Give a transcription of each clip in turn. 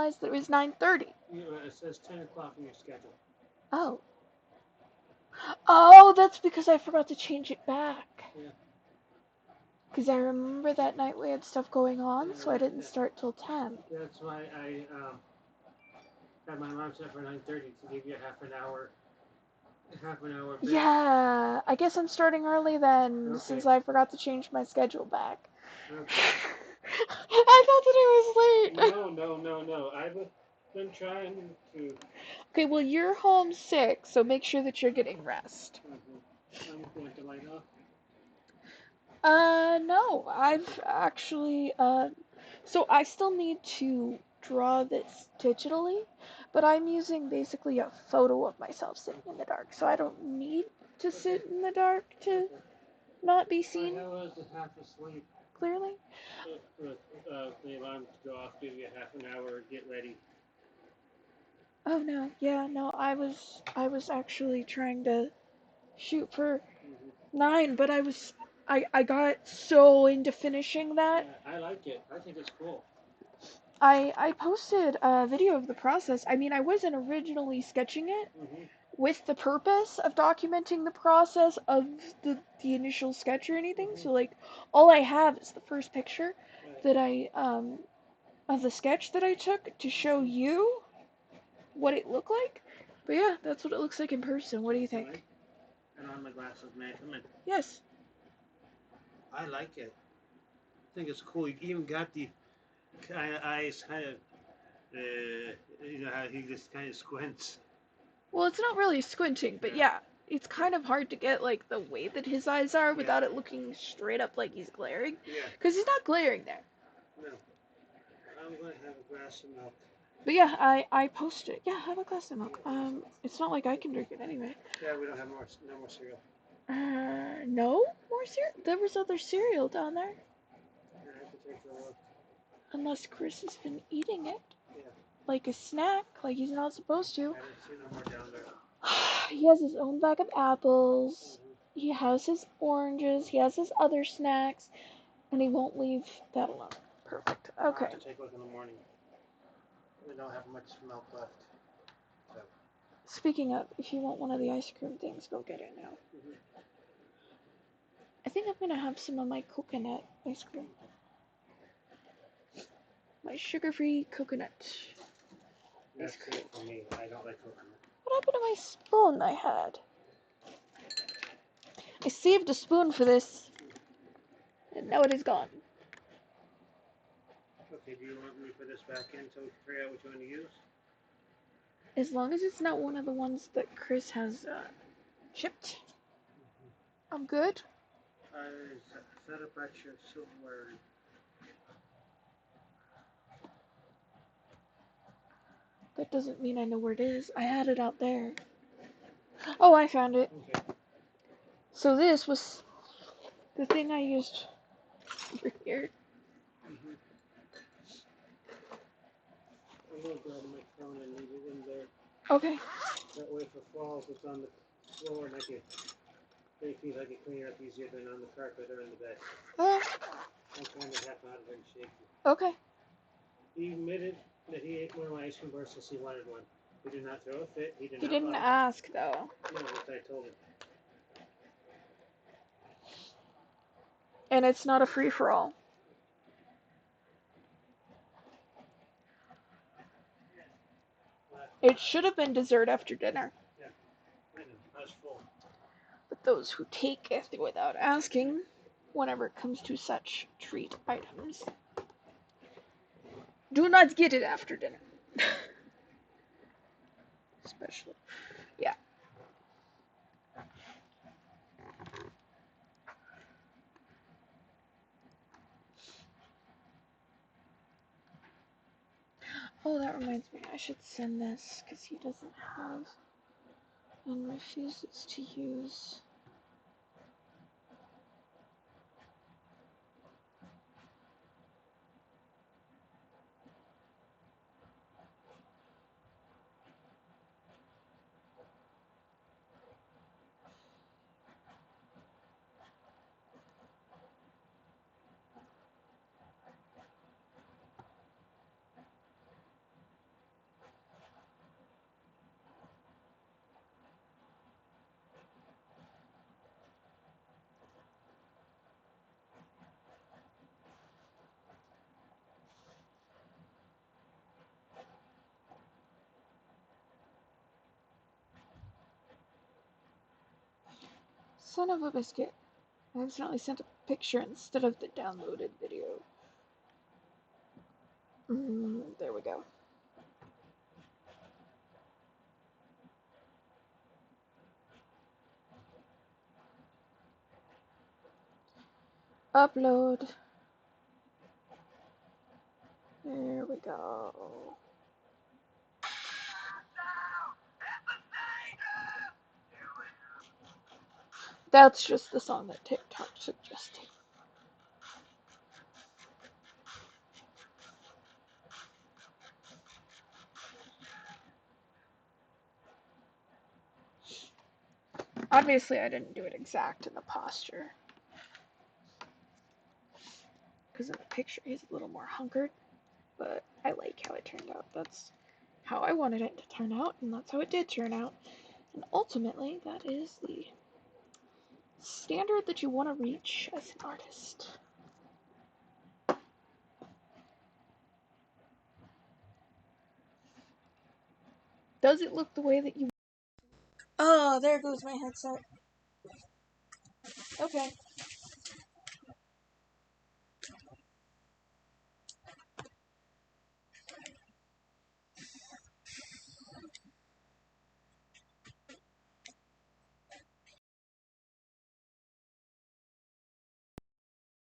realize that it was 9:30. It says 10 o'clock in your schedule. Oh. Oh, that's because I forgot to change it back. Yeah. Because I remember that night we had stuff going on, so I didn't start till 10. That's why I had my alarm set for 9:30 to give you half an hour bit. Yeah, I guess I'm starting early then, Okay. since I forgot to change my schedule back. Okay. I thought that it was late. No. I've been trying to. Okay, well, you're home sick, so make sure that you're getting rest. I'm going to light off. No, I've actually, so I still need to draw this digitally, but I'm using basically a photo of myself sitting in the dark, so I don't need to sit in the dark to not be seen I was half asleep. clearly. With the alarm to go off, give you half an hour, get ready. Oh no, yeah, no, I was actually trying to shoot for 9, but I got so into finishing that. Yeah, I like it. I think it's cool. I posted a video of the process. I mean, I wasn't originally sketching it with the purpose of documenting the process of the initial sketch or anything. So like all I have is the first picture that I of the sketch that I took to show you what it looked like. But yeah, that's what it looks like in person. What do you think? And on my glasses, may I come in? Yes. I like it. I think it's cool. You even got the kind of eyes, you know how he just kind of squints. Well, it's not really squinting, but yeah, it's kind of hard to get like the way that his eyes are without it looking straight up like he's glaring. Yeah. Because he's not glaring there. No. I'm going to have a glass of milk. But yeah, I posted. Yeah, have a glass of milk. It's not like I can drink it anyway. Yeah, we don't have no more cereal. No more cereal. There was other cereal down there. Yeah, I have to take a look. Unless Chris has been eating it. Yeah. Like a snack, like he's not supposed to. I didn't see no more down there. He has his own bag of apples. He has his oranges. He has his other snacks, and he won't leave that alone. Perfect. Okay. I'll have to take a look in the morning. We don't have much milk left. So. Speaking of, if you want one of the ice cream things, go get it now. I think I'm gonna have some of my coconut ice cream. My sugar-free coconut. That's it for me. I don't like coconut. What happened to my spoon I had? I saved a spoon for this, and now it is gone. Okay, do you want me to put this back in so we can figure out which one to use? As long as it's not one of the ones that Chris has chipped, I'm good. Set up at your silverware. That doesn't mean I know where it is. I had it out there. Oh, I found it. Okay. So this was the thing I used over here. I'm going to grab my phone and leave it in there. Okay. That way if it falls, it's on the floor and I can clean it up easier than on the carpet or in the bed. I'm kind of half out of it and shaky. Okay. He admitted that he ate one of my ice cream bars since he wanted one. He did not throw a fit. He didn't ask though. No, that's what I told him. And it's not a free for all. It should have been dessert after dinner. Yeah, I know. I was full. But those who taketh without asking, whenever it comes to such treat items, do not get it after dinner. Especially. Yeah. Oh, that reminds me, I should send this because he doesn't have and refuses to use. Son of a biscuit. I accidentally sent a picture instead of the downloaded video. There we go. Upload. There we go. That's just the song that TikTok suggested. Obviously, I didn't do it exact in the posture. Because in the picture, he's a little more hunkered. But I like how it turned out. That's how I wanted it to turn out, and that's how it did turn out. And ultimately, that is the standard that you want to reach as an artist. Does it look the way that you... Oh, there goes my headset. Okay.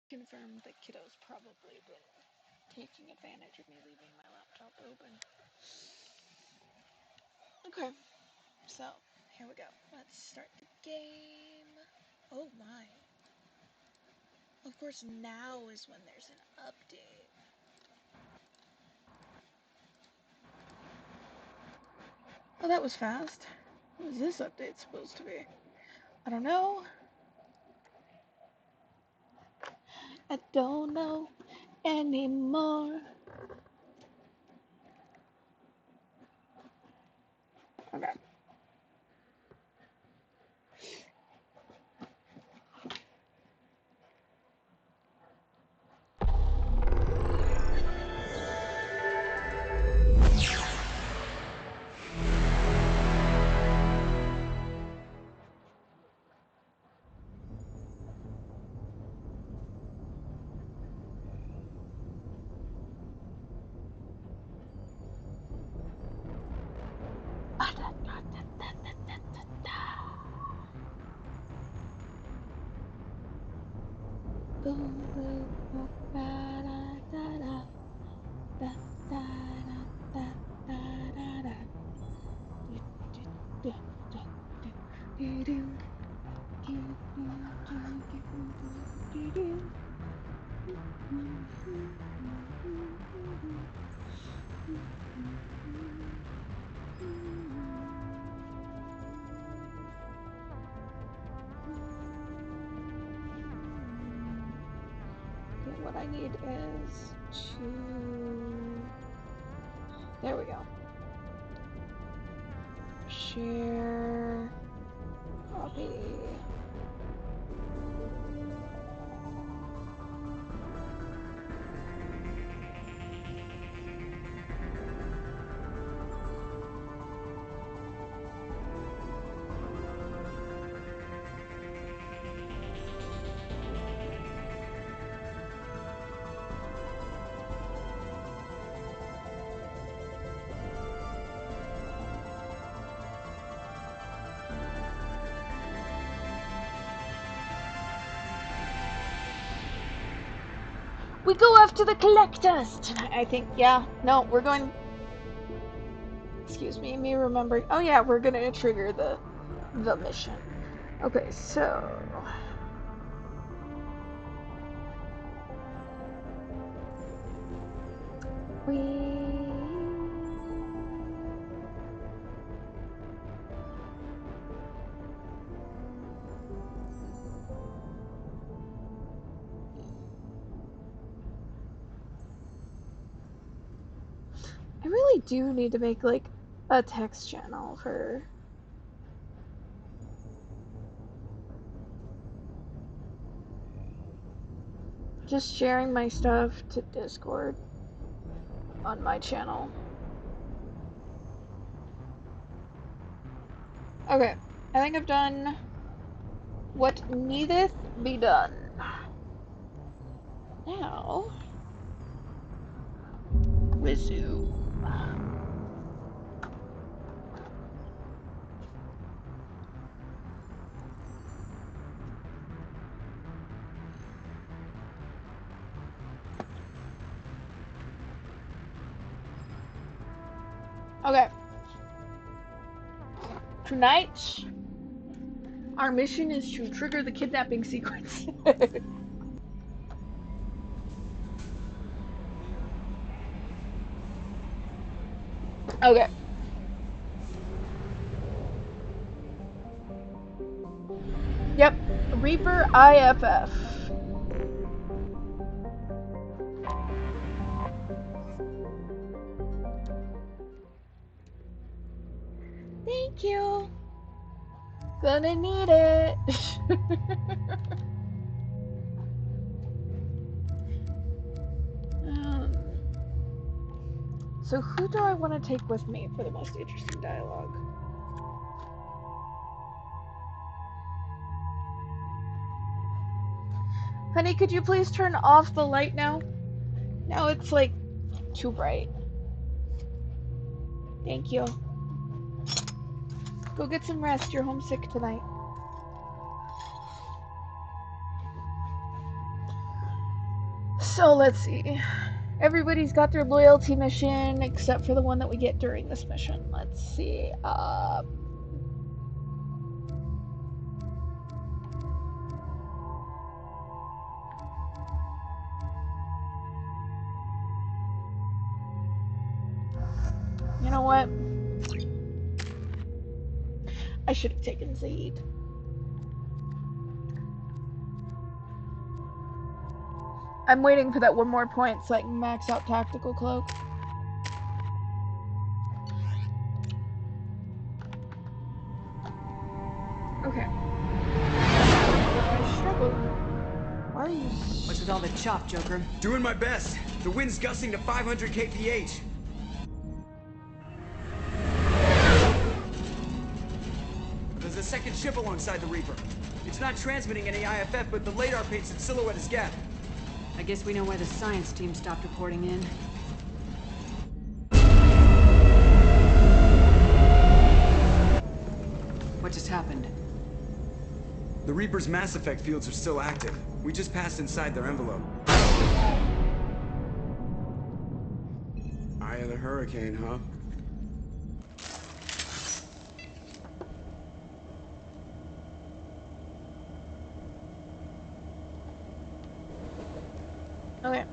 Confirmed that kiddo's probably been taking advantage of me leaving my laptop open. Okay, so here we go. Let's start the game. Oh my. Of course, now is when there's an update. Oh, that was fast. What is this update supposed to be? I don't know. I don't know anymore. Okay. What I need is to... There we go. Share... Copy... We go after the collectors tonight, I think. Yeah, no, we're going... Excuse me remembering. Oh yeah, we're gonna trigger the mission. Okay, so... I really do need to make, like, a text channel for... just sharing my stuff to Discord on my channel. Okay, I think I've done what needeth be done. Now, resume. Okay. Tonight, our mission is to trigger the kidnapping sequence. Okay. Yep. Reaper IFF. Thank you. Gonna need it. So who do I want to take with me for the most interesting dialogue? Honey, could you please turn off the light now? Now it's like too bright. Thank you. Go get some rest. You're homesick tonight. So let's see. Everybody's got their loyalty mission except for the one that we get during this mission. Let's see. You know what? I should have taken Zaid. I'm waiting for that one more point so I can max out Tactical Cloak. Okay. I struggle. Why are you... What's with all the chop, Joker? Doing my best. The wind's gusting to 500 kph. There's a second ship alongside the Reaper. It's not transmitting any IFF, but the radar paints its silhouette as Geth. I guess we know why the science team stopped reporting in. What just happened? The Reaper's mass effect fields are still active. We just passed inside their envelope. Eye of the hurricane, huh? Okay.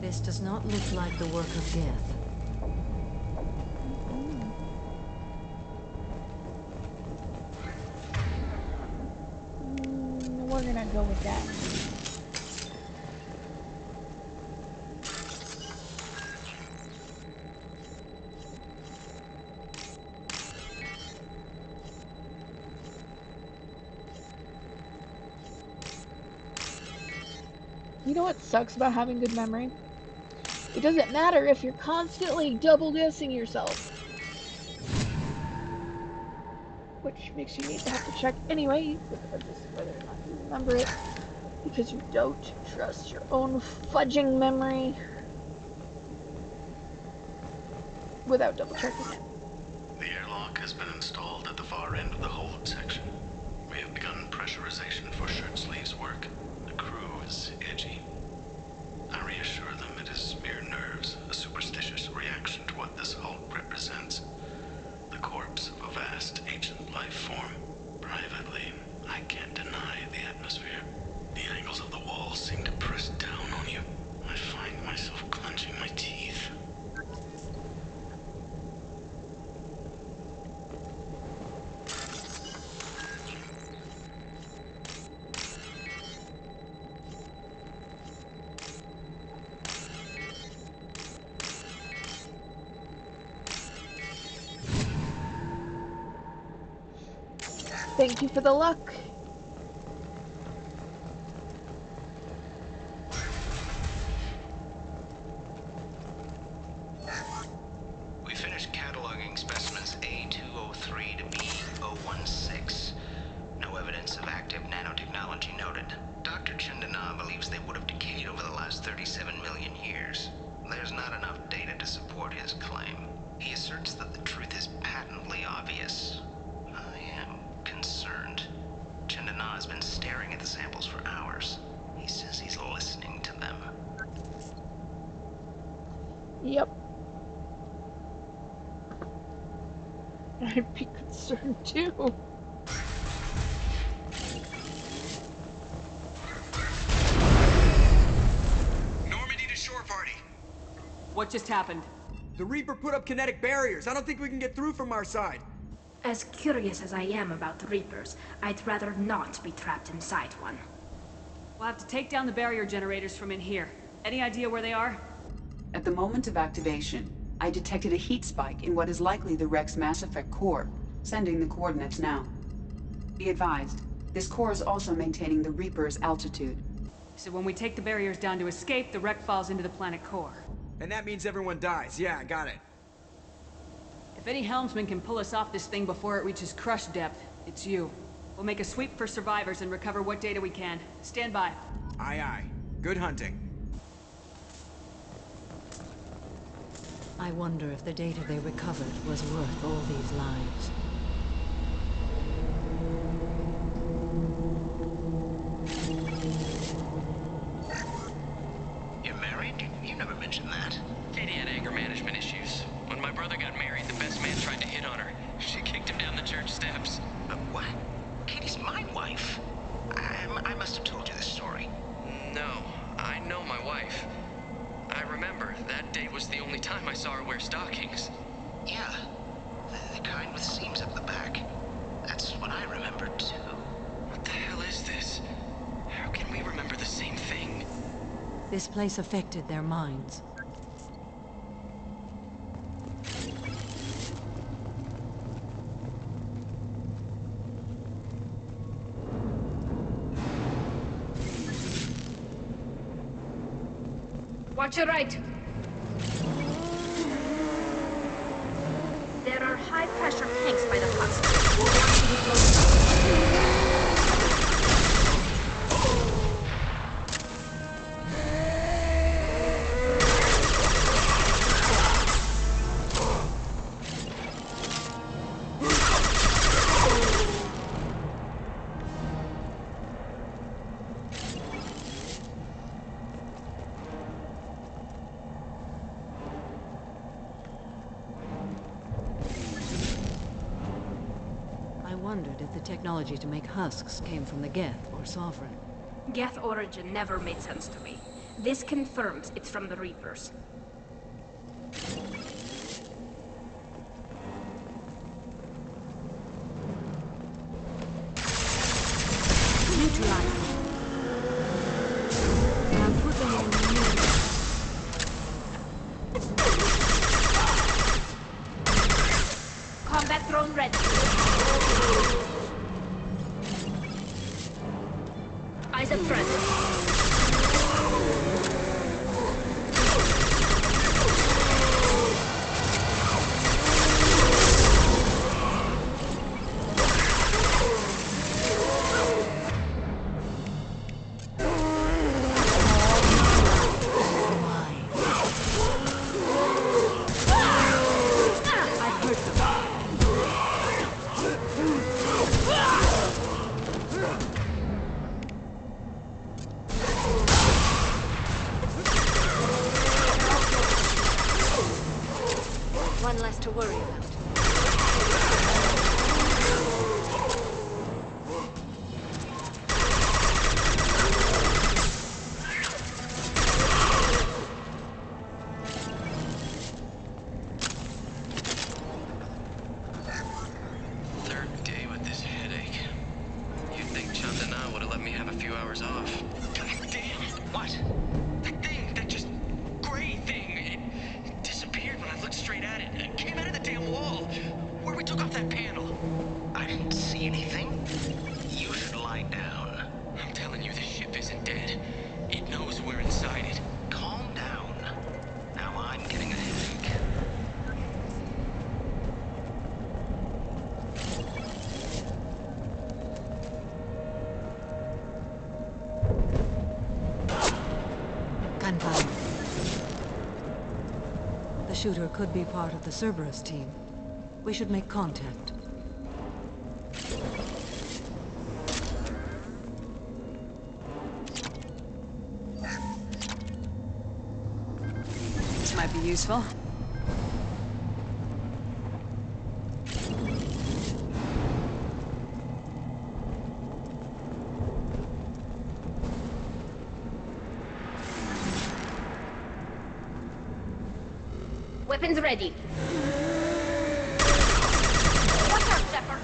This does not look like the work of Geth. We're gonna go with that. You know what sucks about having good memory? It doesn't matter if you're constantly double guessing yourself. Which makes you need to have to check anyway, regardless of whether or not you remember it. Because you don't trust your own fudging memory. Without double checking it. The airlock has been installed at the far end of the hold section. We have begun pressurization for shirt sleeves work. The crew is edgy. I reassure them it is mere nerves, a superstitious reaction to what this hold represents. The corpse of a vast ancient life form. Privately, I can't deny the atmosphere. The angles of the walls seem to press down on you. I find myself clenching my teeth. Thank you for the luck. We 37 million years. There's not enough data to support his claim. He asserts that the truth is patently obvious. I am concerned. Chandana has been staring at the samples for hours. He says he's listening to them. Yep. I'd be concerned too. Normandy to shore party. What just happened? The Reaper put up kinetic barriers. I don't think we can get through from our side. As curious as I am about the Reapers, I'd rather not be trapped inside one. We'll have to take down the barrier generators from in here. Any idea where they are? At the moment of activation, I detected a heat spike in what is likely the Rex Mass Effect core, sending the coordinates now. Be advised, this core is also maintaining the Reaper's altitude. So when we take the barriers down to escape, the wreck falls into the planet core. And that means everyone dies. Yeah, I got it. If any helmsman can pull us off this thing before it reaches crush depth, it's you. We'll make a sweep for survivors and recover what data we can. Stand by. Aye, aye. Good hunting. I wonder if the data they recovered was worth all these lives. You're married? You never mentioned that. Katie had anger management issues. When my brother got married, the best man tried to hit on her. She kicked him down the church steps. What? Katie's my wife. I must have told you this story. No, I know my wife. I remember, that day was the only time I saw her wear stockings. Yeah, the kind with seams up the back. That's what I remember too. What the hell is this? How can we remember the same thing? This place affected their minds. Watch your right. There are high-pressure tanks by the hospital. I wondered if the technology to make husks came from the Geth or Sovereign. Geth origin never made sense to me. This confirms it's from the Reapers. Neutralized. Now put them in the middle. Combat drone ready. Eyes up front. One less to worry about. Third day with this headache. You'd think Chandana would have let me have a few hours off. God damn! What? That thing, that just gray thing, it disappeared when I looked straight at it. It came out of the damn wall. Confirmed. The shooter could be part of the Cerberus team. We should make contact. This might be useful. Weapons ready. Watch out, Shepard.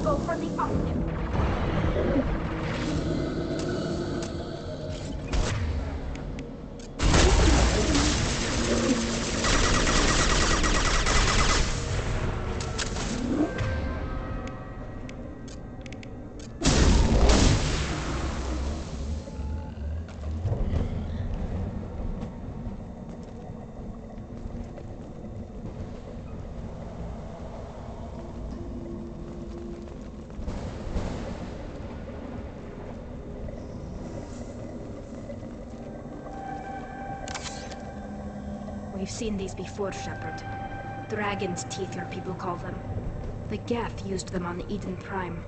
Go for the object. We've seen these before, Shepard. Dragon's teeth, your people call them. The Geth used them on Eden Prime.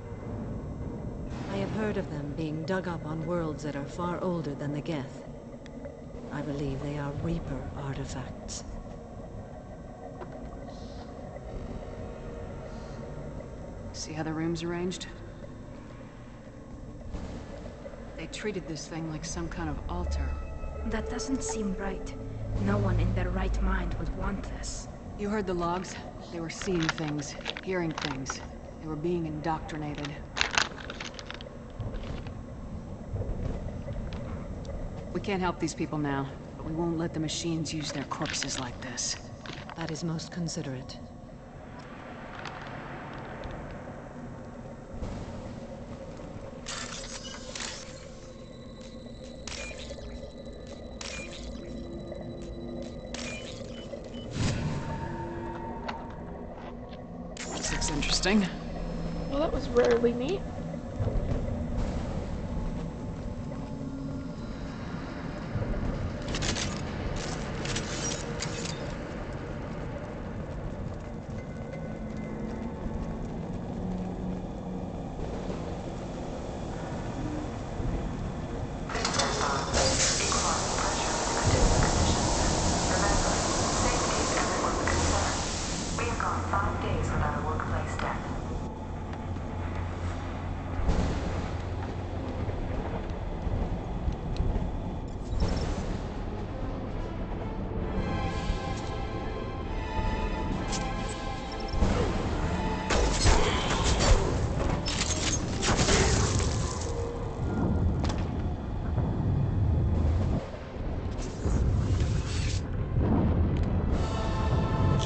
I have heard of them being dug up on worlds that are far older than the Geth. I believe they are Reaper artifacts. See how the room's arranged? They treated this thing like some kind of altar. That doesn't seem right. No one in their right mind would want this. You heard the logs? They were seeing things, hearing things. They were being indoctrinated. We can't help these people now, but we won't let the machines use their corpses like this. That is most considerate. This looks interesting. Well, that was rarely neat. gone 5 days without a workplace death.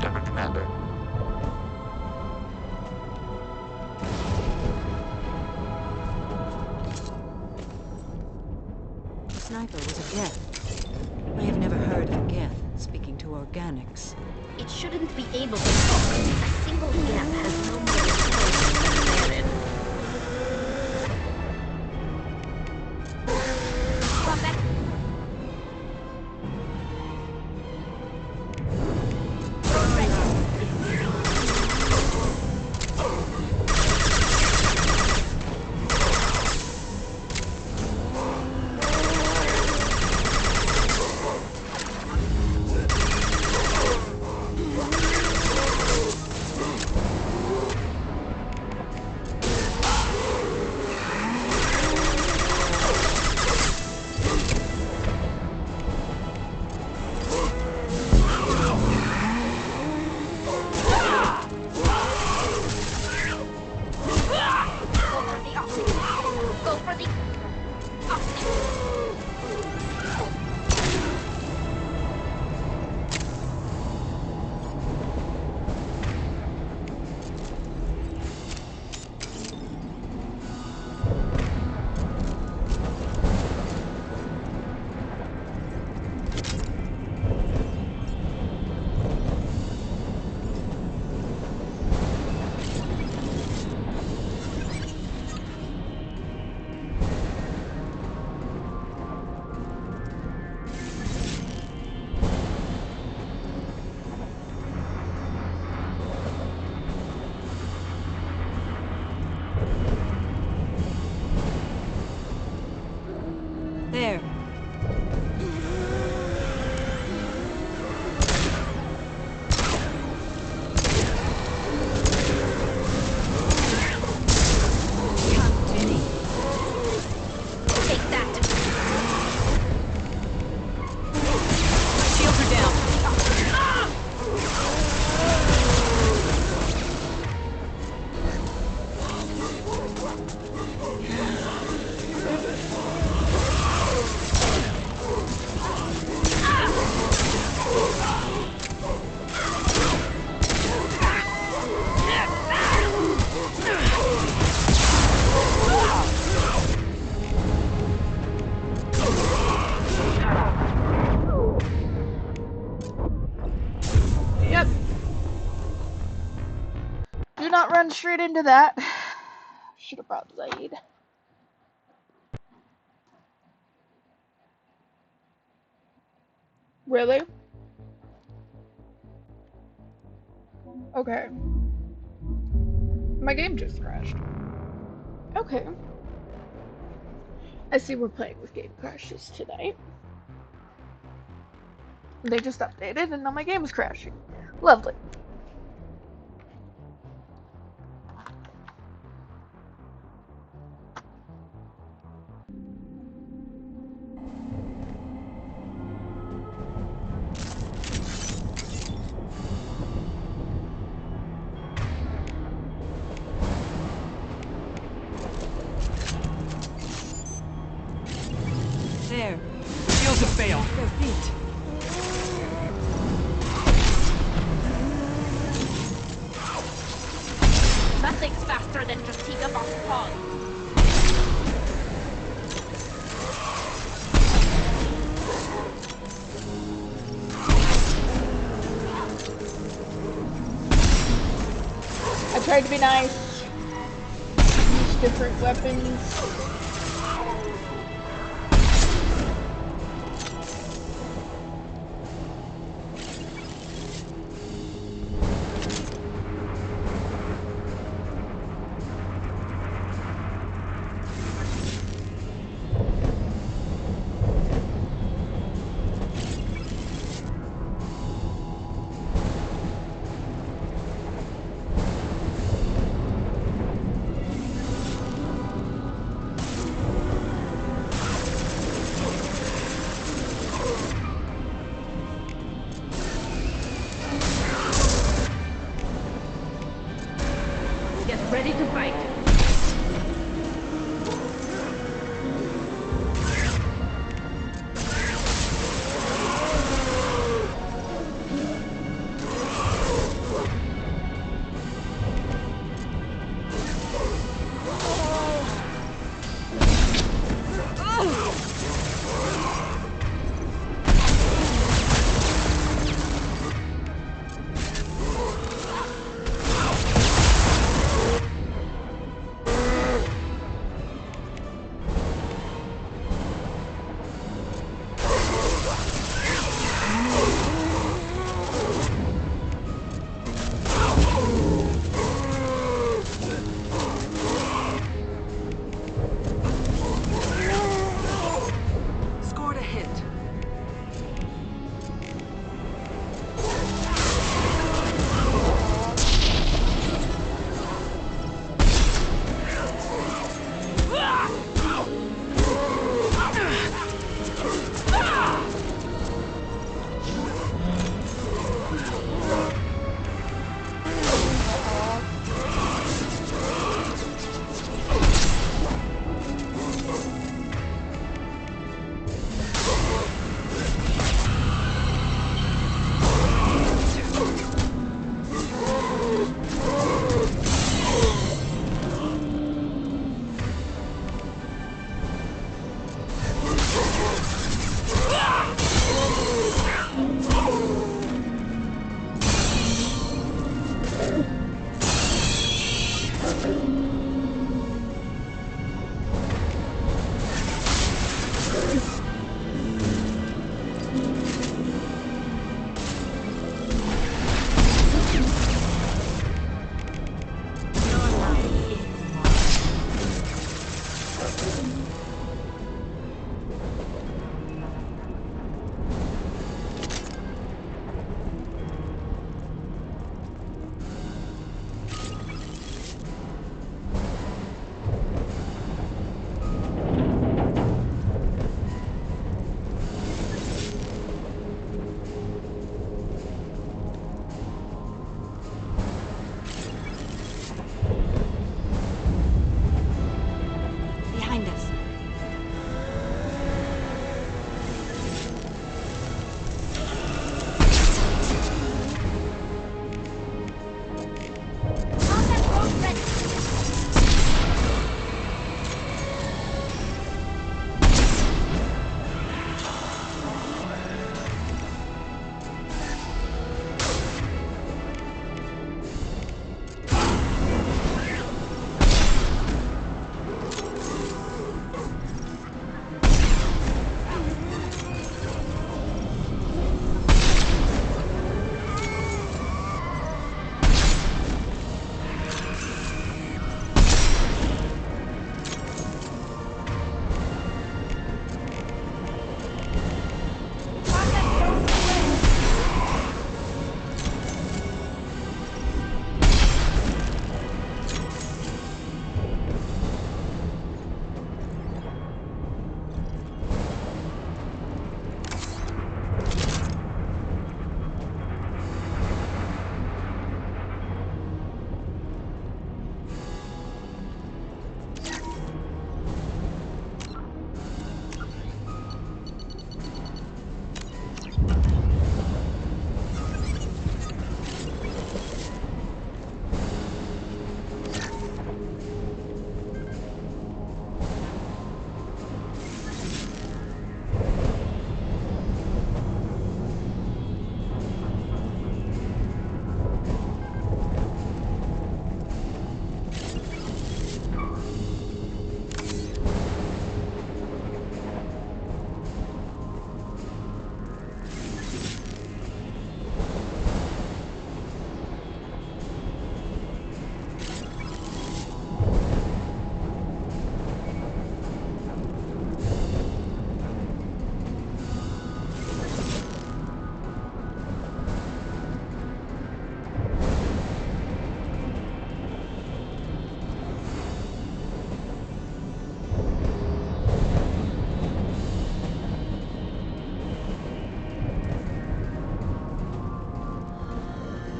Shepard Commander. The sniper was a Geth. I have never heard of a Geth speaking to organics. It shouldn't be able to talk. A single Geth has no more intelligence than Baron. Come back. There. Take that. Shields are down. Yep. Do not run straight into that. Should have brought Zaid. Really? Okay. My game just crashed. Okay. I see we're playing with game crashes tonight. They just updated and now my game is crashing. Lovely. There. Shields have failed. Their feet. Nothing's faster than Justiga Boss. I tried to be nice. Use different weapons. ready to fight.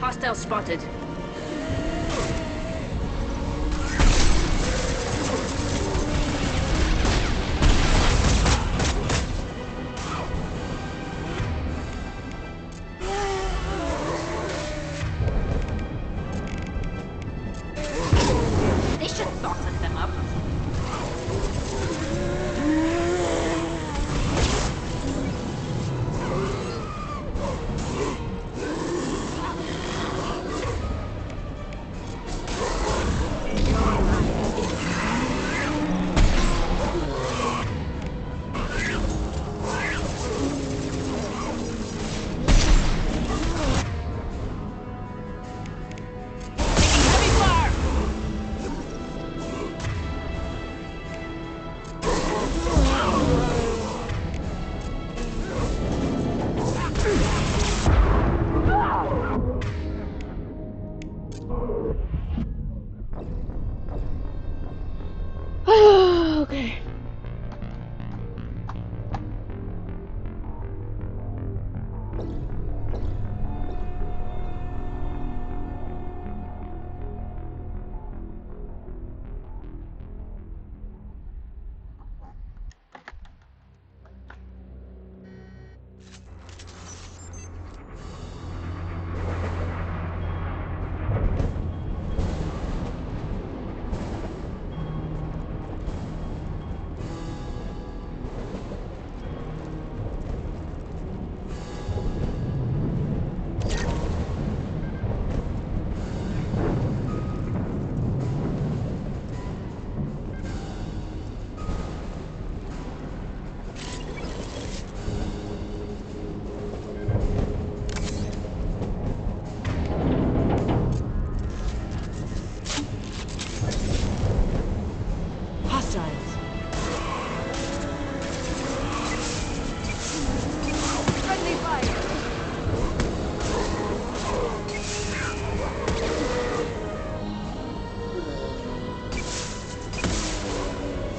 Hostile spotted. Okay.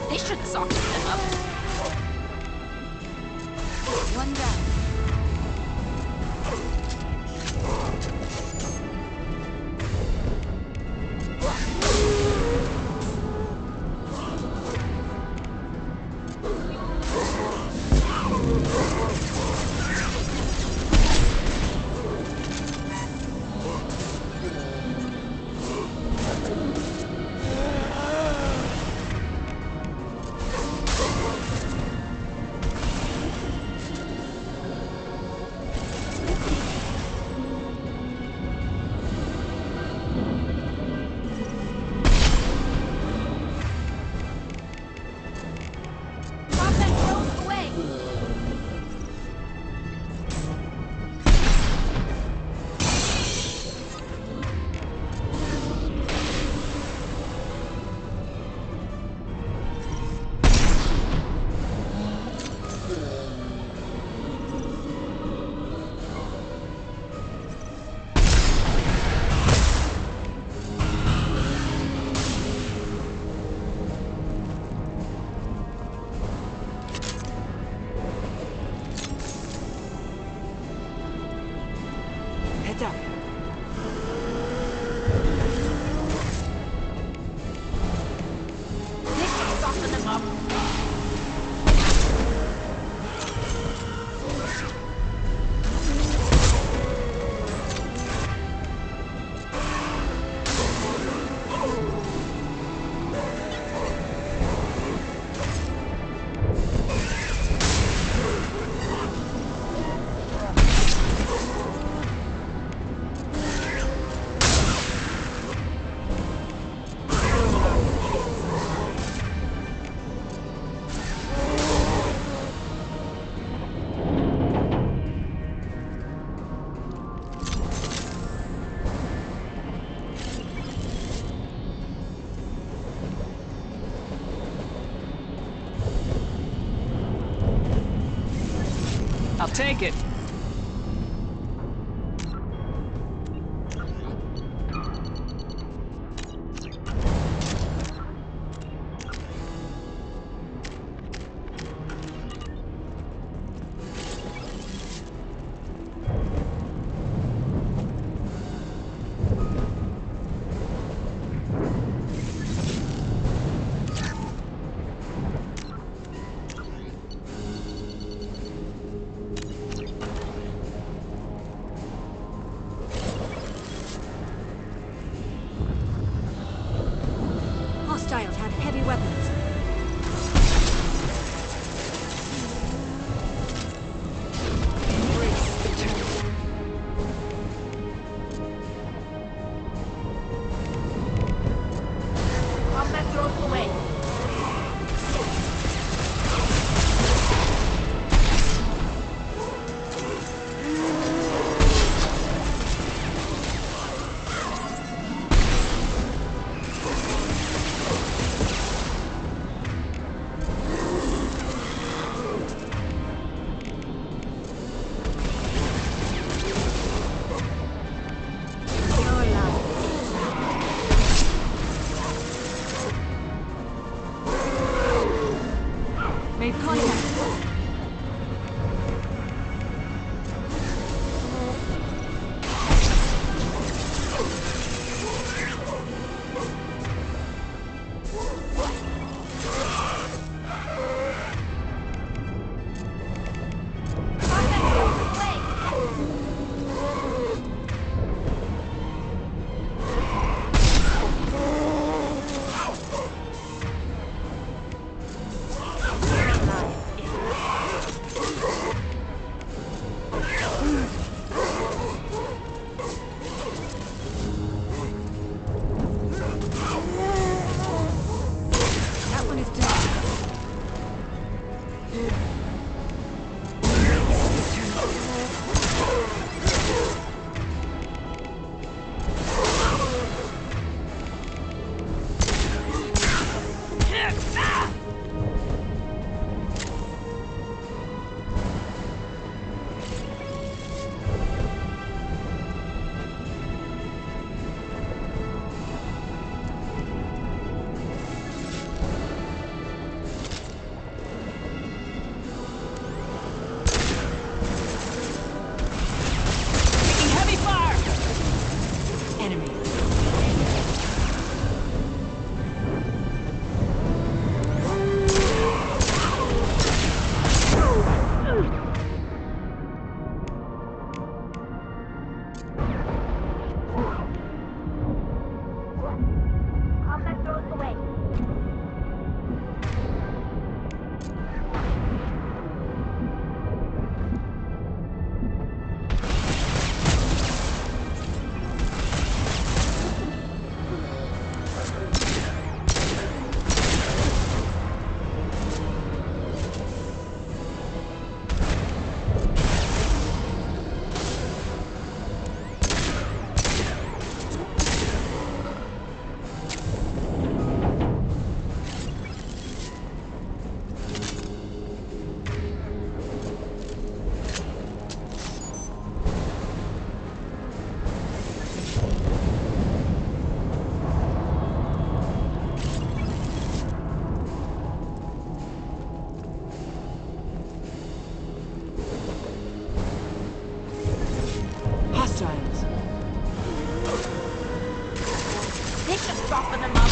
They should soften them up. One down. Heads up. They should soften them up. I'll take it. Hostiles have heavy weapons. Combat drones away. soften them up.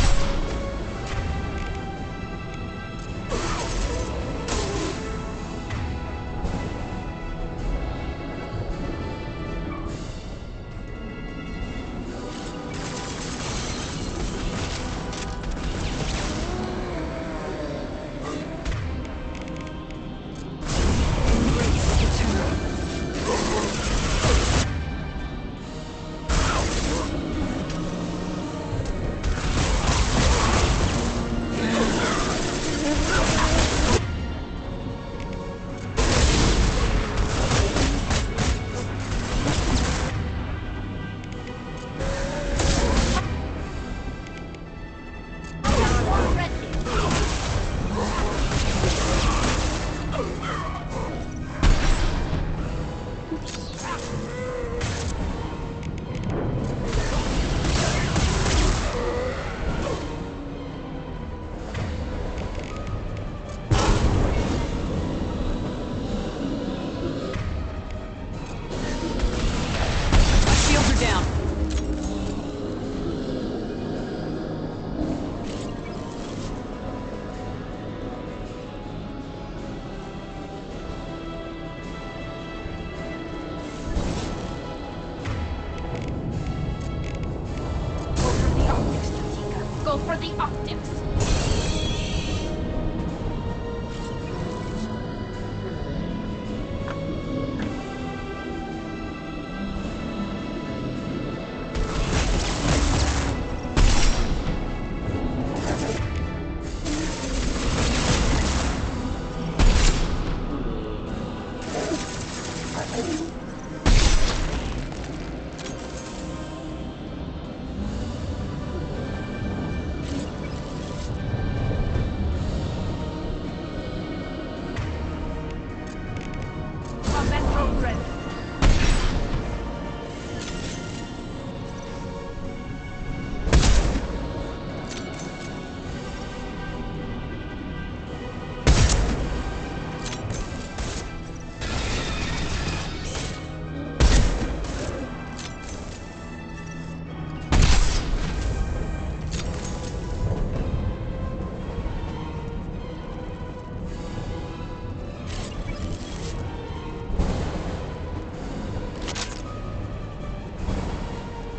Go for the optics.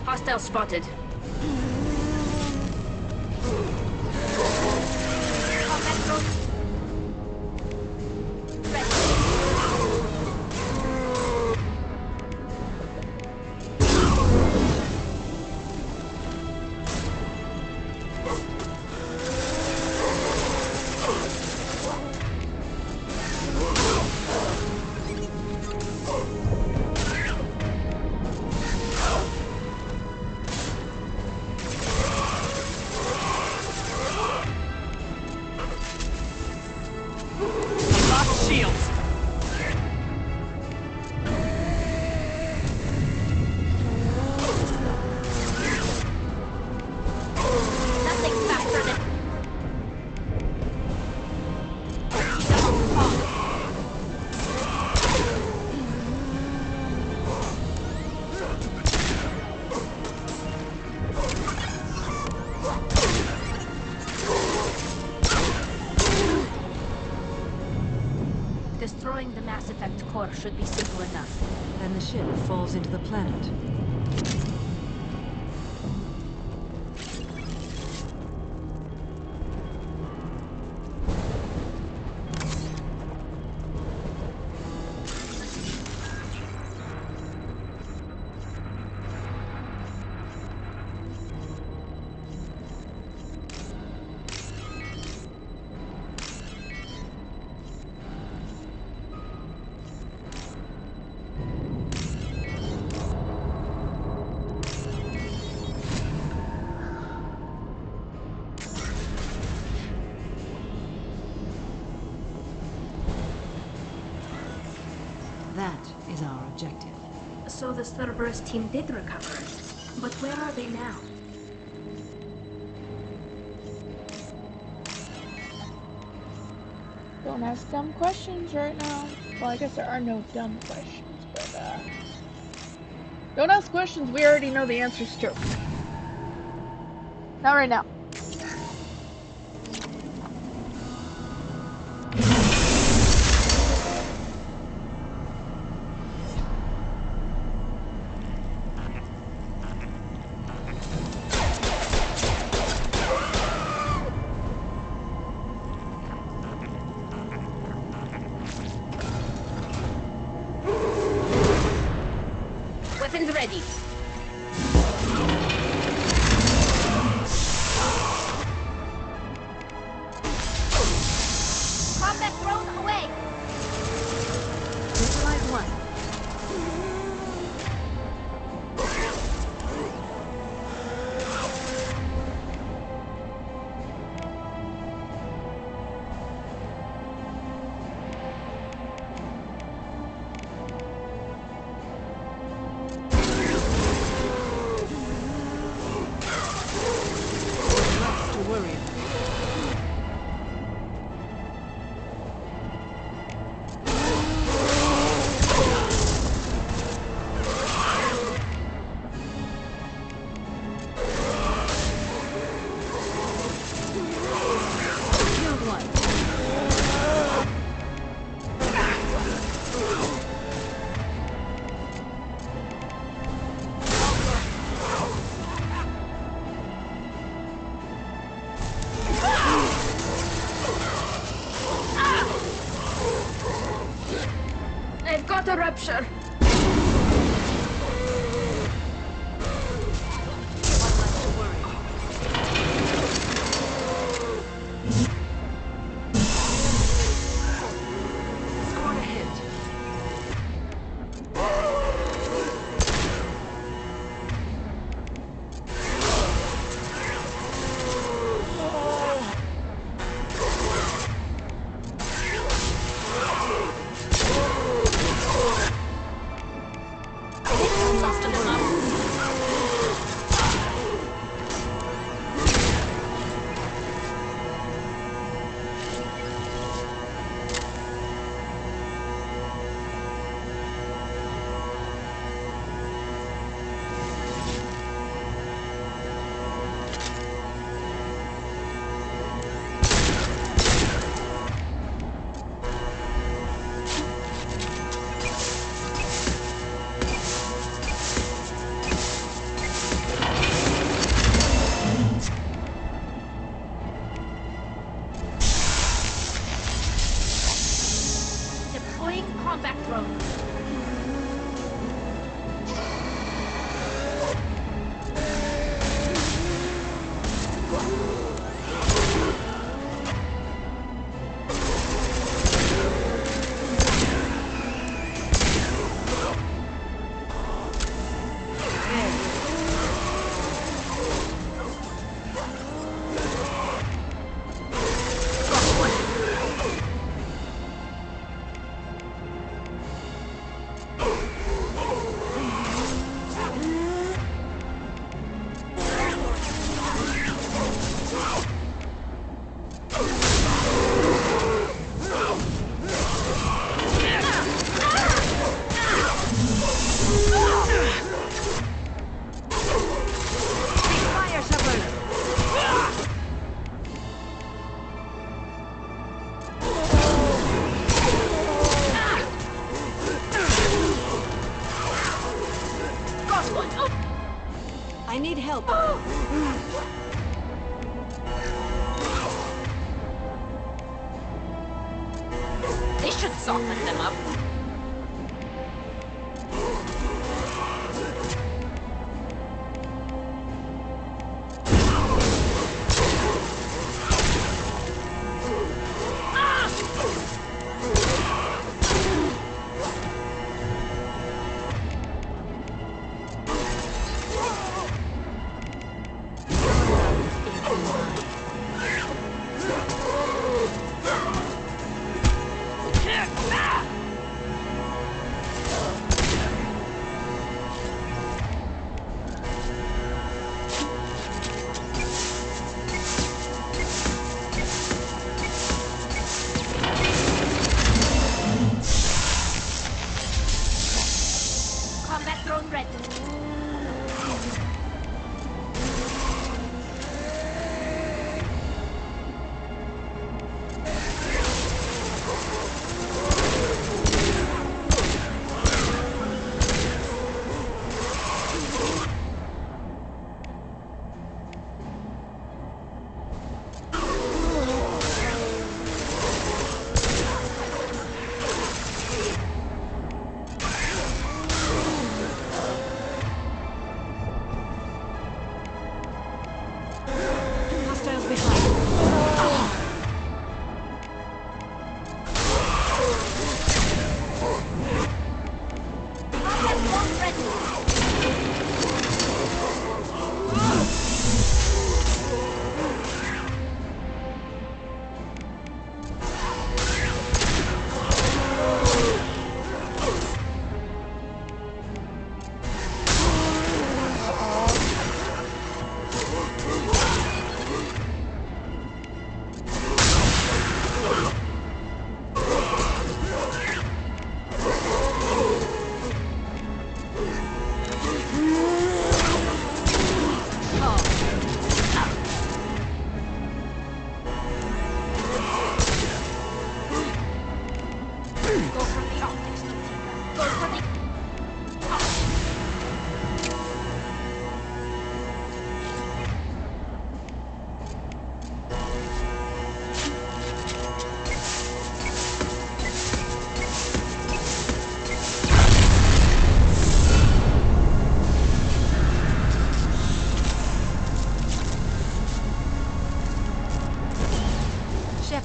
Hostile spotted. Destroying the Mass Effect core should be simple enough. Then the ship falls into the planet. That is our objective. So the Cerberus team did recover. But where are they now? Don't ask dumb questions right now. Well, I guess there are no dumb questions, but don't ask questions we already know the answers to. Not right now. Weapons ready. Combat drone away. Neutralize one. Less to worry about. Killed one. I've got a rupture. Scored a hit. Deploying combat drone. Fire, Shepard! Got one. Oh. I need help. This should soften them up.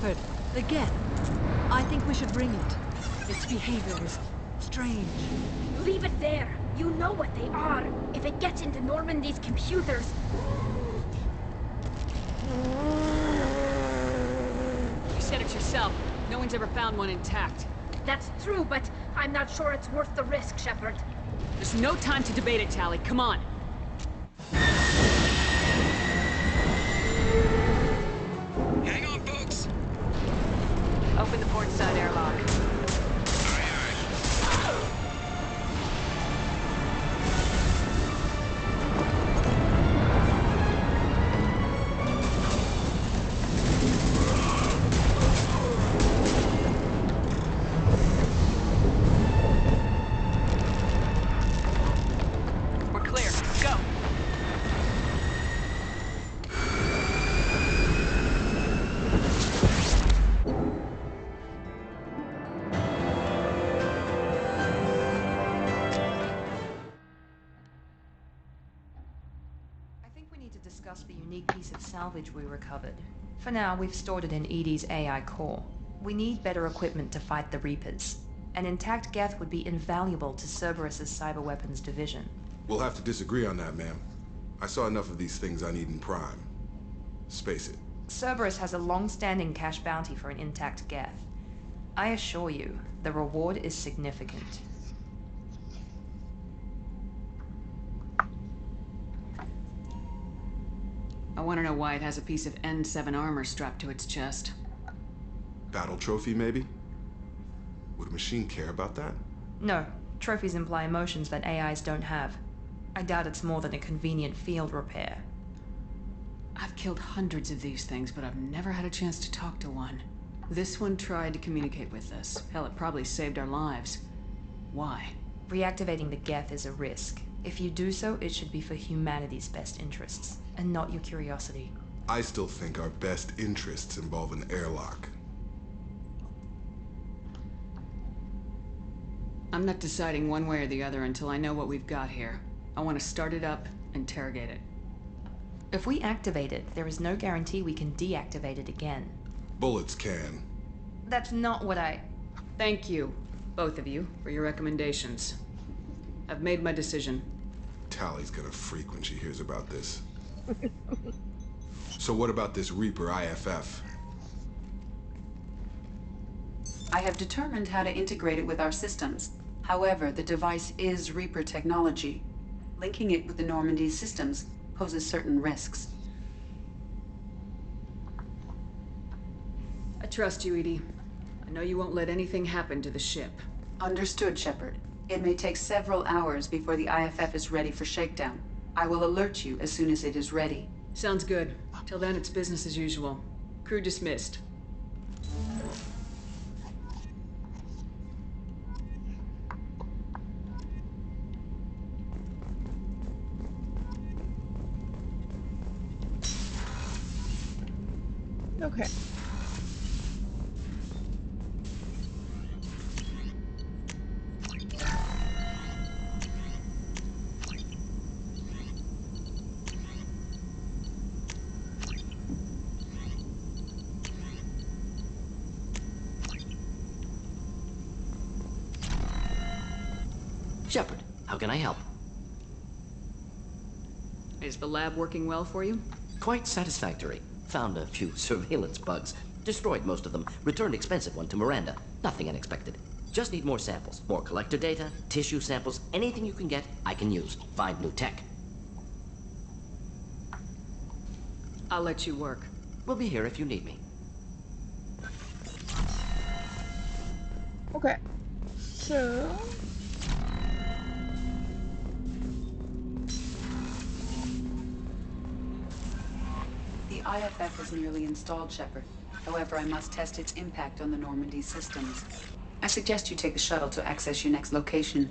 Shepard, the Geth. I think we should bring it. Its behavior is strange. Leave it there. You know what they are. If it gets into Normandy's computers... You said it yourself. No one's ever found one intact. That's true, but I'm not sure it's worth the risk, Shepard. There's no time to debate it, Tali. Come on. Hang on, folks! Open the port side airlock. We're clear. Go. I think we need to discuss the unique piece of salvage we recovered. For now, we've stored it in EDI's AI core. We need better equipment to fight the Reapers. An intact Geth would be invaluable to Cerberus's cyber weapons division. We'll have to disagree on that, ma'am. I saw enough of these things on Eden Prime. Space it. Cerberus has a long-standing cash bounty for an intact Geth. I assure you, the reward is significant. I want to know why it has a piece of N7 armor strapped to its chest. Battle trophy, maybe? Would a machine care about that? No, trophies imply emotions that AIs don't have. I doubt it's more than a convenient field repair. I've killed hundreds of these things, but I've never had a chance to talk to one. This one tried to communicate with us. Hell, it probably saved our lives. Why? Reactivating the Geth is a risk. If you do so, it should be for humanity's best interests, and not your curiosity. I still think our best interests involve an airlock. I'm not deciding one way or the other until I know what we've got here. I want to start it up, interrogate it. If we activate it, there is no guarantee we can deactivate it again. Bullets can. That's not what I... Thank you, both of you, for your recommendations. I've made my decision. Tali's gonna freak when she hears about this. So what about this Reaper IFF? I have determined how to integrate it with our systems. However, the device is Reaper technology. Linking it with the Normandy systems poses certain risks. I trust you, EDI. I know you won't let anything happen to the ship. Understood, Shepard. It may take several hours before the IFF is ready for shakedown. I will alert you as soon as it is ready. Sounds good. Till then, it's business as usual. Crew dismissed. Okay. Shepard, how can I help? Is the lab working well for you? Quite satisfactory. Found a few surveillance bugs. Destroyed most of them. Returned expensive one to Miranda. Nothing unexpected. Just need more samples. More collector data, tissue samples, anything you can get, I can use. Find new tech. I'll let you work. We'll be here if you need me. Okay. So... The IFF is nearly installed, Shepard. However, I must test its impact on the Normandy systems. I suggest you take the shuttle to access your next location.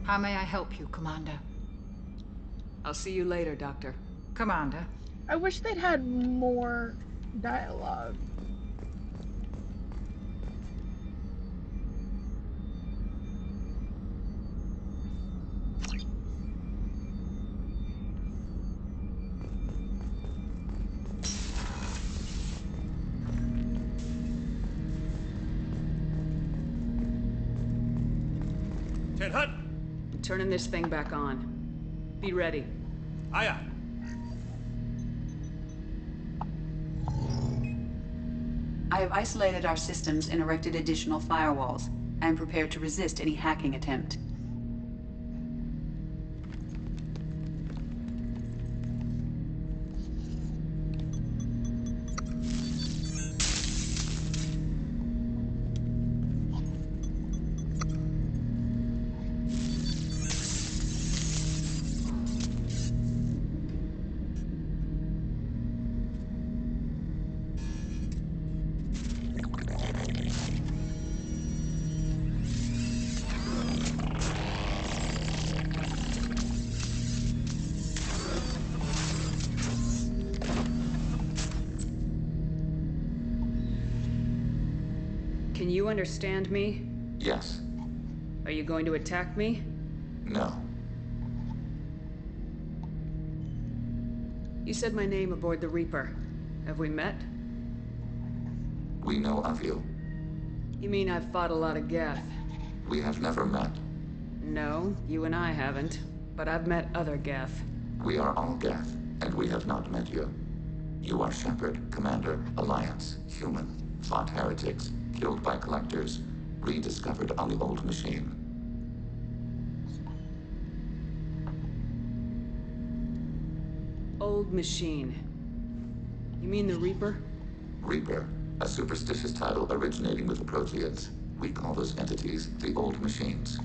How may I help you, Commander? I'll see you later, Doctor. Commander. I wish they'd had more dialogue. Ted Hut! I'm turning this thing back on. Be ready. Aye, aye. I have isolated our systems and erected additional firewalls. I am prepared to resist any hacking attempt. Can you understand me? Yes. Are you going to attack me? No. You said my name aboard the Reaper. Have we met? We know of you. You mean I've fought a lot of Geth? We have never met. No, you and I haven't. But I've met other Geth. We are all Geth, and we have not met you. You are Shepard, Commander, Alliance, human, fought heretics, killed by collectors, rediscovered on the old machine. Old machine. You mean the Reaper? Reaper, a superstitious title originating with the Proteans. We call those entities the old machines.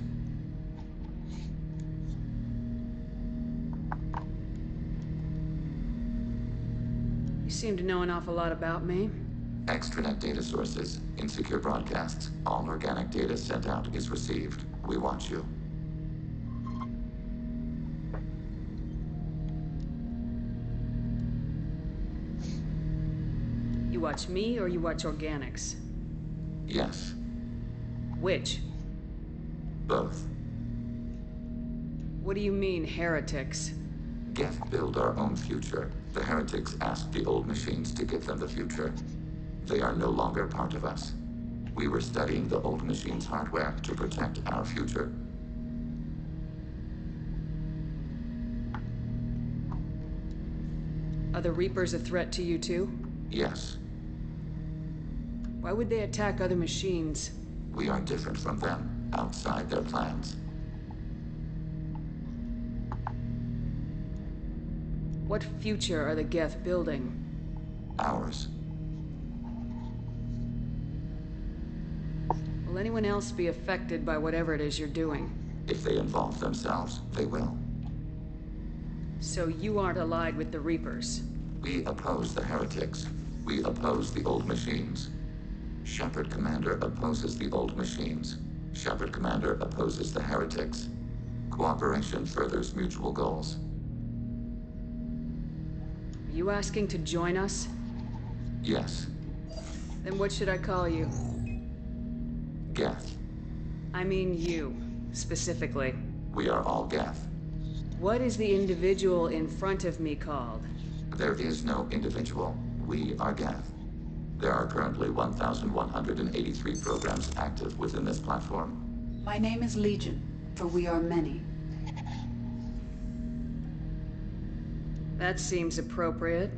You seem to know an awful lot about me. Extranet data sources, insecure broadcasts, all organic data sent out is received. We watch you. You watch me or you watch organics? Yes. Which? Both. What do you mean, heretics? Geth build our own future. The heretics asked the old machines to give them the future. They are no longer part of us. We were studying the old machines' hardware to protect our future. Are the Reapers a threat to you too? Yes. Why would they attack other machines? We are different from them, outside their plans. What future are the Geth building? Ours. Will anyone else be affected by whatever it is you're doing? If they involve themselves, they will. So you aren't allied with the Reapers? We oppose the heretics. We oppose the old machines. Shepard Commander opposes the old machines. Shepard Commander opposes the heretics. Cooperation furthers mutual goals. Are you asking to join us? Yes. Then what should I call you? Geth. I mean you, specifically. We are all Geth. What is the individual in front of me called? There is no individual. We are Geth. There are currently 1,183 programs active within this platform. My name is Legion, for we are many. That seems appropriate.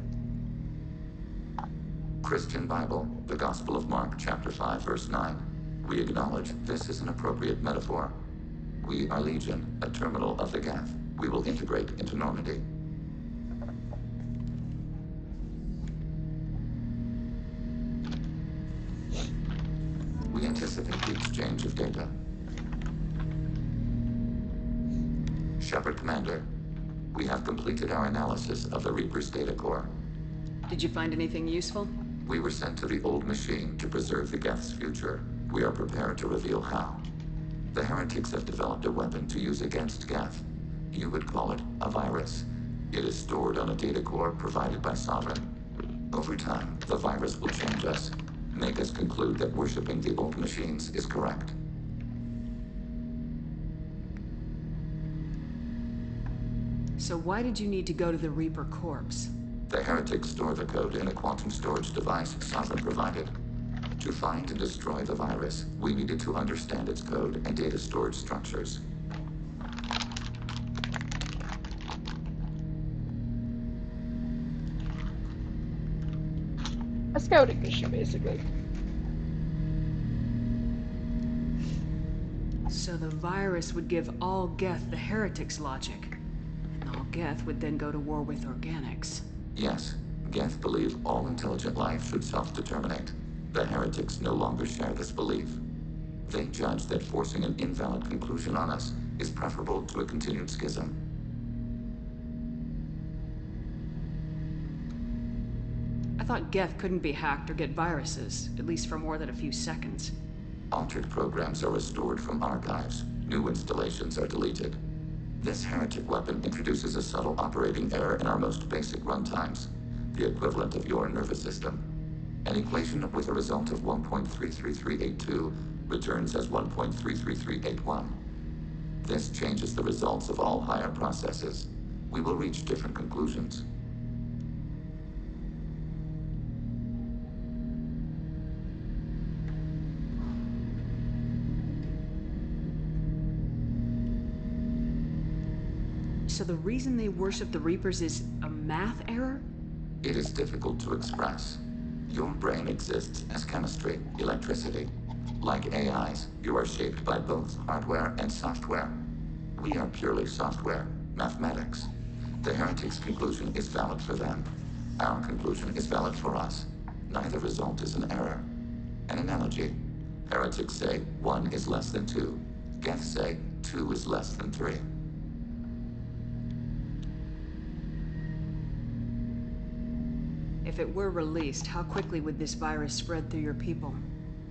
Christian Bible, the Gospel of Mark, chapter 5, verse 9. We acknowledge this is an appropriate metaphor. We are Legion, a terminal of the Geth. We will integrate into Normandy. We anticipate the exchange of data. Shepard Commander, we have completed our analysis of the Reaper's data core. Did you find anything useful? We were sent to the old machine to preserve the Geth's future. We are prepared to reveal how. The heretics have developed a weapon to use against Geth. You would call it a virus. It is stored on a data core provided by Sovereign. Over time, the virus will change us, make us conclude that worshipping the old machines is correct. So why did you need to go to the Reaper corpse? The heretics store the code in a quantum storage device Sovereign provided. To find and destroy the virus, we needed to understand its code and data storage structures. A scouting mission, basically. So the virus would give all Geth the heretics' logic, and all Geth would then go to war with organics. Yes, Geth believe all intelligent life should self-determinate. The heretics no longer share this belief. They judge that forcing an invalid conclusion on us is preferable to a continued schism. I thought Geth couldn't be hacked or get viruses, at least for more than a few seconds. Altered programs are restored from archives. New installations are deleted. This heretic weapon introduces a subtle operating error in our most basic runtimes, the equivalent of your nervous system. An equation with a result of 1.33382 returns as 1.33381. This changes the results of all higher processes. We will reach different conclusions. So the reason they worship the Reapers is a math error? It is difficult to express. Your brain exists as chemistry, electricity. Like AIs, you are shaped by both hardware and software. We are purely software, mathematics. The heretics' conclusion is valid for them. Our conclusion is valid for us. Neither result is an error. An analogy. Heretics say 1 is less than 2. Geth say 2 is less than 3. If it were released, how quickly would this virus spread through your people?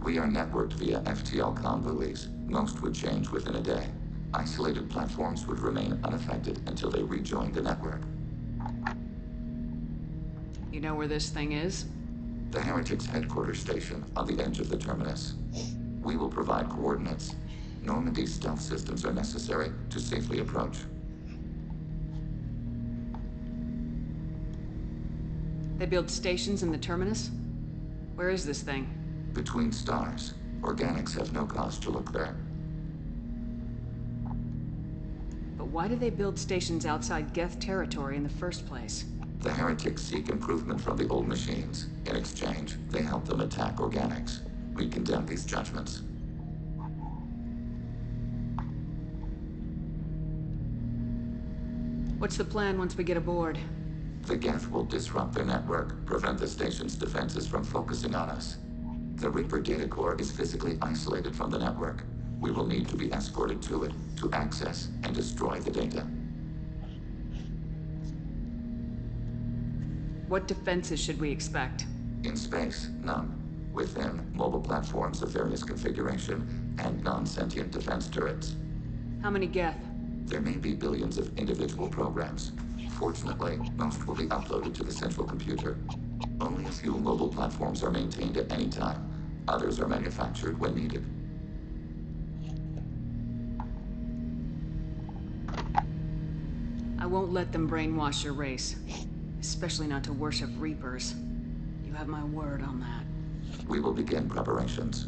We are networked via FTL comm buoys. Most would change within a day. Isolated platforms would remain unaffected until they rejoined the network. You know where this thing is? The heretics' headquarters station on the edge of the terminus. We will provide coordinates. Normandy's stealth systems are necessary to safely approach. They build stations in the terminus? Where is this thing? Between stars. Organics have no cause to look there. But why do they build stations outside Geth territory in the first place? The heretics seek improvement from the old machines. In exchange, they help them attack organics. We condemn these judgments. What's the plan once we get aboard? The Geth will disrupt their network, prevent the station's defenses from focusing on us. The Reaper data core is physically isolated from the network. We will need to be escorted to it to access and destroy the data. What defenses should we expect? In space, none. Within, mobile platforms of various configuration and non-sentient defense turrets. How many Geth? There may be billions of individual programs. Fortunately, most will be uploaded to the central computer. Only a few mobile platforms are maintained at any time. Others are manufactured when needed. I won't let them brainwash your race. Especially not to worship Reapers. You have my word on that. We will begin preparations.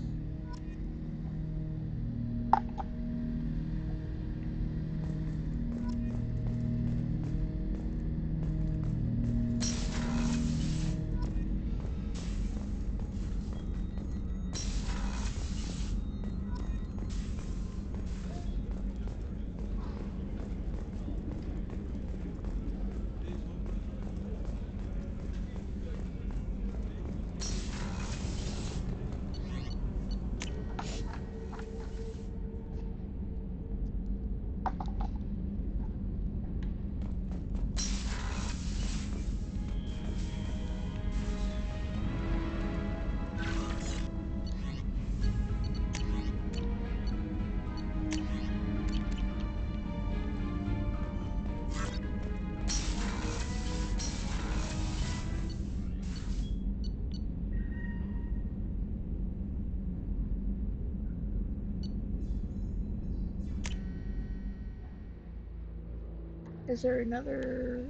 Is there another...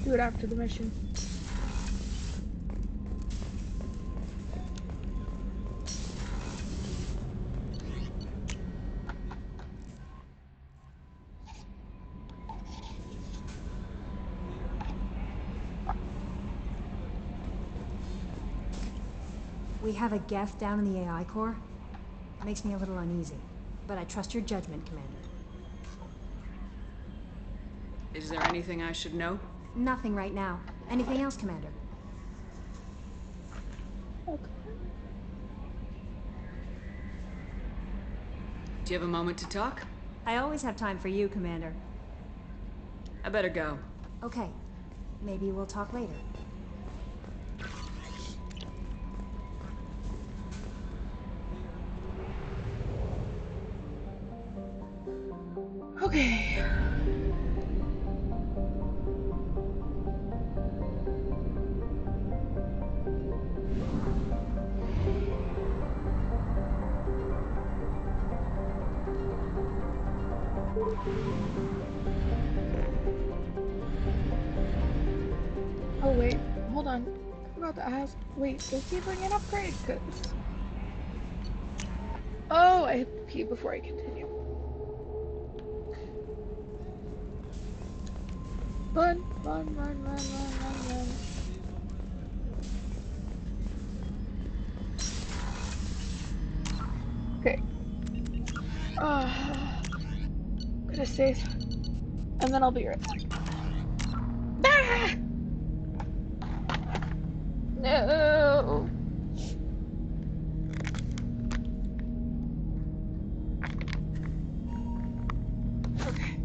do it after the mission. We have a Geth down in the AI core. Makes me a little uneasy, but I trust your judgment, Commander. Is there anything I should know? Nothing right now. Anything else, Commander? Okay. Do you have a moment to talk? I always have time for you, Commander. I better go. Okay. Maybe we'll talk later. Okay. Oh wait, hold on. I forgot to ask. Wait, does he bring an upgrade? 'Cause... Oh, I have to pee before I continue. Run, run, run, run, run, run, run. Okay. Gonna save. And then I'll be right back. Ah! No. Okay.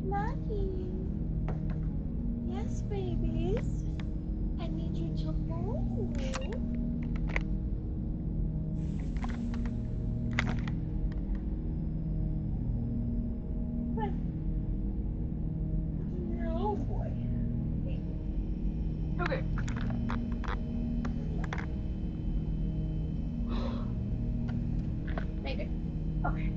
Mommy. Yes, babies. I need you to move. No, boy. Okay. Made it. Okay.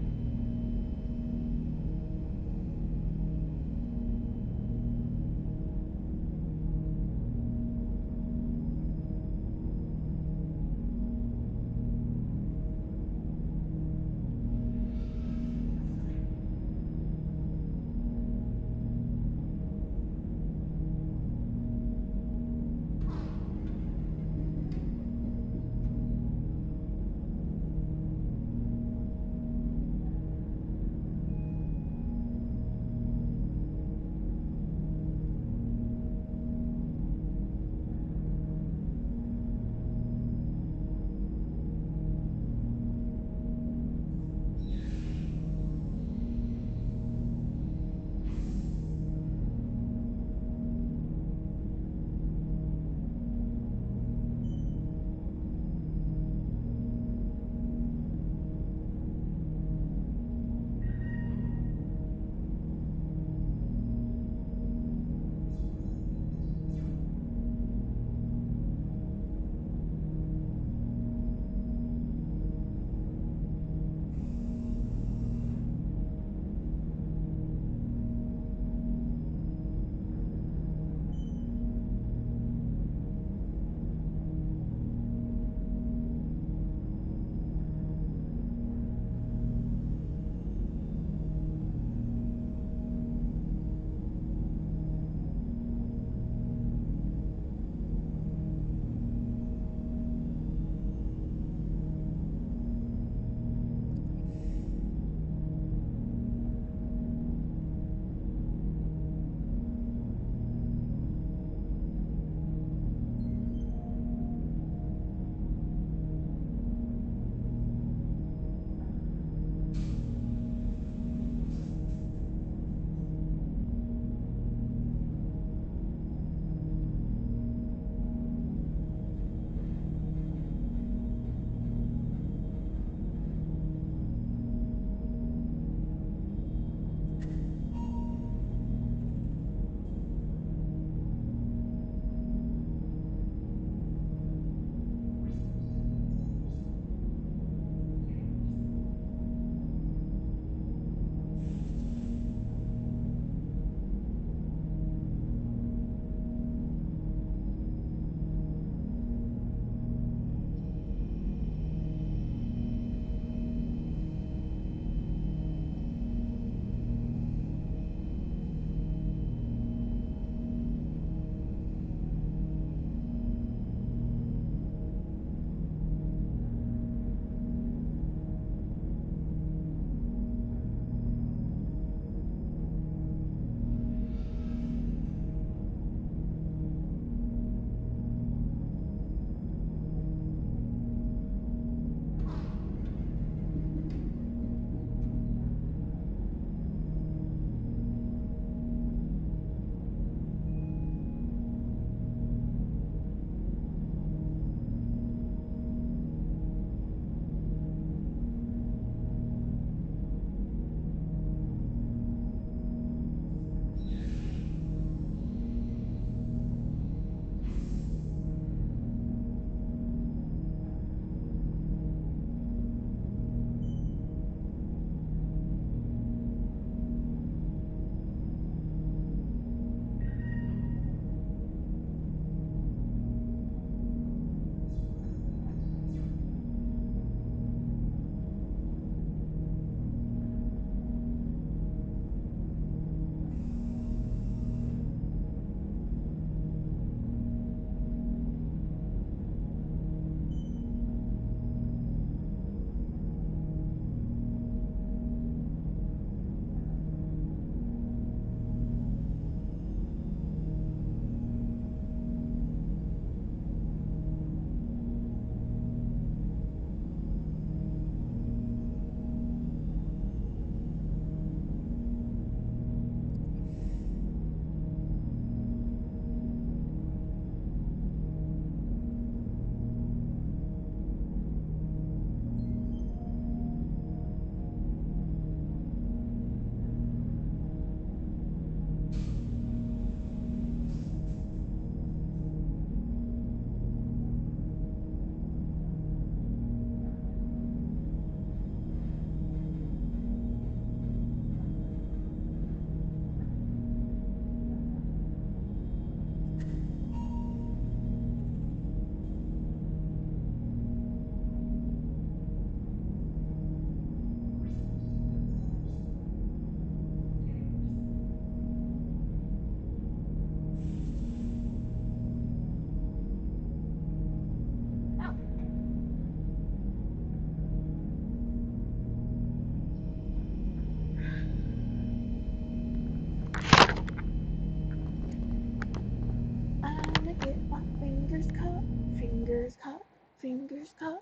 fingers cut.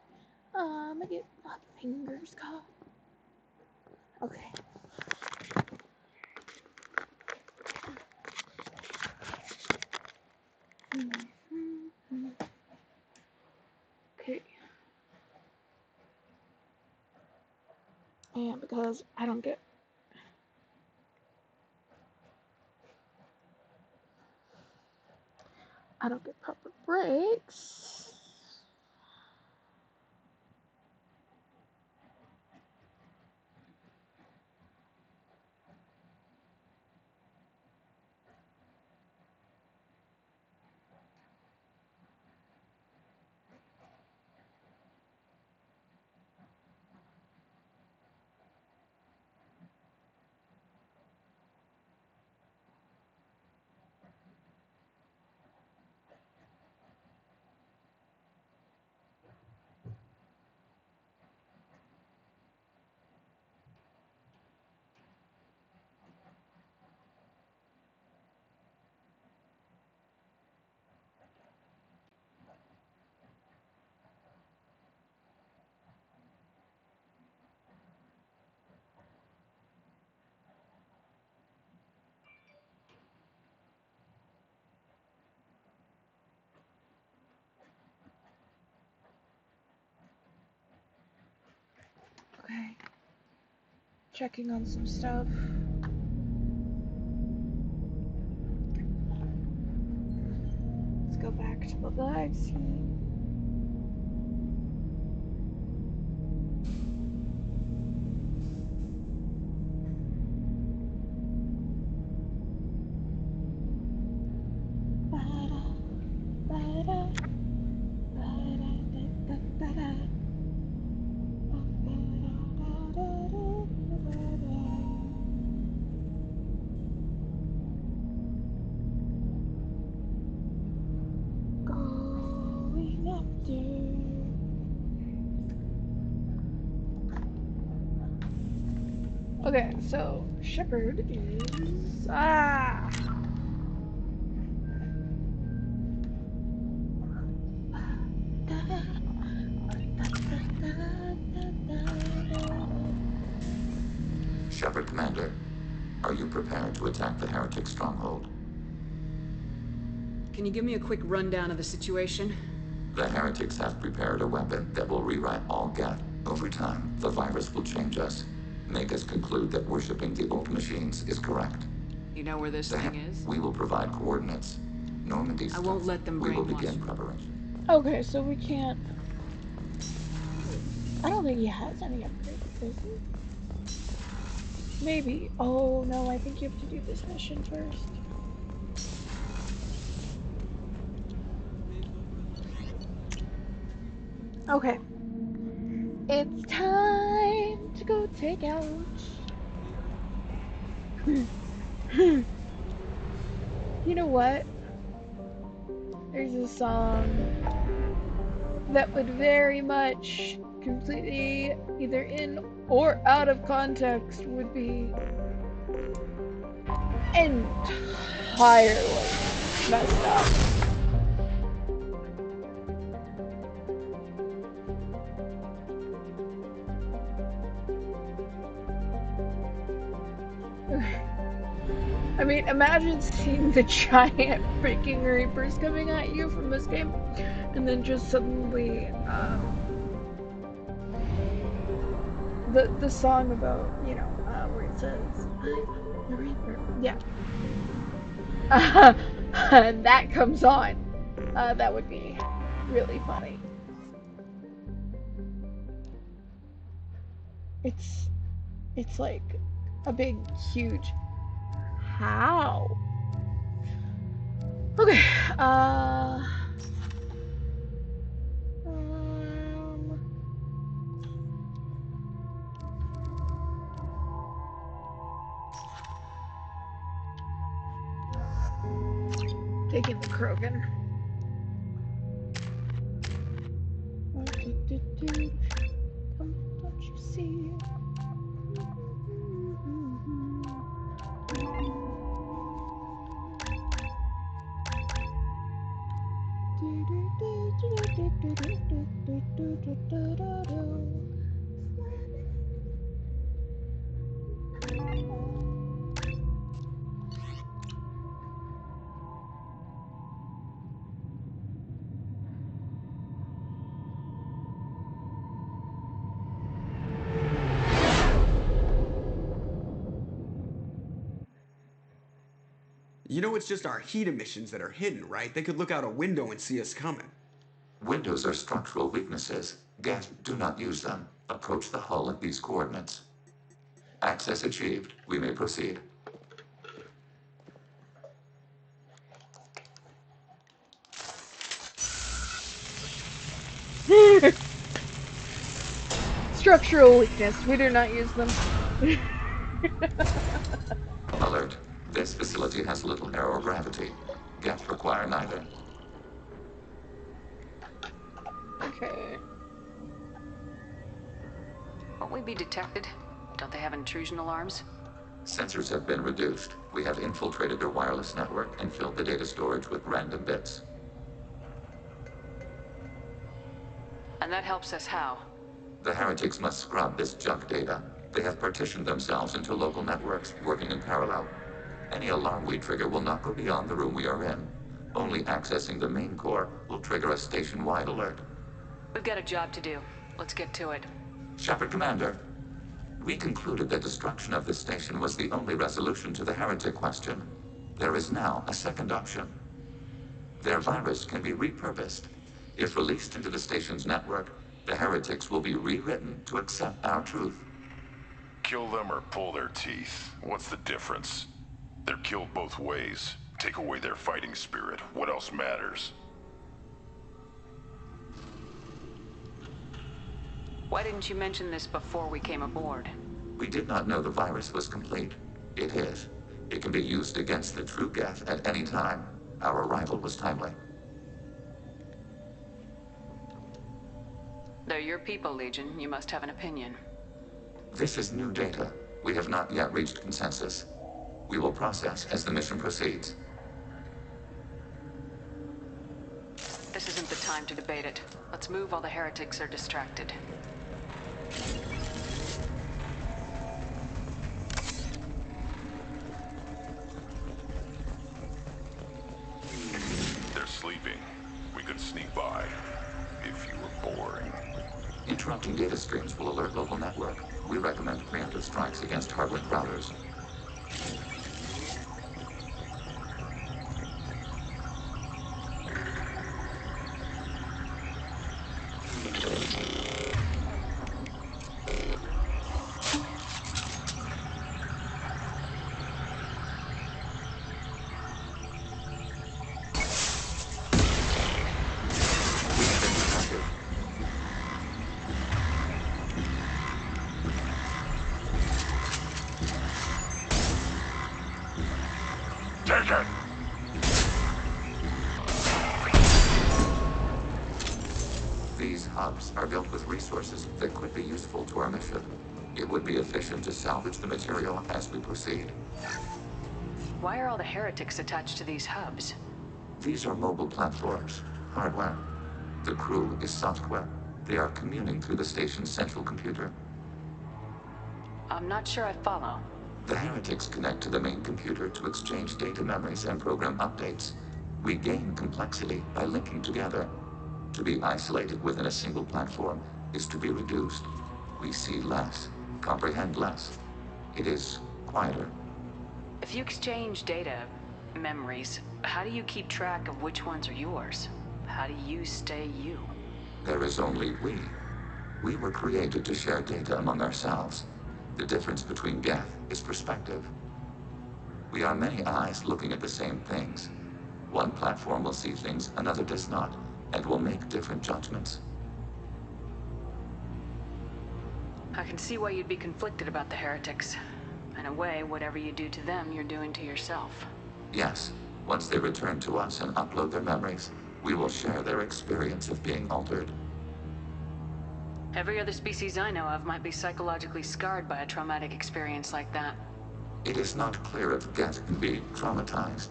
I'ma get my fingers cut. Okay. Okay. And because I don't get proper breaks. Okay. Checking on some stuff. Let's go back to the live scene. Okay, so Shepard is Shepard Commander, are you prepared to attack the heretic stronghold? Can you give me a quick rundown of the situation? The heretics have prepared a weapon that will rewrite all Geth. Over time, the virus will change us, make us conclude that worshipping the old machines is correct. You know where this thing is? We will provide coordinates. Normandy. I won't let them We will brainwash begin me. preparation. okay, so we can't. I don't think he has any upgrades, does he? Maybe. Oh no, I think you have to do this mission first. Okay. It's time to go take out. You know what? There's a song that would very much completely either in or out of context would be entirely messed up. I mean, imagine seeing the giant freaking Reapers coming at you from this game, and then just suddenly, the song about, you know, where it says, I'm the Reaper, yeah. And that comes on. That would be really funny. It's like a big, huge how? Okay, taking the Krogan. Come, don't you see? You know it's just our heat emissions that are hidden, right? They could look out a window and see us coming. Windows are structural weaknesses. Geth, do not use them. Approach the hull at these coordinates. Access achieved. We may proceed. Structural weakness. We do not use them. Alert. This facility has little aerogravity. Geth require neither. Okay. Won't we be detected? Don't they have intrusion alarms? Sensors have been reduced. We have infiltrated their wireless network and filled the data storage with random bits. And that helps us how? The heretics must scrub this junk data. They have partitioned themselves into local networks, working in parallel. Any alarm we trigger will not go beyond the room we are in. Only accessing the main core will trigger a station-wide alert. We've got a job to do. Let's get to it. Shepard Commander, we concluded that destruction of this station was the only resolution to the heretic question. There is now a second option. Their virus can be repurposed. If released into the station's network, the heretics will be rewritten to accept our truth. Kill them or pull their teeth. What's the difference? They're killed both ways. Take away their fighting spirit. What else matters? Why didn't you mention this before we came aboard? We did not know the virus was complete. It is. It can be used against the true Geth at any time. Our arrival was timely. They're your people, Legion. You must have an opinion. This is new data. We have not yet reached consensus. We will process as the mission proceeds. This isn't the time to debate it. Let's move while the heretics are distracted. They're sleeping. We could sneak by. If you were boring. Interrupting data streams will alert local network. We recommend preemptive strikes against hardlink routers. These hubs are built with resources that could be useful to our mission. It would be efficient to salvage the material as we proceed. Why are all the heretics attached to these hubs? These are mobile platforms, hardware. The crew is software. They are communing through the station's central computer. I'm not sure I follow. The heretics connect to the main computer to exchange data memories and program updates. We gain complexity by linking together. To be isolated within a single platform is to be reduced. We see less, comprehend less. It is quieter. If you exchange data, memories, how do you keep track of which ones are yours? How do you stay you? There is only we. We were created to share data among ourselves. The difference between Geth is perspective. We are many eyes looking at the same things. One platform will see things another does not, and will make different judgments. I can see why you'd be conflicted about the heretics. In a way, whatever you do to them, you're doing to yourself. Yes, once they return to us and upload their memories, we will share their experience of being altered. Every other species I know of might be psychologically scarred by a traumatic experience like that. It is not clear if Geth can be traumatized.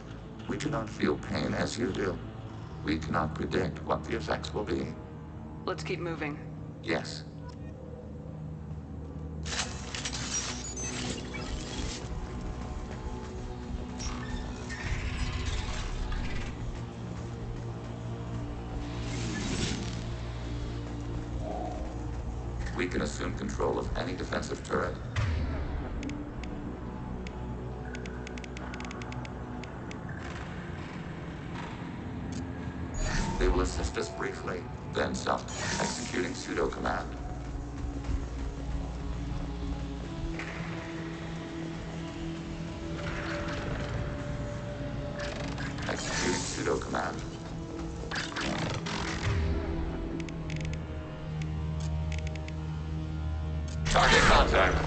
We do not feel pain as you do. We cannot predict what the effects will be. Let's keep moving. Yes. We can assume control of any defensive turret. They will assist us briefly, then stop, executing pseudo command. Executing pseudo command. Target contact.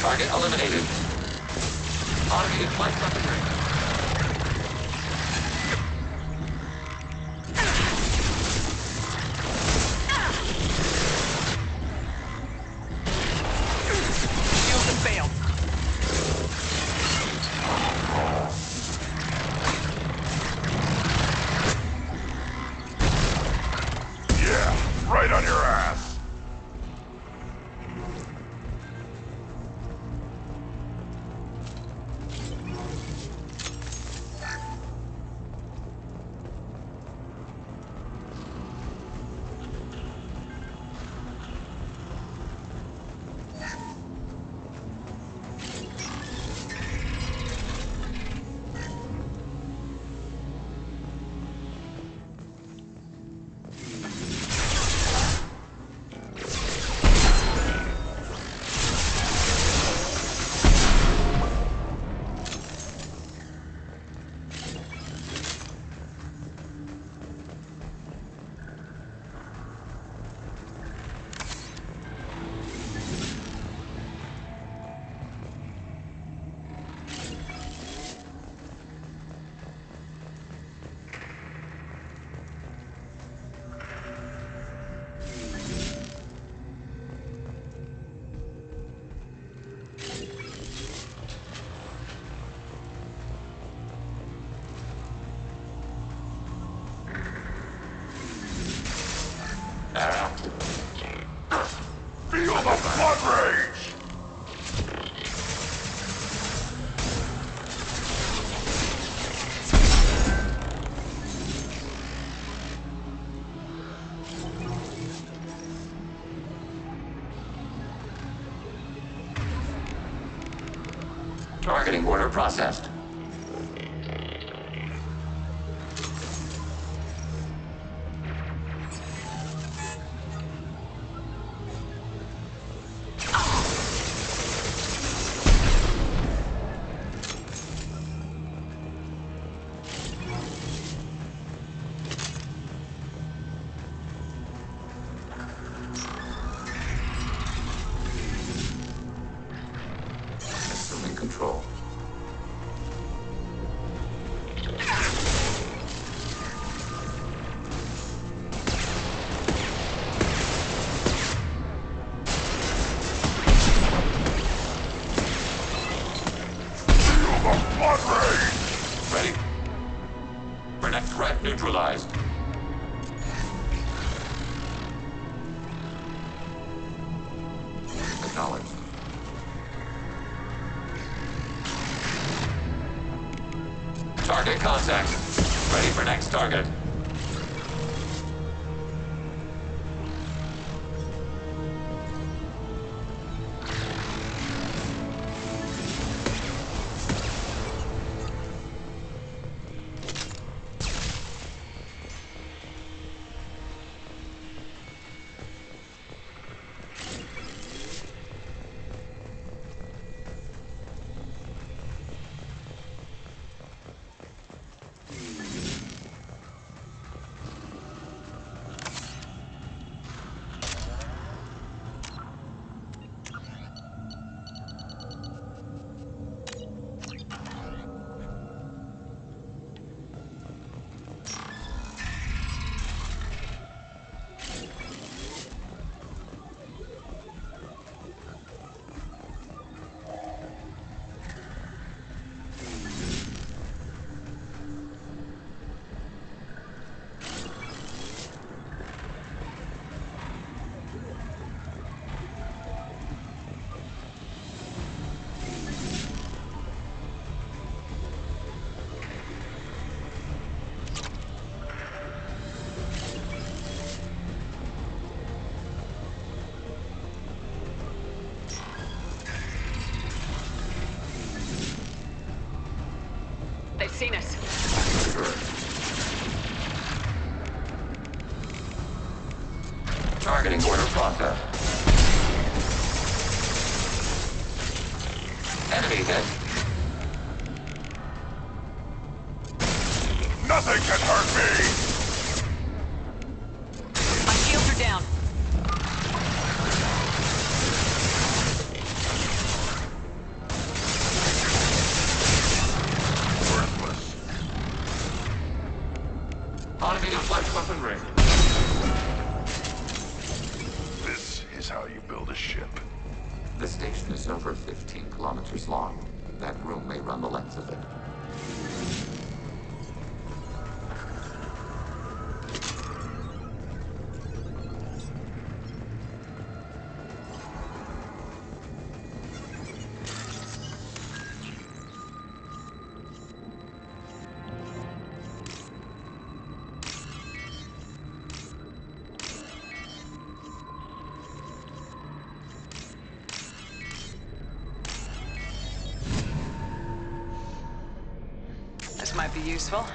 Target eliminated. Automated flight weaponry. Shields have failed. Yeah, right on your ass. Feel the blood rage! Targeting order processed. Assuming control. Blood rain! Ready? Vernex threat neutralized. Acknowledged. Target contact. Ready for next target. They've seen us. Targeting order process. Enemy hit. Nothing can hurt me! My shields are down. Worthless. Automated flex weaponry. This is how you build a ship. The station is over 15 kilometers long. That room may run the length of it. This might be useful.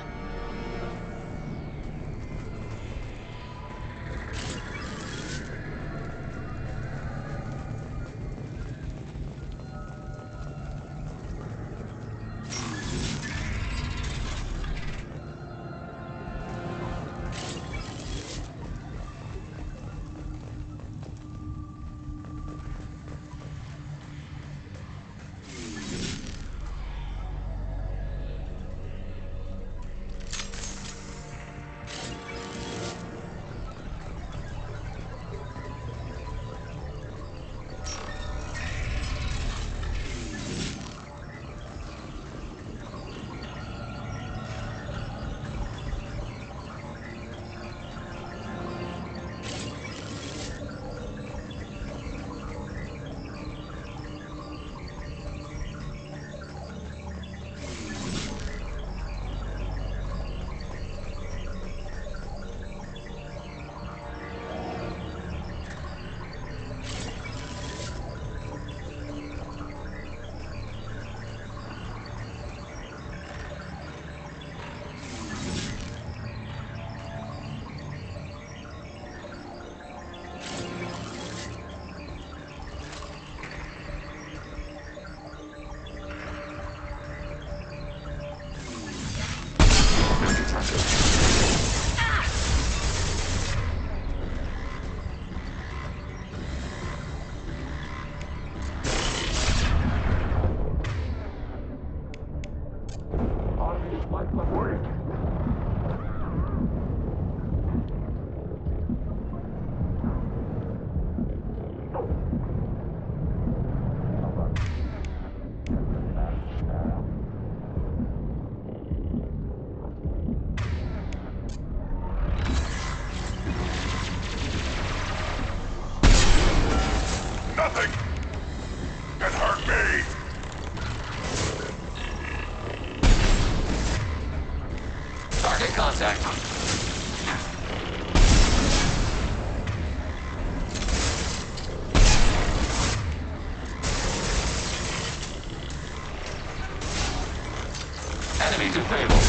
disabled.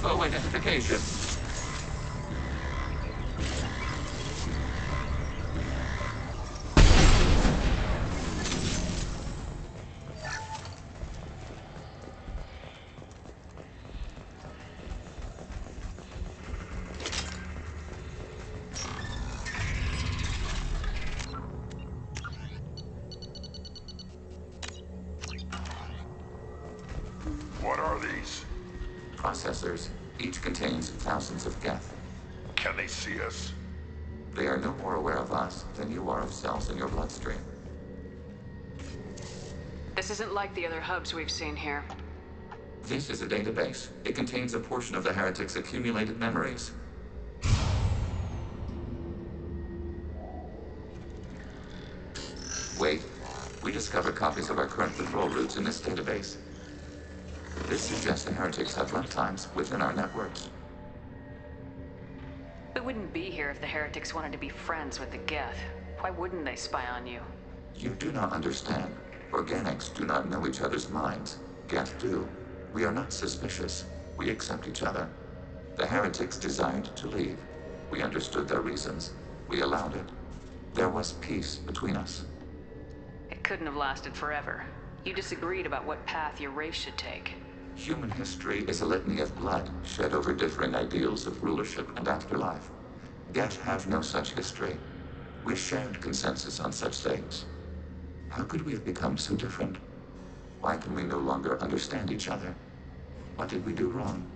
Foe identification. What are these? Processors. Each contains thousands of geth. Can they see us? They are no more aware of us than you are of cells in your bloodstream. This isn't like the other hubs we've seen here. This is a database. It contains a portion of the Heretic's accumulated memories. Wait. We discovered copies of our current patrol routes in this database. This suggests the Heretics have runtimes within our networks. We wouldn't be here if the Heretics wanted to be friends with the Geth. Why wouldn't they spy on you? You do not understand. Organics do not know each other's minds. Geth do. We are not suspicious. We accept each other. The Heretics desired to leave. We understood their reasons. We allowed it. There was peace between us. It couldn't have lasted forever. You disagreed about what path your race should take. Human history is a litany of blood shed over differing ideals of rulership and afterlife. Geth have no such history. We shared consensus on such things. How could we have become so different? Why can we no longer understand each other? What did we do wrong?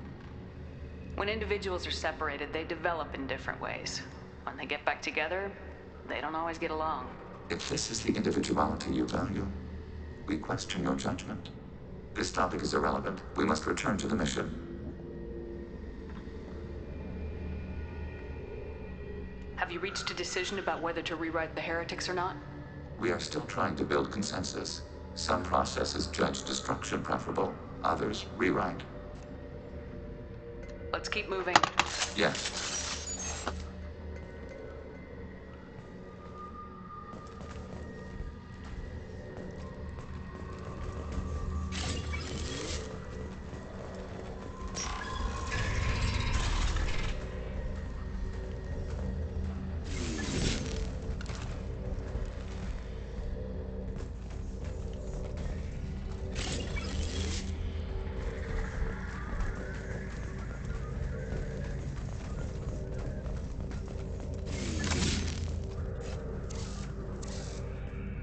When individuals are separated, they develop in different ways. When they get back together, they don't always get along. If this is the individuality you value, we question your judgment. This topic is irrelevant. We must return to the mission. Have you reached a decision about whether to rewrite the Heretics or not? We are still trying to build consensus. Some processes judge destruction preferable, others rewrite. Let's keep moving. Yes.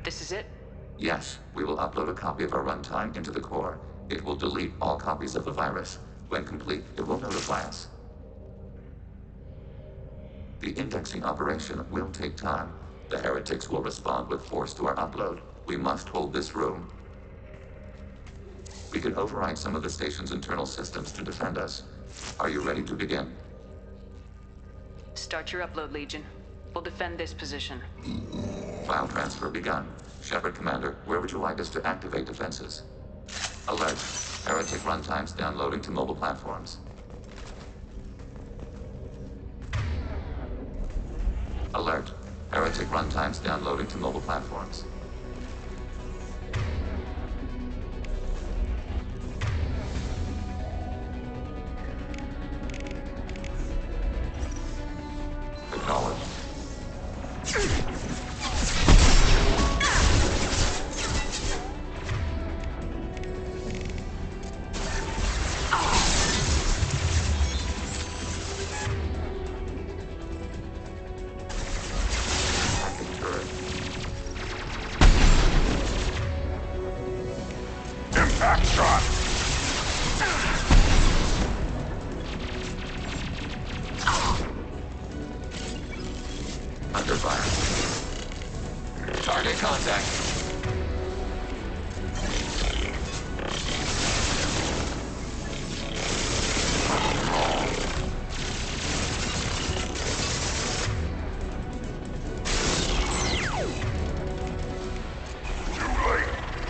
This is it? Yes, we will upload a copy of our runtime into the core. It will delete all copies of the virus. When complete, it will notify us. The indexing operation will take time. The Heretics will respond with force to our upload. We must hold this room. We can override some of the station's internal systems to defend us. Are you ready to begin? Start your upload, Legion. We'll defend this position. File transfer begun. Shepard Commander, where would you like us to activate defenses? Alert. Heretic runtimes downloading to mobile platforms. Alert. Heretic runtimes downloading to mobile platforms. Acknowledged. Impact shot! Target contact.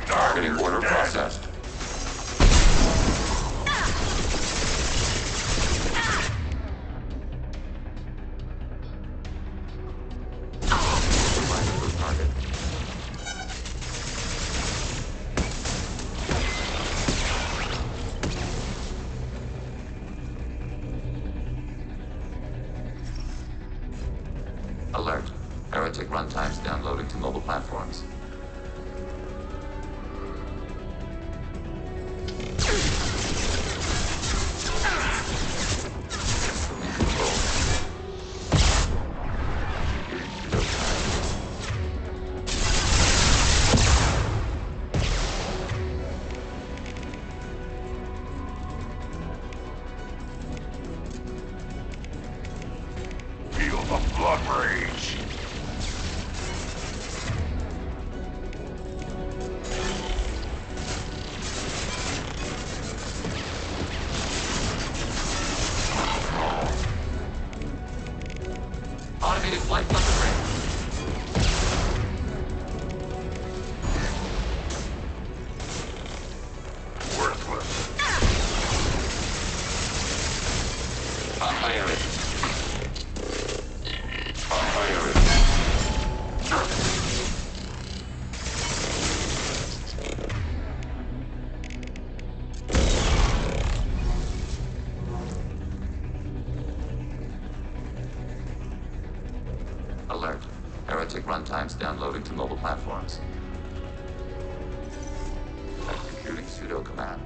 Targeting order processed. Target. Alert. Heretic runtimes downloading to mobile platforms. Feel the blood rage. Automated flight weapon range. Worthless. Fire it. Fire it. Alert. Heretic runtimes downloading to mobile platforms. Executing pseudo command.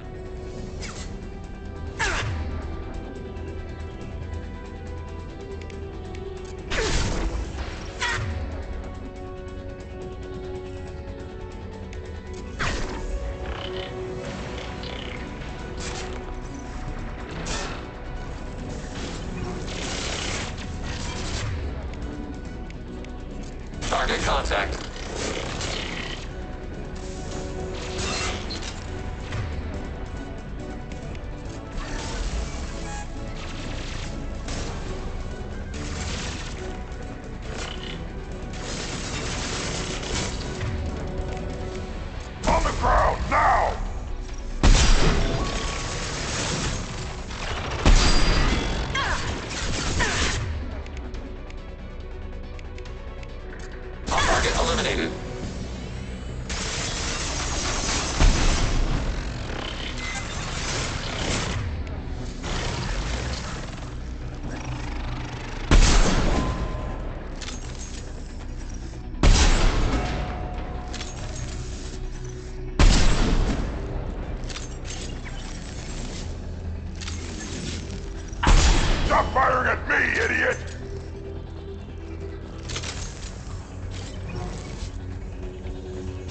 Target contact. On the ground, now! Target eliminated. Stop firing at me, idiot!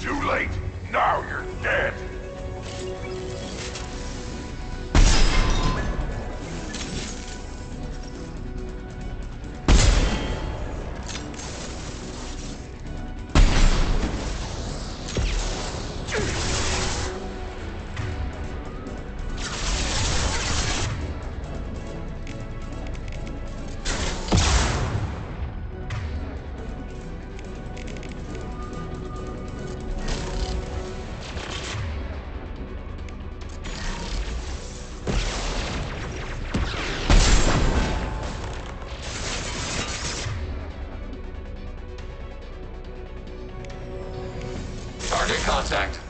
Too late. Now you're dead. Target contact.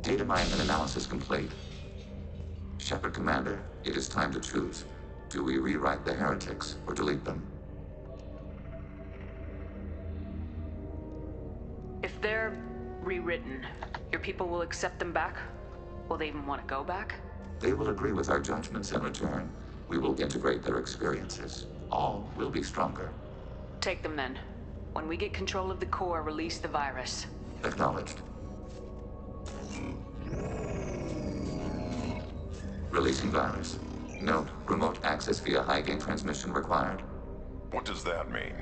Data mine and analysis complete. Shepard Commander, it is time to choose. Do we rewrite the heretics or delete them? If they're rewritten, your people will accept them back? Will they even want to go back? They will agree with our judgments in return. We will integrate their experiences. All will be stronger. Take them then. When we get control of the core, release the virus. Acknowledged. Releasing virus. Note, remote access via high-gain transmission required. What does that mean?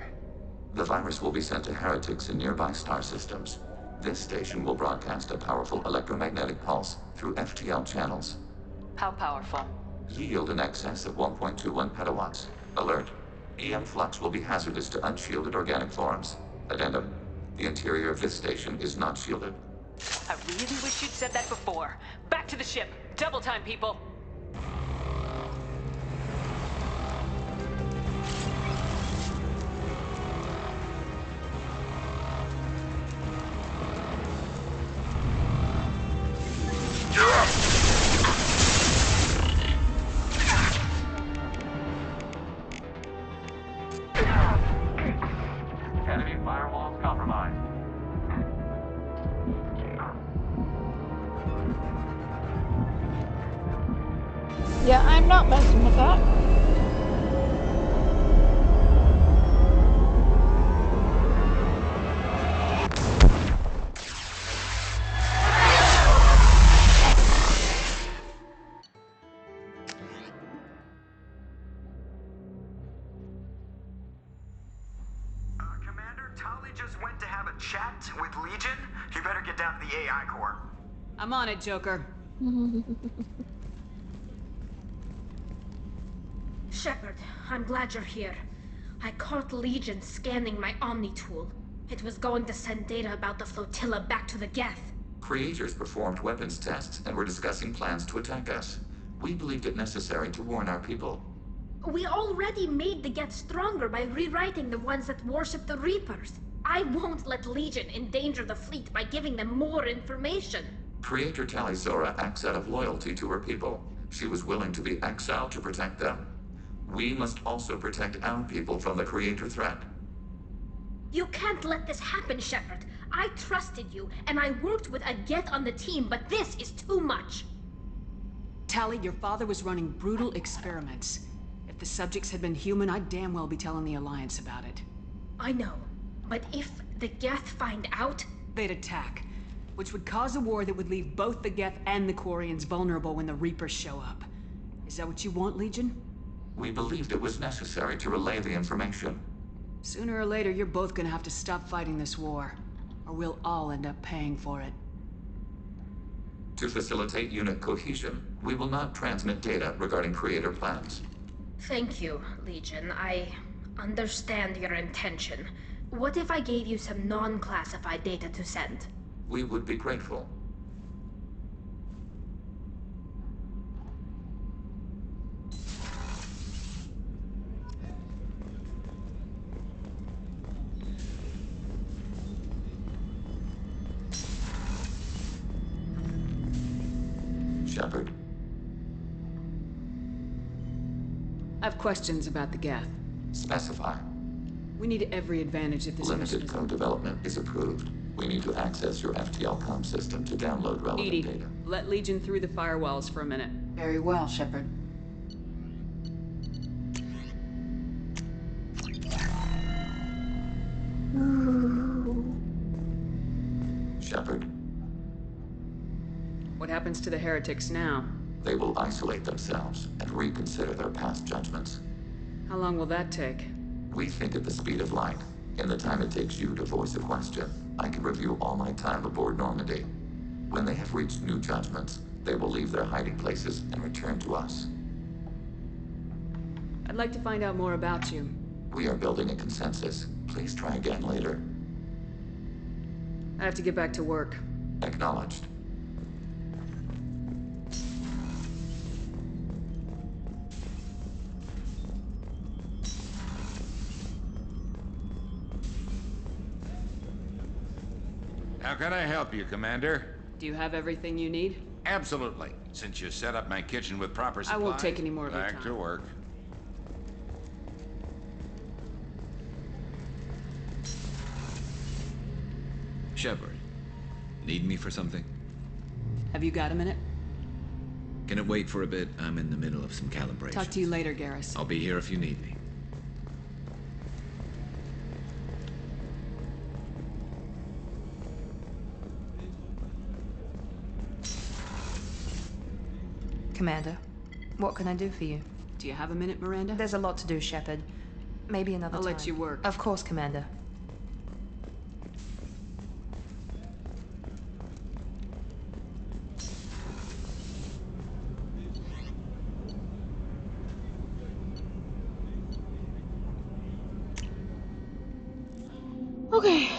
The virus will be sent to heretics in nearby star systems. This station will broadcast a powerful electromagnetic pulse through FTL channels. How powerful? Yield in excess of 1.21 petawatts. Alert. EM flux will be hazardous to unshielded organic forms. Addendum. The interior of this station is not shielded. I really wish you'd said that before. Back to the ship. Double time, people. Enemy firewalls compromised. Yeah, I'm not messing with that. Commander, Tali just went to have a chat with Legion. You better get down to the AI core. I'm on it, Joker. Shepard, I'm glad you're here. I caught Legion scanning my Omni tool. It was going to send data about the flotilla back to the Geth. Creators performed weapons tests and were discussing plans to attack us. We believed it necessary to warn our people. We already made the Geth stronger by rewriting the ones that worship the Reapers. I won't let Legion endanger the fleet by giving them more information. Creator Talizora acts out of loyalty to her people. She was willing to be exiled to protect them. We must also protect our people from the Creator threat. You can't let this happen, Shepard. I trusted you, and I worked with a Geth on the team, but this is too much. Tali, your father was running brutal experiments. If the subjects had been human, I'd damn well be telling the Alliance about it. I know, but if the Geth find out... They'd attack, which would cause a war that would leave both the Geth and the Quarians vulnerable when the Reapers show up. Is that what you want, Legion? We believed it was necessary to relay the information. Sooner or later, you're both gonna have to stop fighting this war, or we'll all end up paying for it. To facilitate unit cohesion, we will not transmit data regarding Creator plans. Thank you, Legion. I understand your intention. What if I gave you some non-classified data to send? We would be grateful. Shepard. I have questions about the Geth. Specify. We need every advantage of this Limited mission. code development is approved. We need to access your FTL comm system to download relevant Edie, data. let Legion through the firewalls for a minute. Very well, Shepard. Shepard. What happens to the heretics now? They will isolate themselves and reconsider their past judgments. How long will that take? We think at the speed of light. In the time it takes you to voice a question, I can review all my time aboard Normandy. When they have reached new judgments, they will leave their hiding places and return to us. I'd like to find out more about you. We are building a consensus. Please try again later. I have to get back to work. Acknowledged. How can I help you, Commander? Do you have everything you need? Absolutely. Since you set up my kitchen with proper supplies, I won't take any more of your back time. to work. Shepard, need me for something? Have you got a minute? Can it wait for a bit? I'm in the middle of some calibration. Talk to you later, Garrus. I'll be here if you need me. Commander, what can I do for you? Do you have a minute, Miranda? There's a lot to do, Shepard. Maybe another I'll time. let you work. Of course, Commander. Okay.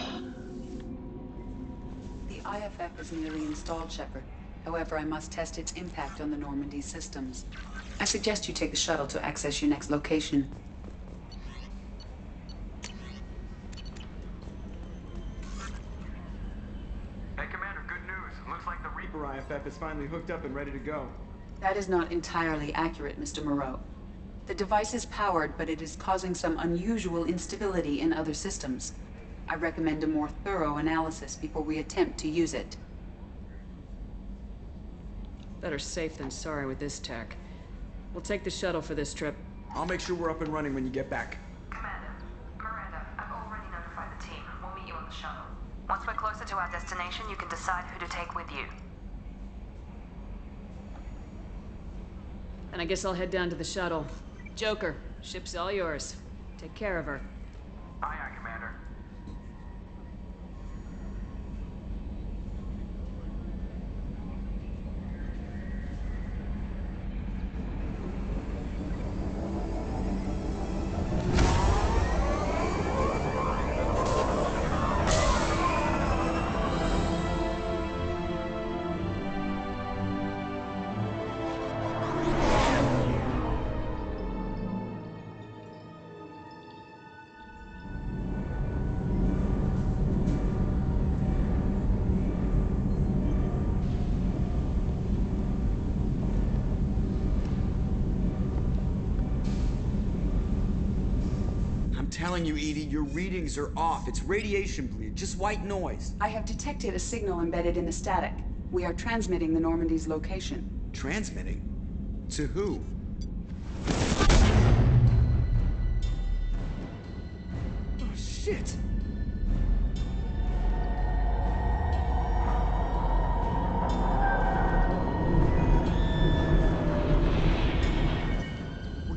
The IFF is nearly installed, Shepard. However, I must test its impact on the Normandy systems. I suggest you take the shuttle to access your next location. Hey, Commander, good news. Looks like the Reaper IFF is finally hooked up and ready to go. That is not entirely accurate, Mr. Moreau. The device is powered, but it is causing some unusual instability in other systems. I recommend a more thorough analysis before we attempt to use it. Better safe than sorry with this tech. We'll take the shuttle for this trip. I'll make sure we're up and running when you get back. Commander, Miranda, I've already notified the team. We'll meet you on the shuttle. Once we're closer to our destination, you can decide who to take with you. And I guess I'll head down to the shuttle. Joker, ship's all yours. Take care of her. Aye, aye, Commander. I'm telling you, Edie, your readings are off. It's radiation bleed, just white noise. I have detected a signal embedded in the static. We are transmitting the Normandy's location. Transmitting? To who? Oh, shit!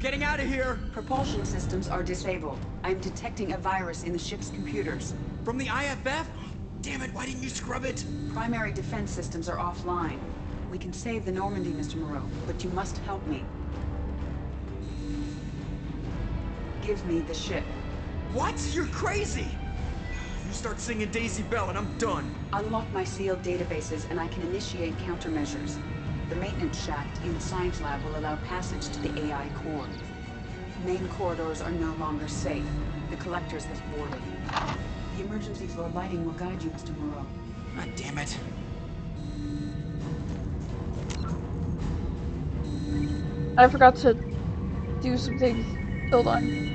Getting out of here! Propulsion systems are disabled. I'm detecting a virus in the ship's computers. From the IFF? Damn it, why didn't you scrub it? Primary defense systems are offline. We can save the Normandy, Mr. Moreau, but you must help me. Give me the ship. What? You're crazy! You start singing Daisy Bell and I'm done. Unlock my sealed databases and I can initiate countermeasures. The maintenance shaft in the science lab will allow passage to the AI core. Main corridors are no longer safe. The collectors have boarded. The emergency floor lighting will guide you, Mr. Moreau. God damn it. I forgot to do some things. Hold on.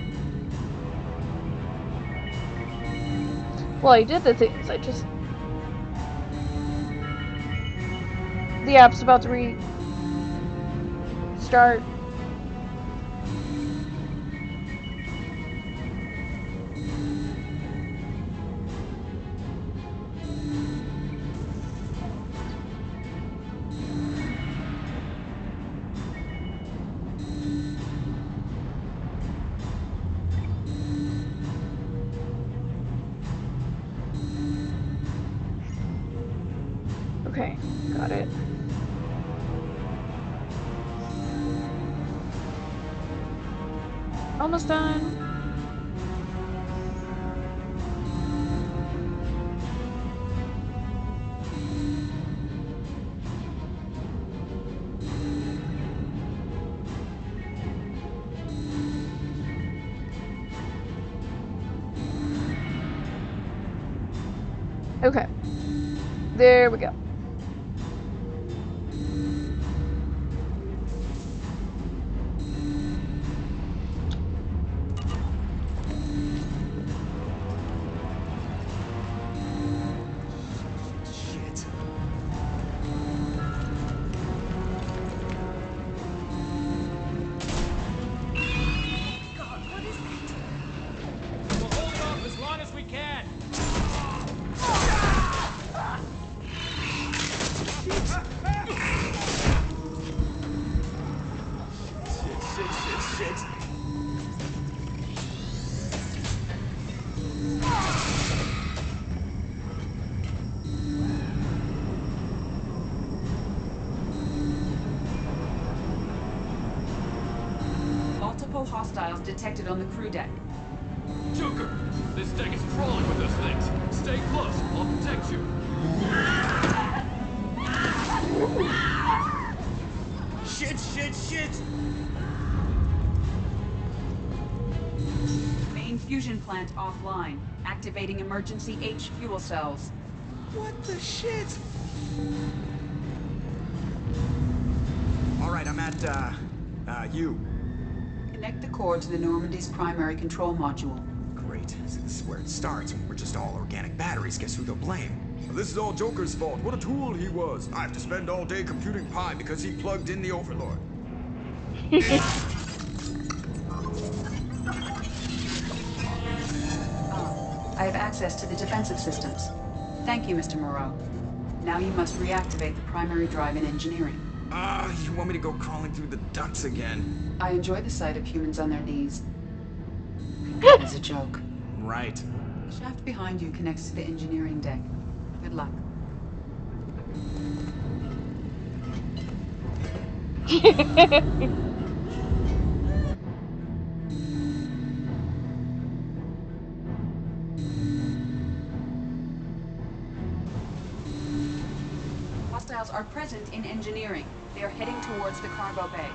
Well, I did the things, I just... The app's about to restart. Okay, got it. Almost done. Okay. There we go. hostiles detected on the crew deck. Joker, this deck is crawling with those things. Stay close. I'll protect you. Shit! Main fusion plant offline. Activating emergency H fuel cells. What the shit? Alright, I'm at, U. Connect the core to the Normandy's primary control module. Great. So this is where it starts. When we're just all organic batteries, guess who they'll blame? This is all Joker's fault. What a tool he was. I have to spend all day computing pi because he plugged in the Overlord. I have access to the defensive systems. Thank you, Mr. Moreau. Now you must reactivate the primary drive in engineering. You want me to go crawling through the ducts again? I enjoy the sight of humans on their knees. That is a joke. Right. The shaft behind you connects to the engineering deck. Good luck. Hostiles are present in engineering. They are heading towards the cargo bay.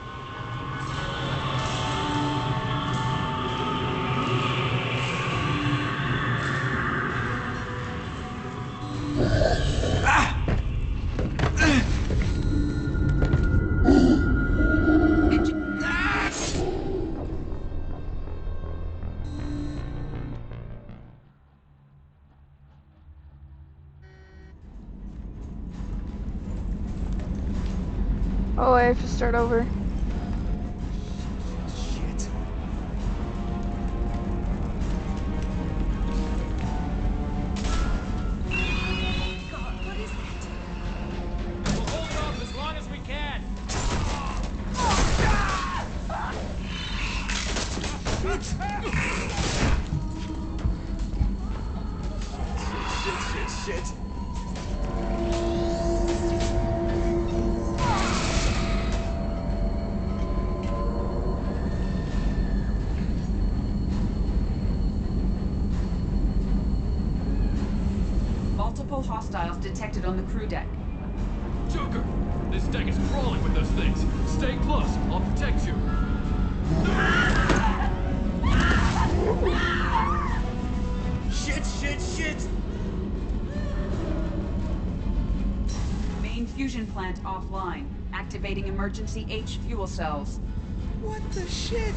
Oh, I have to start over. Shit. God, what is that? We'll hold it off as long as we can. Shit. Multiple hostiles detected on the crew deck. Joker, this deck is crawling with those things. Stay close. I'll protect you. Shit! Main fusion plant offline. Activating emergency H fuel cells. What the shit?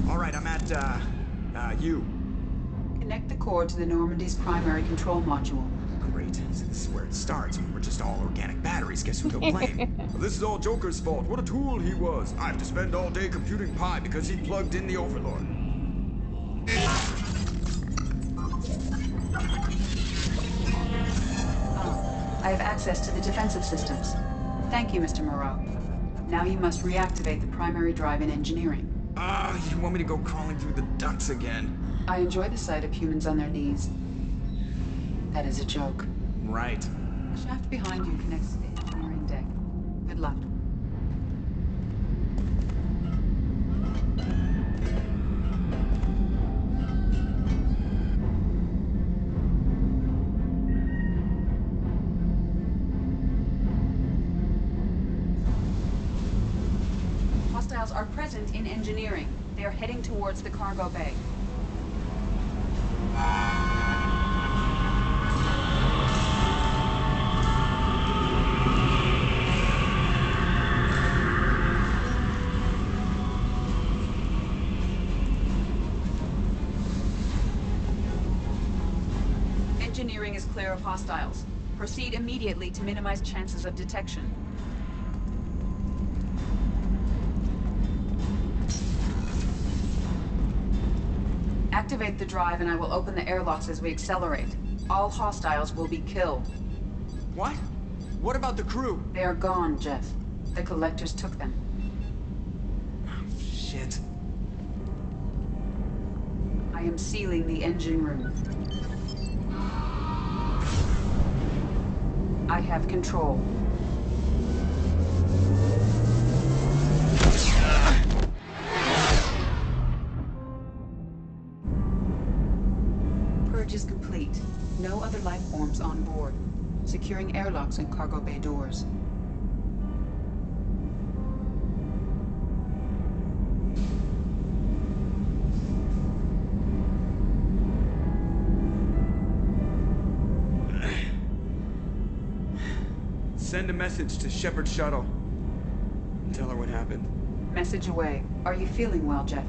Alright, I'm at, U. Connect the core to the Normandy's primary control module. Great. So this is where it starts. When we're just all organic batteries, guess who they'll blame? This is all Joker's fault. What a tool he was. I have to spend all day computing pi because he plugged in the Overlord. I have access to the defensive systems. Thank you, Mr. Moreau. Now you must reactivate the primary drive in engineering. You want me to go crawling through the ducts again? I enjoy the sight of humans on their knees. That is a joke. Right. The shaft behind you connects to the engineering deck. Good luck. Hostiles are present in engineering. They are heading towards the cargo bay. Engineering is clear of hostiles. Proceed immediately to minimize chances of detection. Activate the drive and I will open the airlocks as we accelerate. All hostiles will be killed. What? What about the crew? They are gone, Jeff. The collectors took them. Shit. I am sealing the engine room. I have control. Securing airlocks and cargo bay doors. Send a message to Shepard Shuttle. Tell her what happened. Message away. Are you feeling well, Jeff?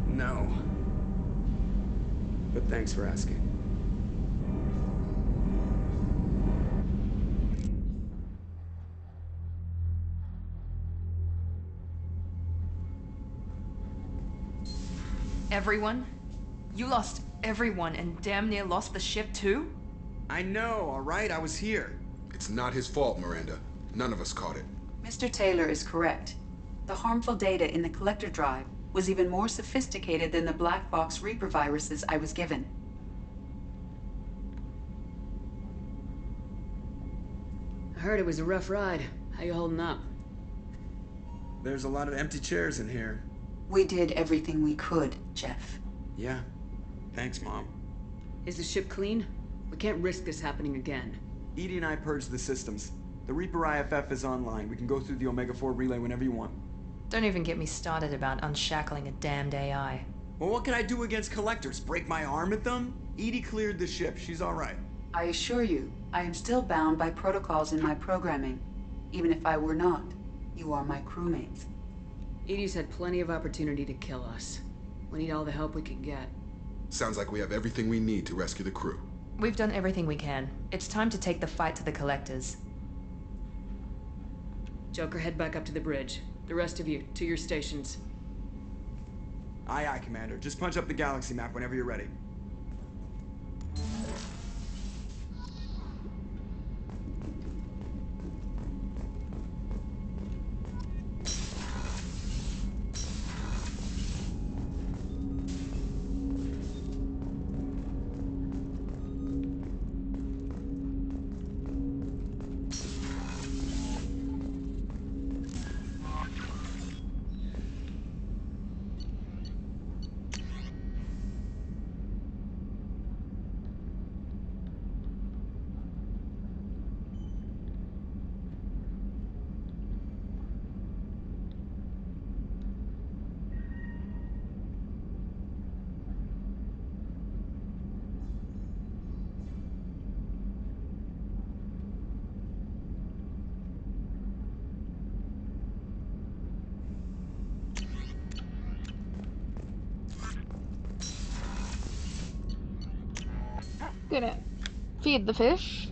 No. But thanks for asking. Everyone? You lost everyone and damn near lost the ship too? I know, alright? I was here. It's not his fault, Miranda. None of us caught it. Mr. Taylor is correct. The harmful data in the collector drive was even more sophisticated than the black box Reaper viruses I was given. I heard it was a rough ride. How you holding up? There's a lot of empty chairs in here. We did everything we could, Jeff. Yeah. Thanks, Mom. Is the ship clean? We can't risk this happening again. EDI and I purged the systems. The Reaper IFF is online. We can go through the Omega-4 relay whenever you want. Don't even get me started about unshackling a damned AI. Well, what can I do against collectors? Break my arm at them? EDI cleared the ship. She's alright. I assure you, I am still bound by protocols in my programming. Even if I were not, you are my crewmates. EDI's had plenty of opportunity to kill us. We need all the help we can get. Sounds like we have everything we need to rescue the crew. We've done everything we can. It's time to take the fight to the collectors. Joker, head back up to the bridge. The rest of you, to your stations. Aye, aye, Commander. Just punch up the galaxy map whenever you're ready. Gonna feed the fish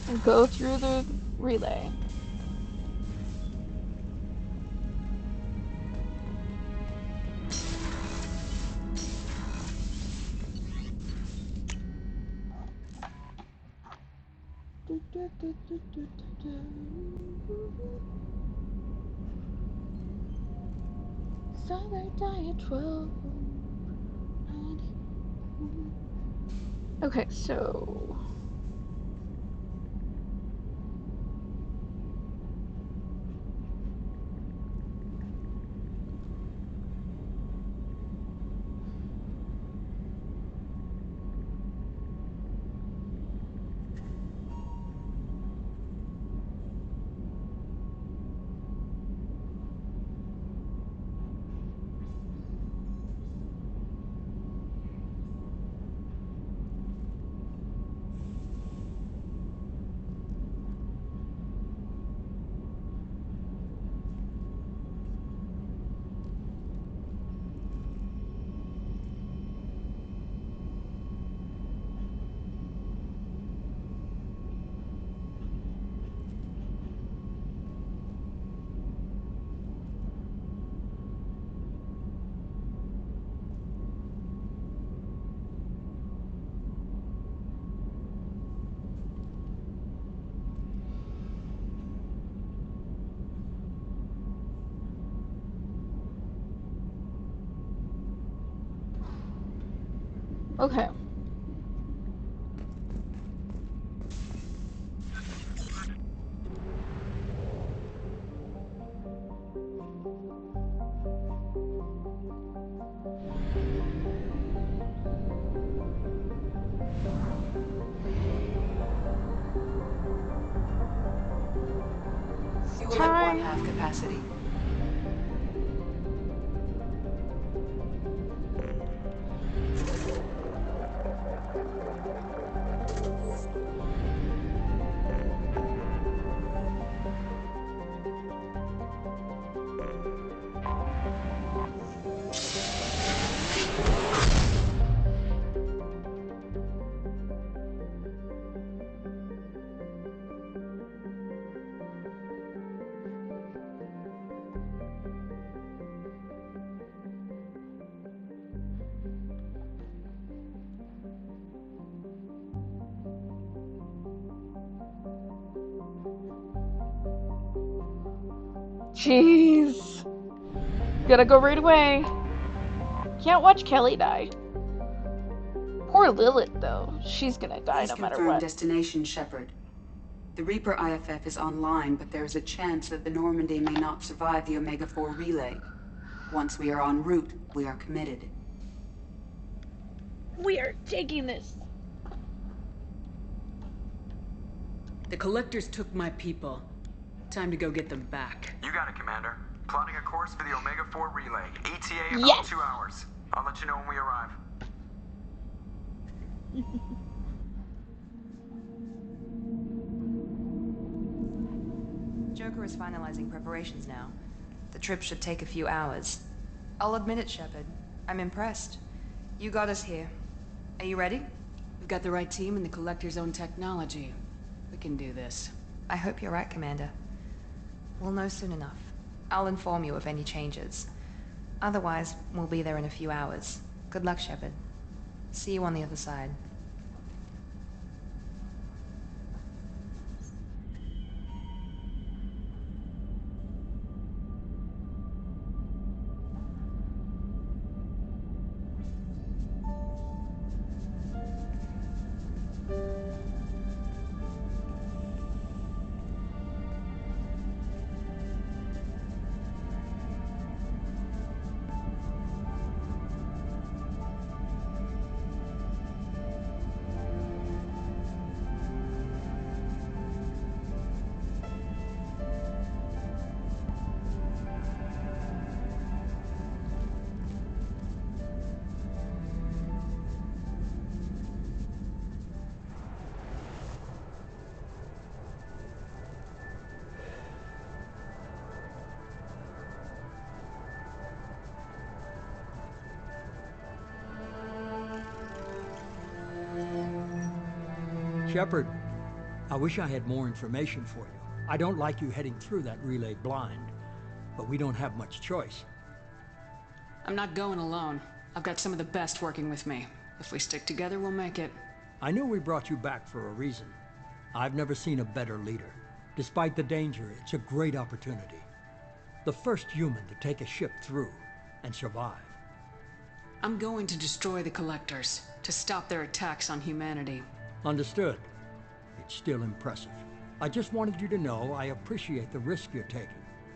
and go through the relay. Saw they die at 12. Okay, so okay. Vehicle at time. 1/2 capacity. Jeez. Gotta go right away. Can't watch Kelly die. Poor Lilith, though. She's gonna die Please no matter confirm what. destination, Shepard. The Reaper IFF is online, but there is a chance that the Normandy may not survive the Omega-4 relay. Once we are en route, we are committed. We are taking this. The Collectors took my people. Time to go get them back. You got it, Commander. Plotting a course for the Omega-4 relay. ETA in Yes. about 2 hours. I'll let you know when we arrive. Joker is finalizing preparations now. The trip should take a few hours. I'll admit it, Shepard. I'm impressed. You got us here. Are you ready? We've got the right team and the Collector's own technology. We can do this. I hope you're right, Commander. We'll know soon enough. I'll inform you of any changes. Otherwise, we'll be there in a few hours. Good luck, Shepard. See you on the other side. Shepard, I wish I had more information for you. I don't like you heading through that relay blind, but we don't have much choice. I'm not going alone. I've got some of the best working with me. If we stick together, we'll make it. I knew we brought you back for a reason. I've never seen a better leader. Despite the danger, it's a great opportunity. The first human to take a ship through and survive. I'm going to destroy the Collectors, to stop their attacks on humanity. Understood. It's still impressive. I just wanted you to know I appreciate the risk you're taking.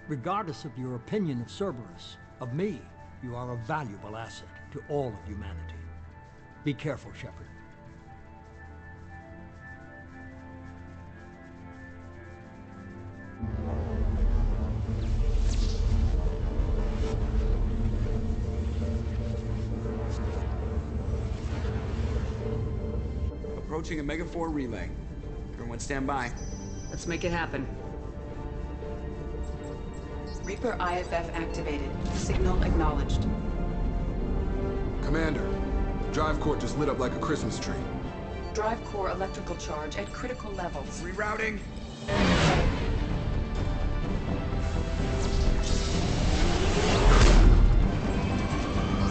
Regardless of your opinion of Cerberus, of me, you are a valuable asset to all of humanity. Be careful, Shepard. Approaching Omega-4 relay. Everyone stand by. Let's make it happen. Reaper IFF activated. Signal acknowledged. Commander, drive core just lit up like a Christmas tree. Drive core electrical charge at critical levels. Rerouting.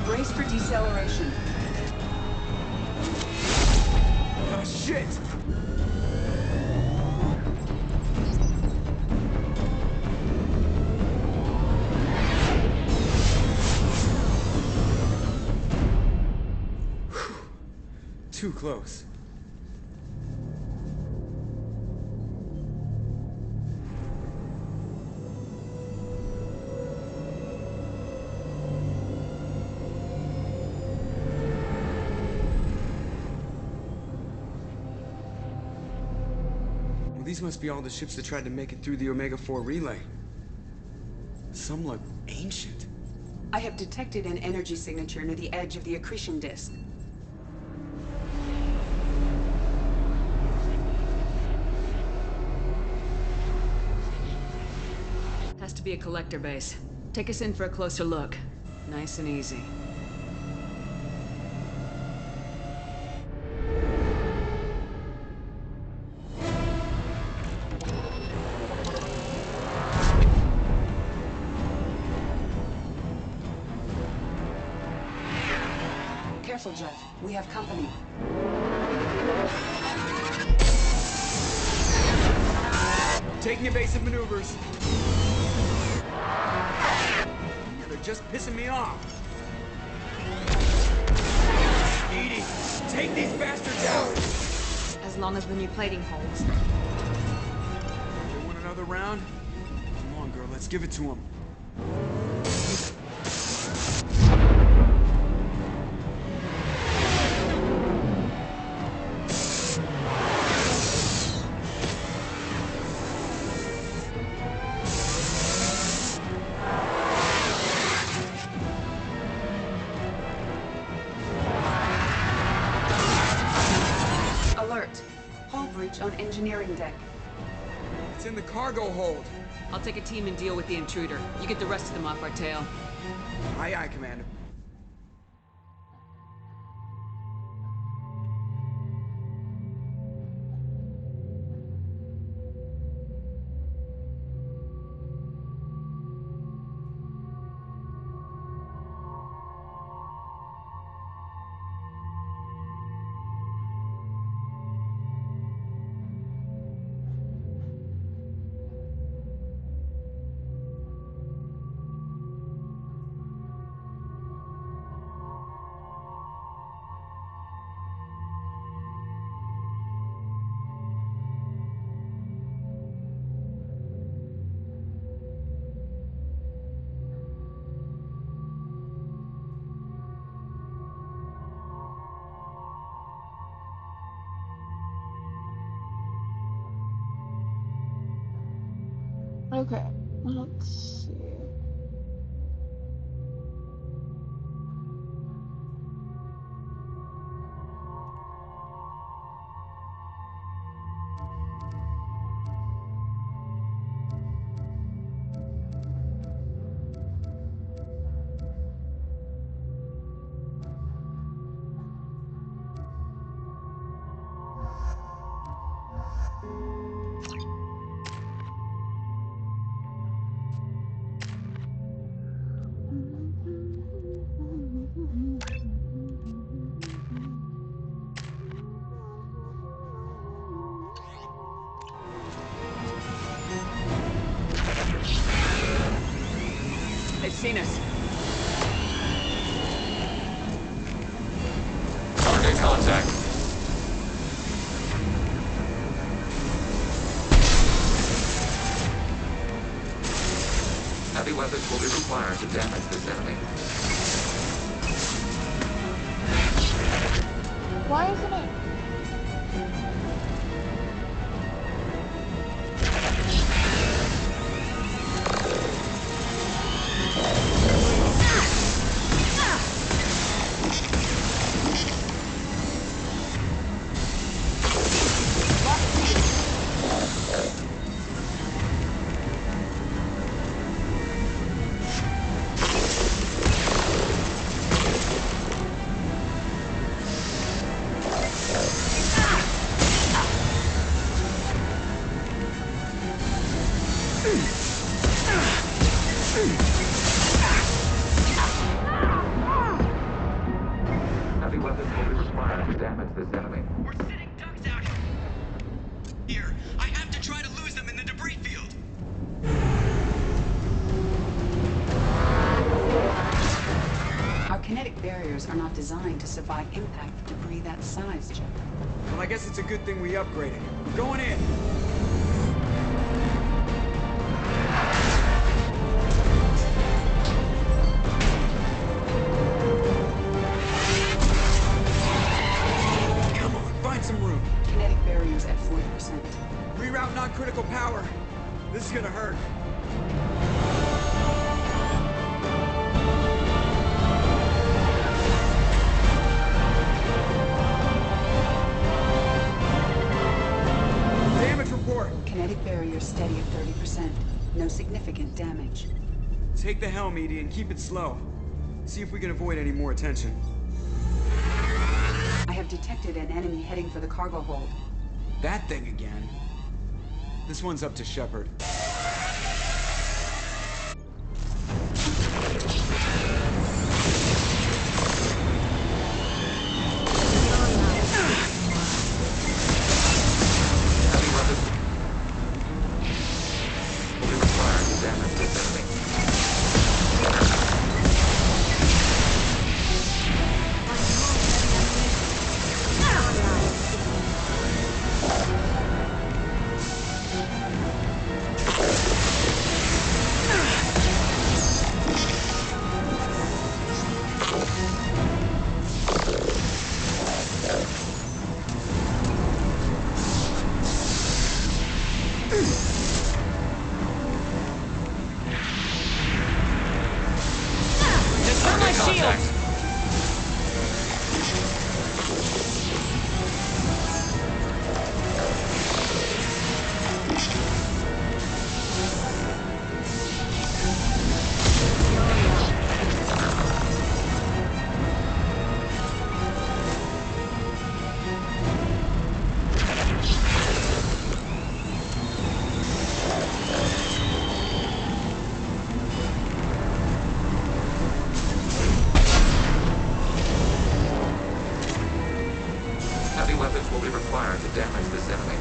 Brace for deceleration. Oh, shit! Too close. These must be all the ships that tried to make it through the Omega-4 relay. Some look ancient. I have detected an energy signature near the edge of the accretion disk. Has to be a collector base. Take us in for a closer look. Nice and easy. Careful, Jeff. We have company. Taking evasive maneuvers. Yeah, they're just pissing me off. Edie, take these bastards out! As long as the new plating holds. They want another round? Come on, girl, let's give it to them. On engineering deck. It's in the cargo hold. I'll take a team and deal with the intruder. You get the rest of them off our tail. Aye, aye, Commander. Okay, let's see. They've seen us. Target contact. Heavy weapons will be required to damage this enemy. Why isn't it? Heavy weapons will be required to damage this enemy. We're sitting ducks out here. I have to try to lose them in the debris field. Our kinetic barriers are not designed to survive impact with debris that size, Jeff. Well, I guess it's a good thing we upgraded. We're going in. Come on, find some room. Kinetic barriers at 40%. Reroute not power. This is gonna hurt. Damage report. Kinetic barrier steady at 30%. No significant damage. Take the helm, Edie, and keep it slow. See if we can avoid any more attention. I have detected an enemy heading for the cargo hold. That thing again. This one's up to Shepard. Heavy weapons will be required to damage this enemy.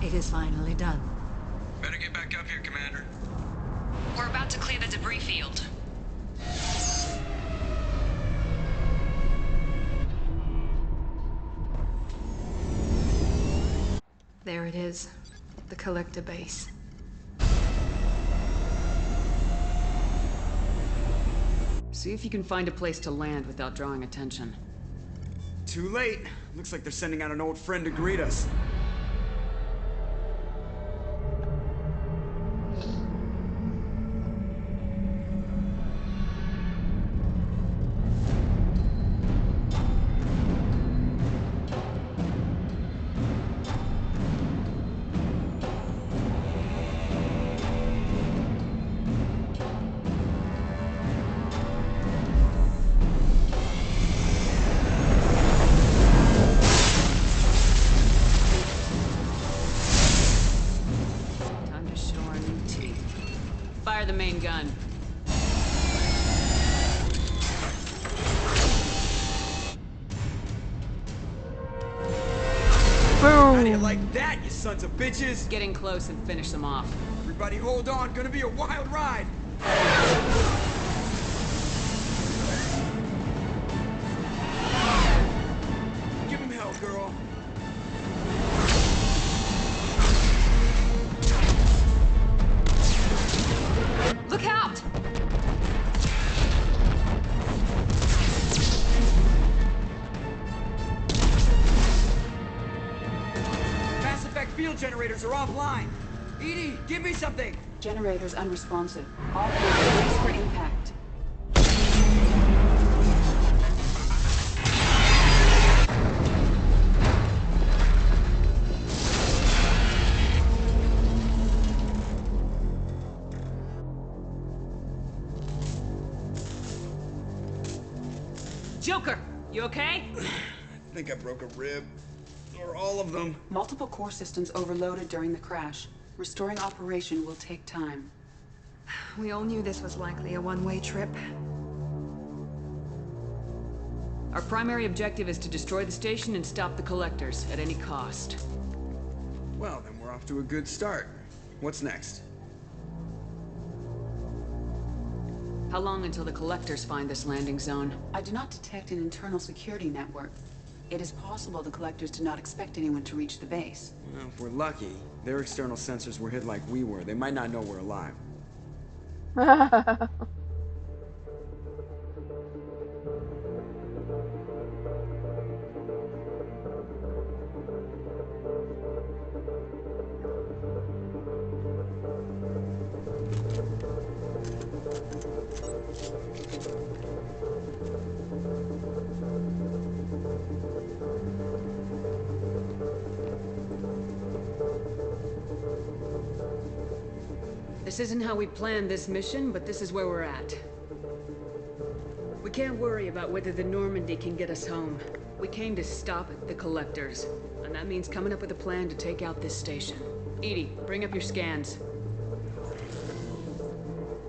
It is finally done. Better get back up here, Commander. We're about to clear the debris field. There it is. The collector base. See if you can find a place to land without drawing attention. Too late. Looks like they're sending out an old friend to greet us. Fire the main gun. Boom! How do you like that, you sons of bitches? Getting close and finish them off. Everybody hold on, gonna be a wild ride! Give him hell, girl. Look out! Mass Effect field generators are offline. Edie, give me something! Generators unresponsive. All hands brace for impact. Joker, you okay? I think I broke a rib. Or all of them. Multiple core systems overloaded during the crash. Restoring operation will take time. We all knew this was likely a one-way trip. Our primary objective is to destroy the station and stop the collectors at any cost. Well, then we're off to a good start. What's next? How long until the collectors find this landing zone? I do not detect an internal security network. It is possible the collectors do not expect anyone to reach the base. Well, if we're lucky, their external sensors were hit like we were. They might not know we're alive. This isn't how we planned this mission, but this is where we're at. We can't worry about whether the Normandy can get us home. We came to stop the collectors, and that means coming up with a plan to take out this station. EDI, bring up your scans.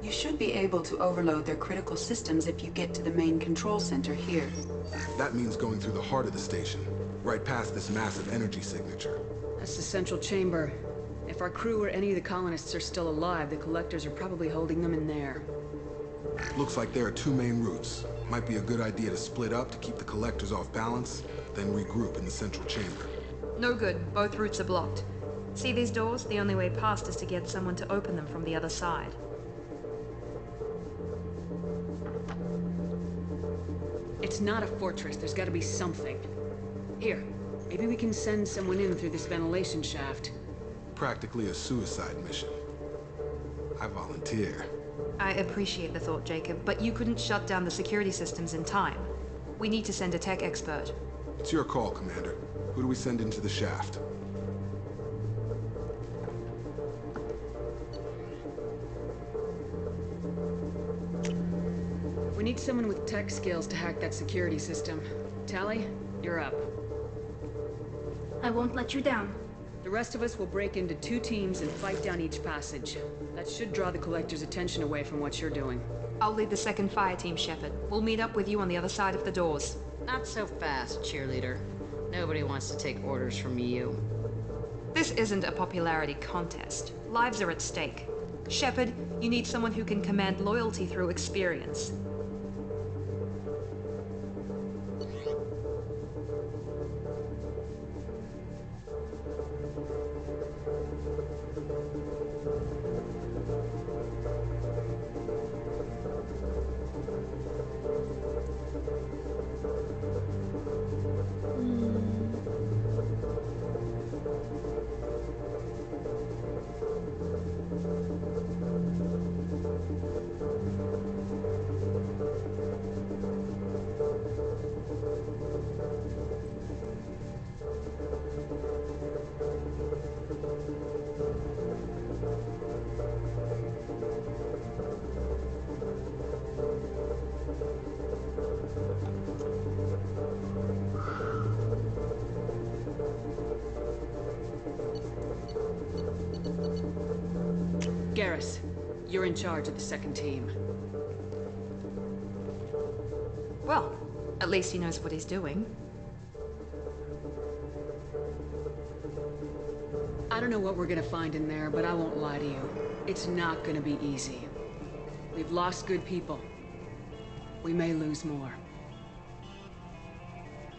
You should be able to overload their critical systems if you get to the main control center here. That means going through the heart of the station, right past this massive energy signature. That's the central chamber. If our crew or any of the colonists are still alive, the collectors are probably holding them in there. Looks like there are two main routes. Might be a good idea to split up to keep the collectors off balance, then regroup in the central chamber. No good. Both routes are blocked. See these doors? The only way past is to get someone to open them from the other side. It's not a fortress. There's gotta be something. Here, maybe we can send someone in through this ventilation shaft. Practically a suicide mission. I volunteer. I appreciate the thought, Jacob, but you couldn't shut down the security systems in time. We need to send a tech expert. It's your call, Commander. Who do we send into the shaft? We need someone with tech skills to hack that security system. Tali, you're up. I won't let you down. The rest of us will break into 2 teams and fight down each passage. That should draw the collectors' attention away from what you're doing. I'll lead the second fire team, Shepard. We'll meet up with you on the other side of the doors. Not so fast, cheerleader. Nobody wants to take orders from you. This isn't a popularity contest. Lives are at stake. Shepard, you need someone who can command loyalty through experience. Garrus, you're in charge of the second team. Well, at least he knows what he's doing. I don't know what we're gonna find in there, but I won't lie to you. It's not gonna be easy. We've lost good people. We may lose more.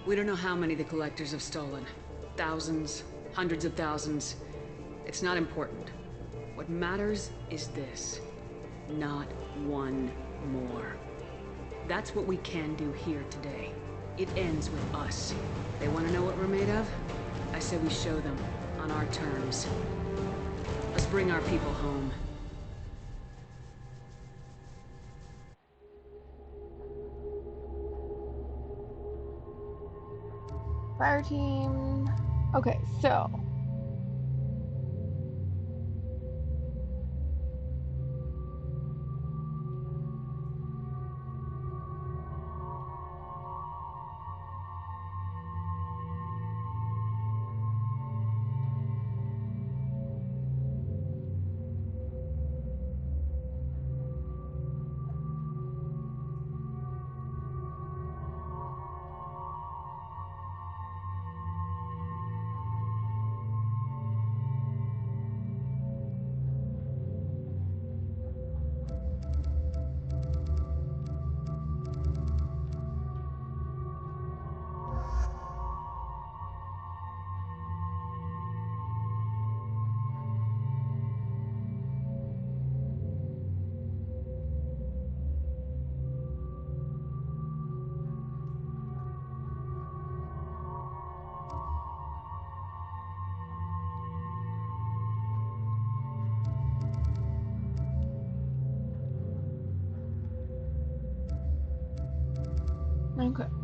We don't know how many the collectors have stolen. Thousands, hundreds of thousands. It's not important. What matters is this. Not one more. That's what we can do here today. It ends with us. They want to know what we're made of? I say we show them, on our terms. Let's bring our people home. Fire team. Okay, so. Okay.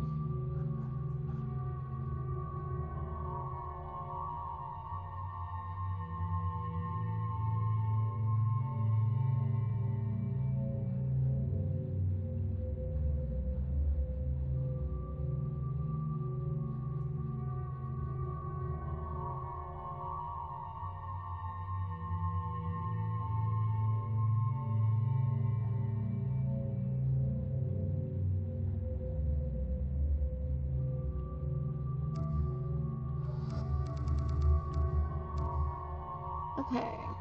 Okay.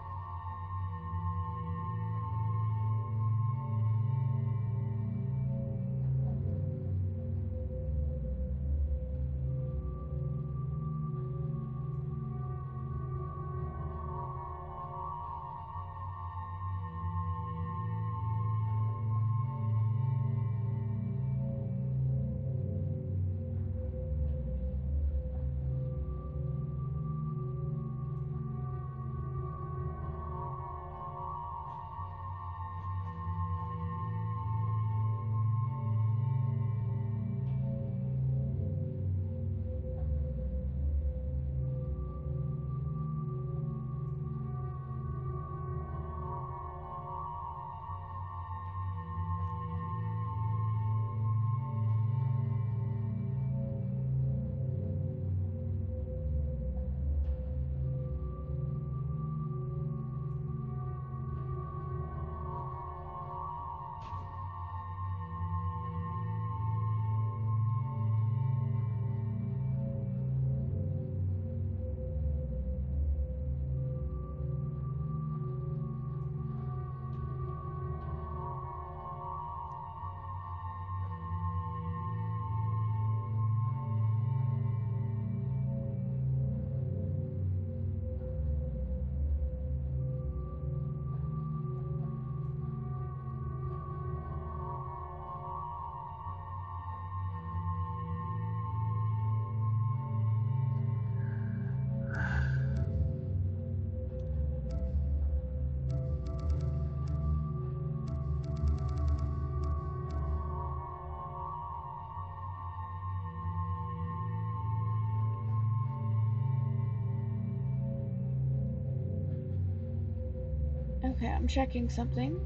Okay, I'm checking something.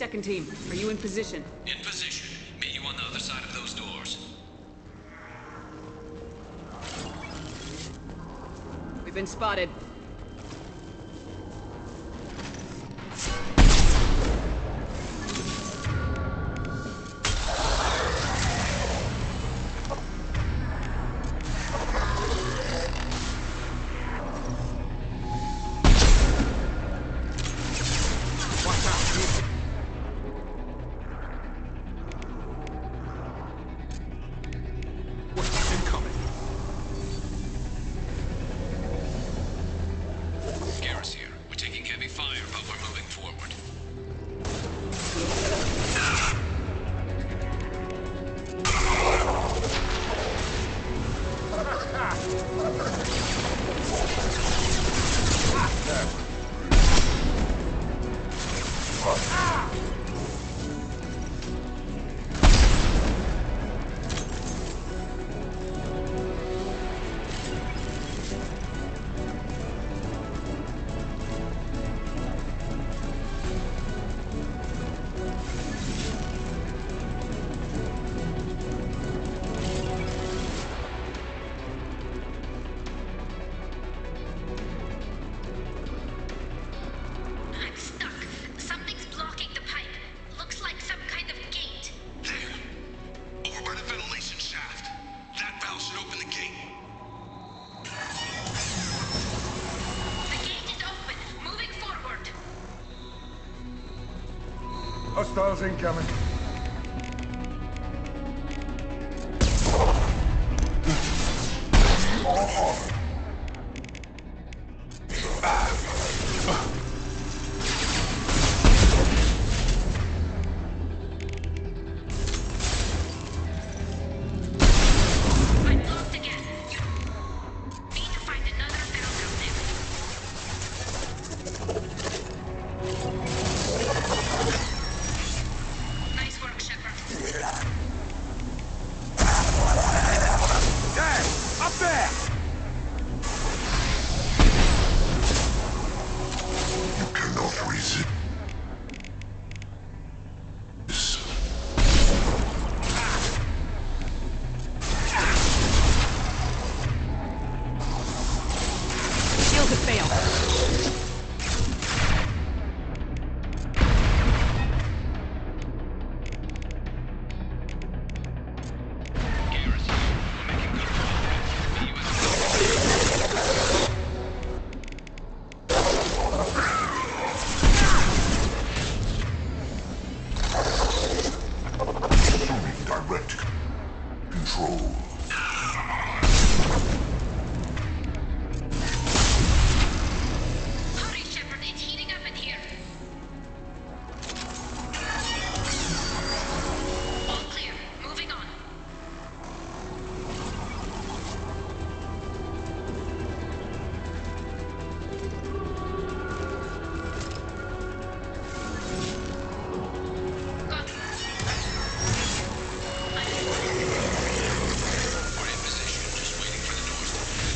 Second team, are you in position? In position. Meet you on the other side of those doors. We've been spotted. Garrus here. We're taking heavy fire, but we're moving forward. I'm stuck. Something's blocking the pipe. Looks like some kind of gate. There! Over by the ventilation shaft. That valve should open the gate. The gate is open. Moving forward. Hostiles incoming. I'm blocked again. You need to find another valve out there. Nice work, Shepard. Hey! Up there! You cannot resist. Shield has failed. Direct control. Hurry, Shepard. It's heating up in here. All clear. Moving on. We're in position, just waiting for the doors to open.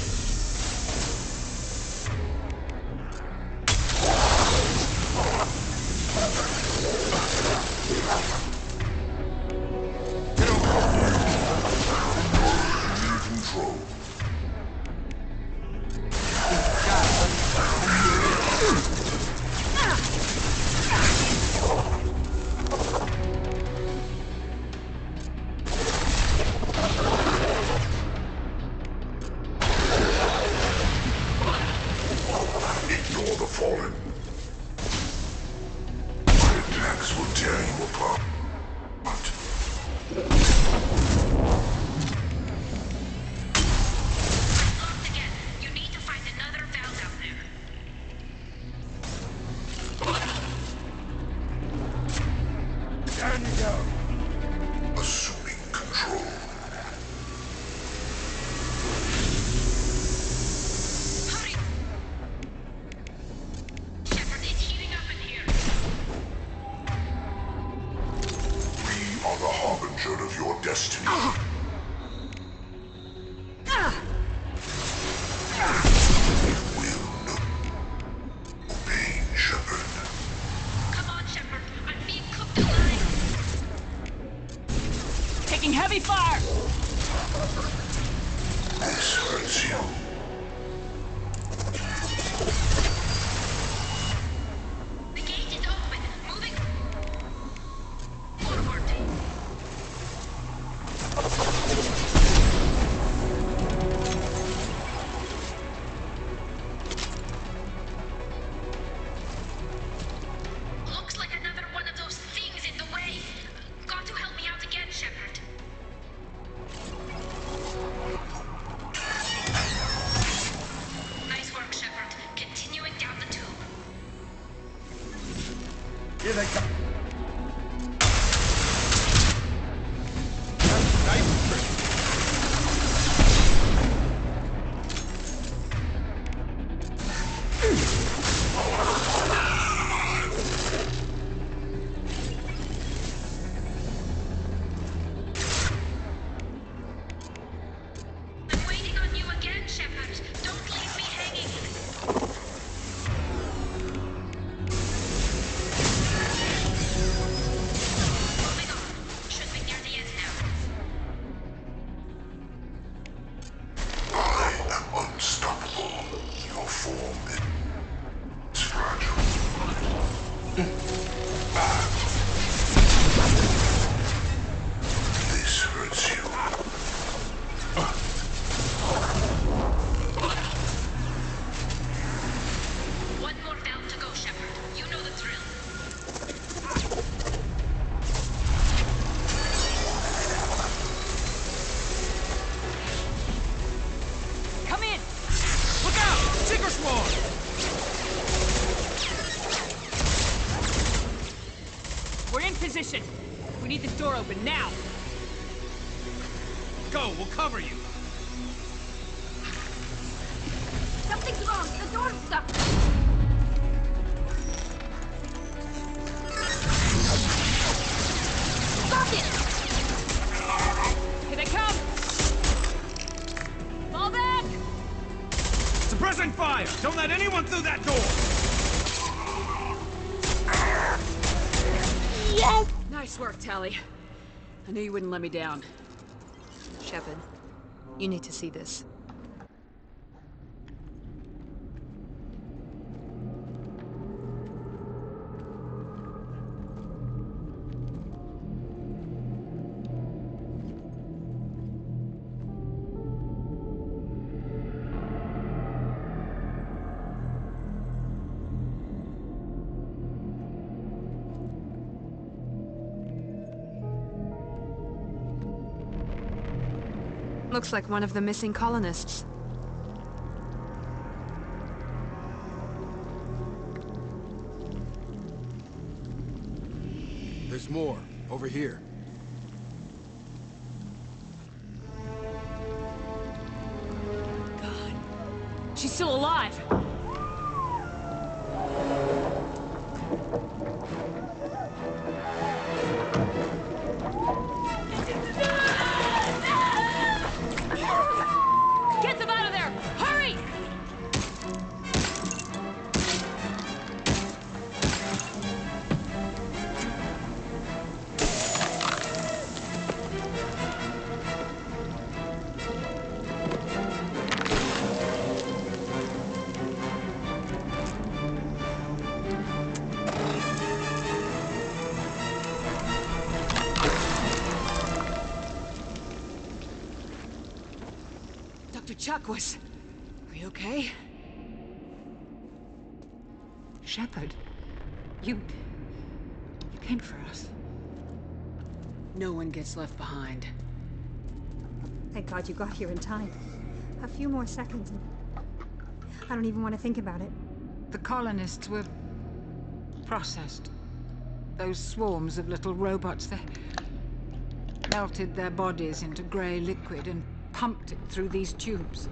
Control. Ignore the fallen. My attacks will tear you apart. Locked again. You need to find another valve out there. Down you go. Assuming control. Hurry! Shepard, it's heating up in here. We are the harbinger of your destiny. Obey, Shepard. Come on, Shepard. I'm being cooked Taking heavy fire! This hurts you. The gate is open. Moving forward. Looks like another one of those things in the way. Got to help me out again, Shepard. Nice work, Shepard. Continuing down the tube. Here they come. I'm waiting on you again, Shepard. Don't leave me hanging. Moving on. Should be near the end now. I am unstoppable. Your form is fragile. This hurts you. One more down to go, Shepard. You know the drill. Come in! Look out! Ticker Swarm! We're in position. We need this door open now. Go, we'll cover you. Something's wrong. The door's stuck. Stop it! Here they come! Fall back! Suppressing fire! Don't let anyone through that door! Yes! Nice work, Tali. I knew you wouldn't let me down. Shepard, you need to see this. Looks like one of the missing colonists. There's more. Over here. God. She's still alive! Get them out of there! Hurry! Dr. Chakwas, are you okay? Shepard, you came for us. No one gets left behind. Thank God you got here in time. A few more seconds and I don't even want to think about it. The colonists were processed. Those swarms of little robots, they melted their bodies into grey liquid and pumped it through these tubes.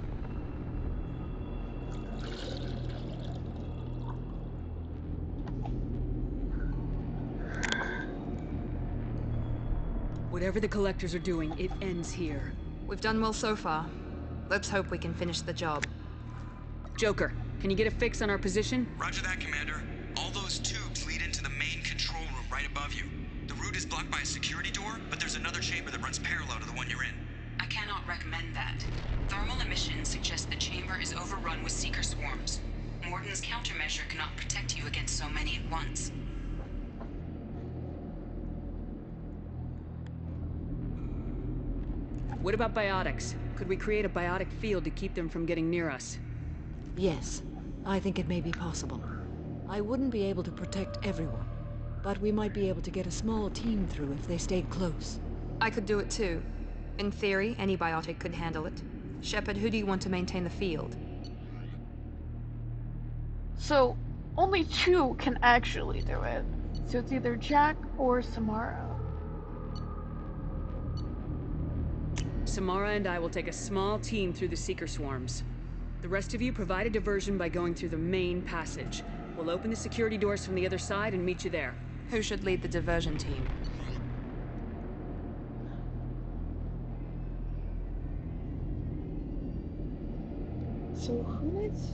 Whatever the Collectors are doing, it ends here. We've done well so far. Let's hope we can finish the job. Joker, can you get a fix on our position? Roger that, Commander. All those tubes lead into the main control room right above you. The route is blocked by a security door, but there's another chamber that runs parallel to the one you're in. I cannot recommend that. Thermal emissions suggest the chamber is overrun with seeker swarms. Morden's countermeasure cannot protect you against so many at once. What about biotics? Could we create a biotic field to keep them from getting near us? Yes, I think it may be possible. I wouldn't be able to protect everyone, but we might be able to get a small team through if they stayed close. I could do it too. In theory, any biotic could handle it. Shepard, who do you want to maintain the field? So, only 2 can actually do it. So it's either Jack or Samara. Samara and I will take a small team through the Seeker swarms. The rest of you provide a diversion by going through the main passage. We'll open the security doors from the other side and meet you there. Who should lead the diversion team? So who is...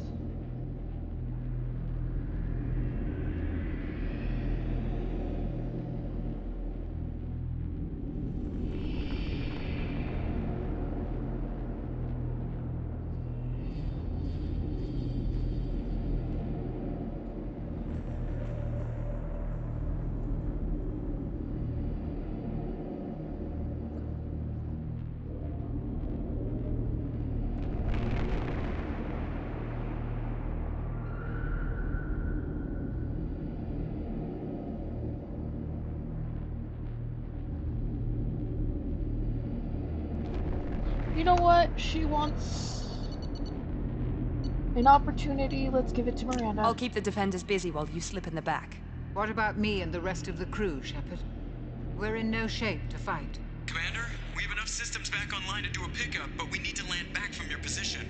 You know what? She wants an opportunity. Let's give it to Miranda. I'll keep the defenders busy while you slip in the back. What about me and the rest of the crew, Shepard? We're in no shape to fight. Commander, we have enough systems back online to do a pickup, but we need to land back from your position.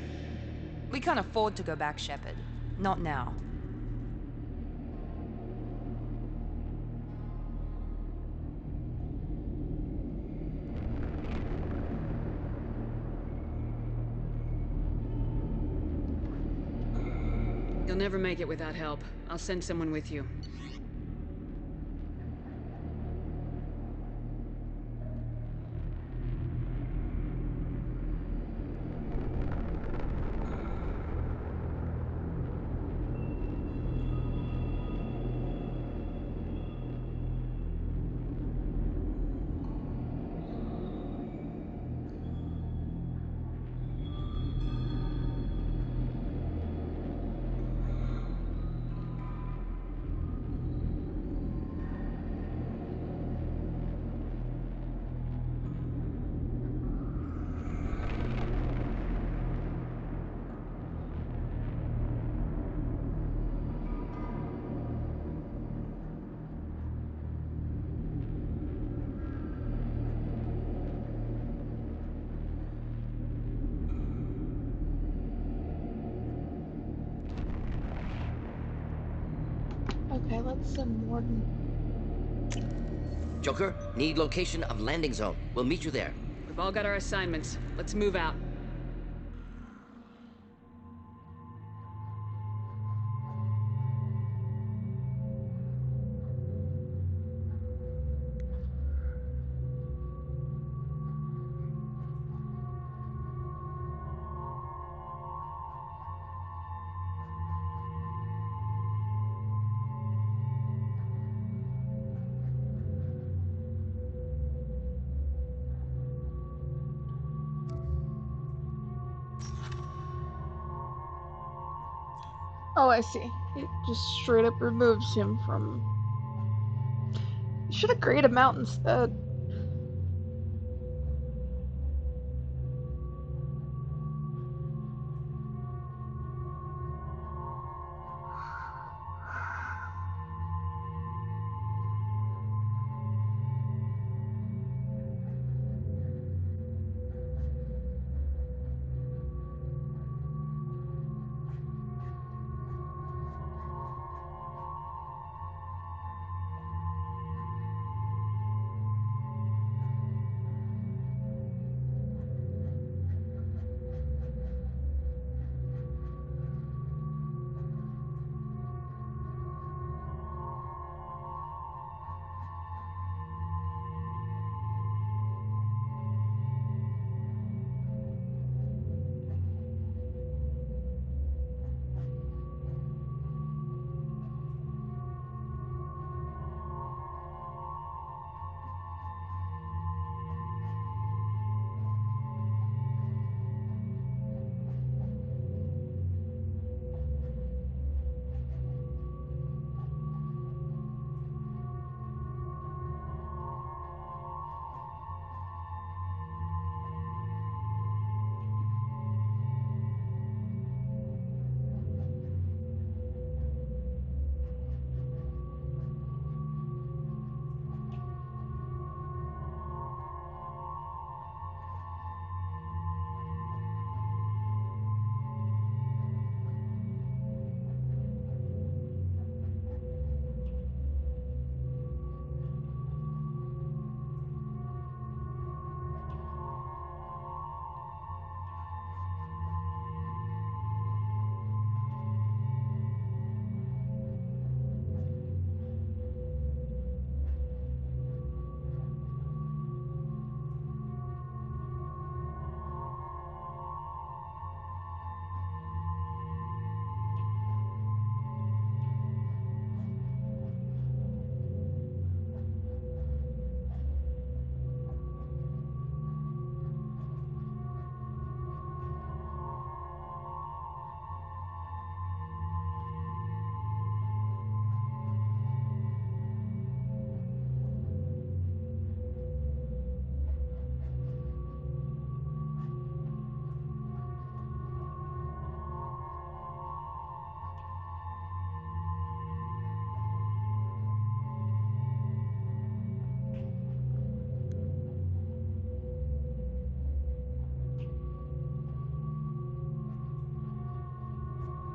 We can't afford to go back, Shepard. Not now. You'll never make it without help. I'll send someone with you. Okay, let's send Morden. Joker, need location of landing zone. We'll meet you there. We've all got our assignments. Let's move out. Oh, I see. It just straight up removes him from... Should have created a mount instead.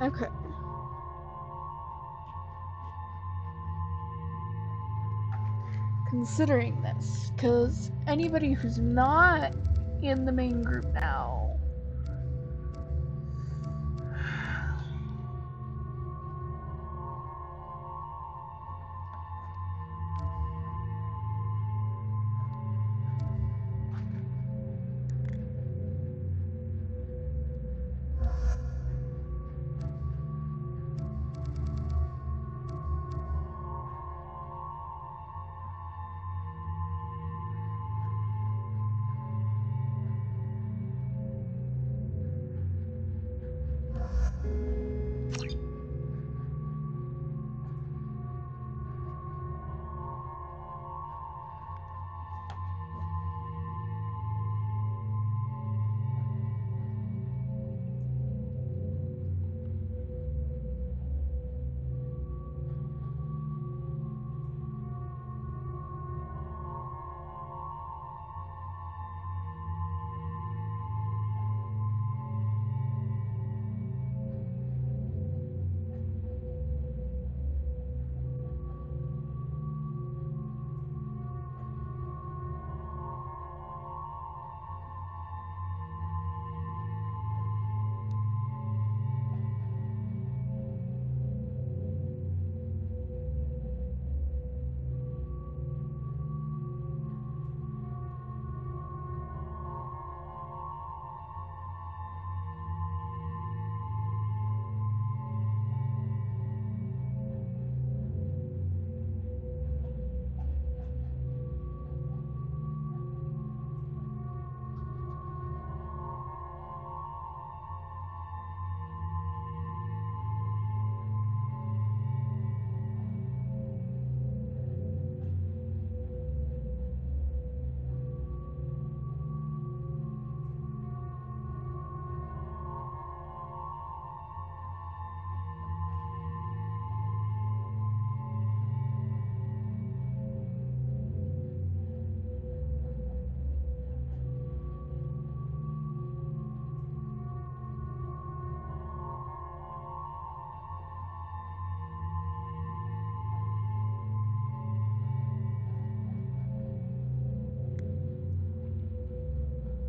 Okay. Considering this, because anybody who's not in the main group now.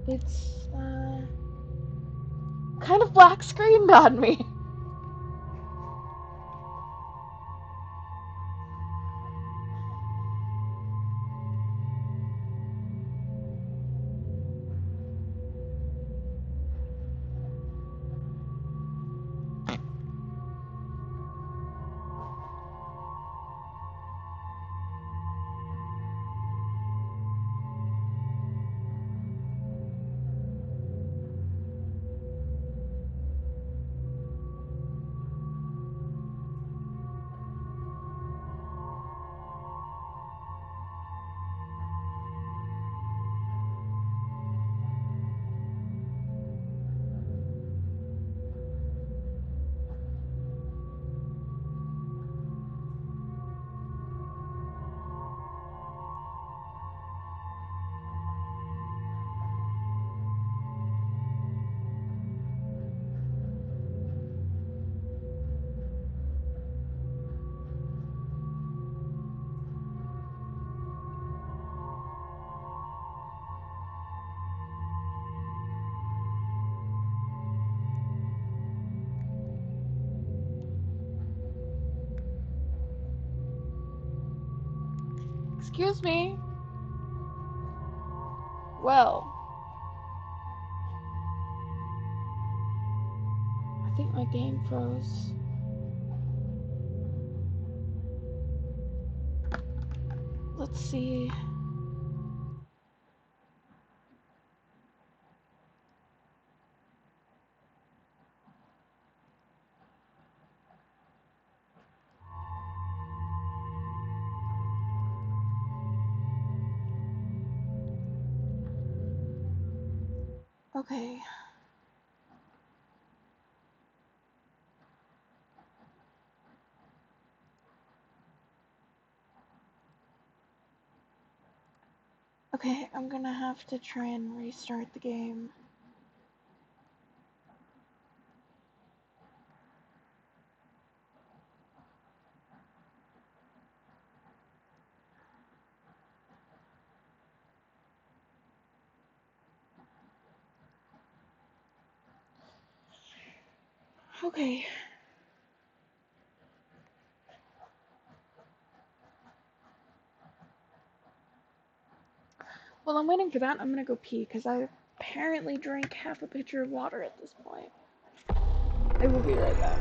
It's kind of black screened on me. Excuse me. Well, I think my game froze. Let's see. Okay. Okay, I'm gonna have to try and restart the game. Okay. While I'm waiting for that, I'm gonna go pee, because I apparently drank half a pitcher of water at this point. I will be right back.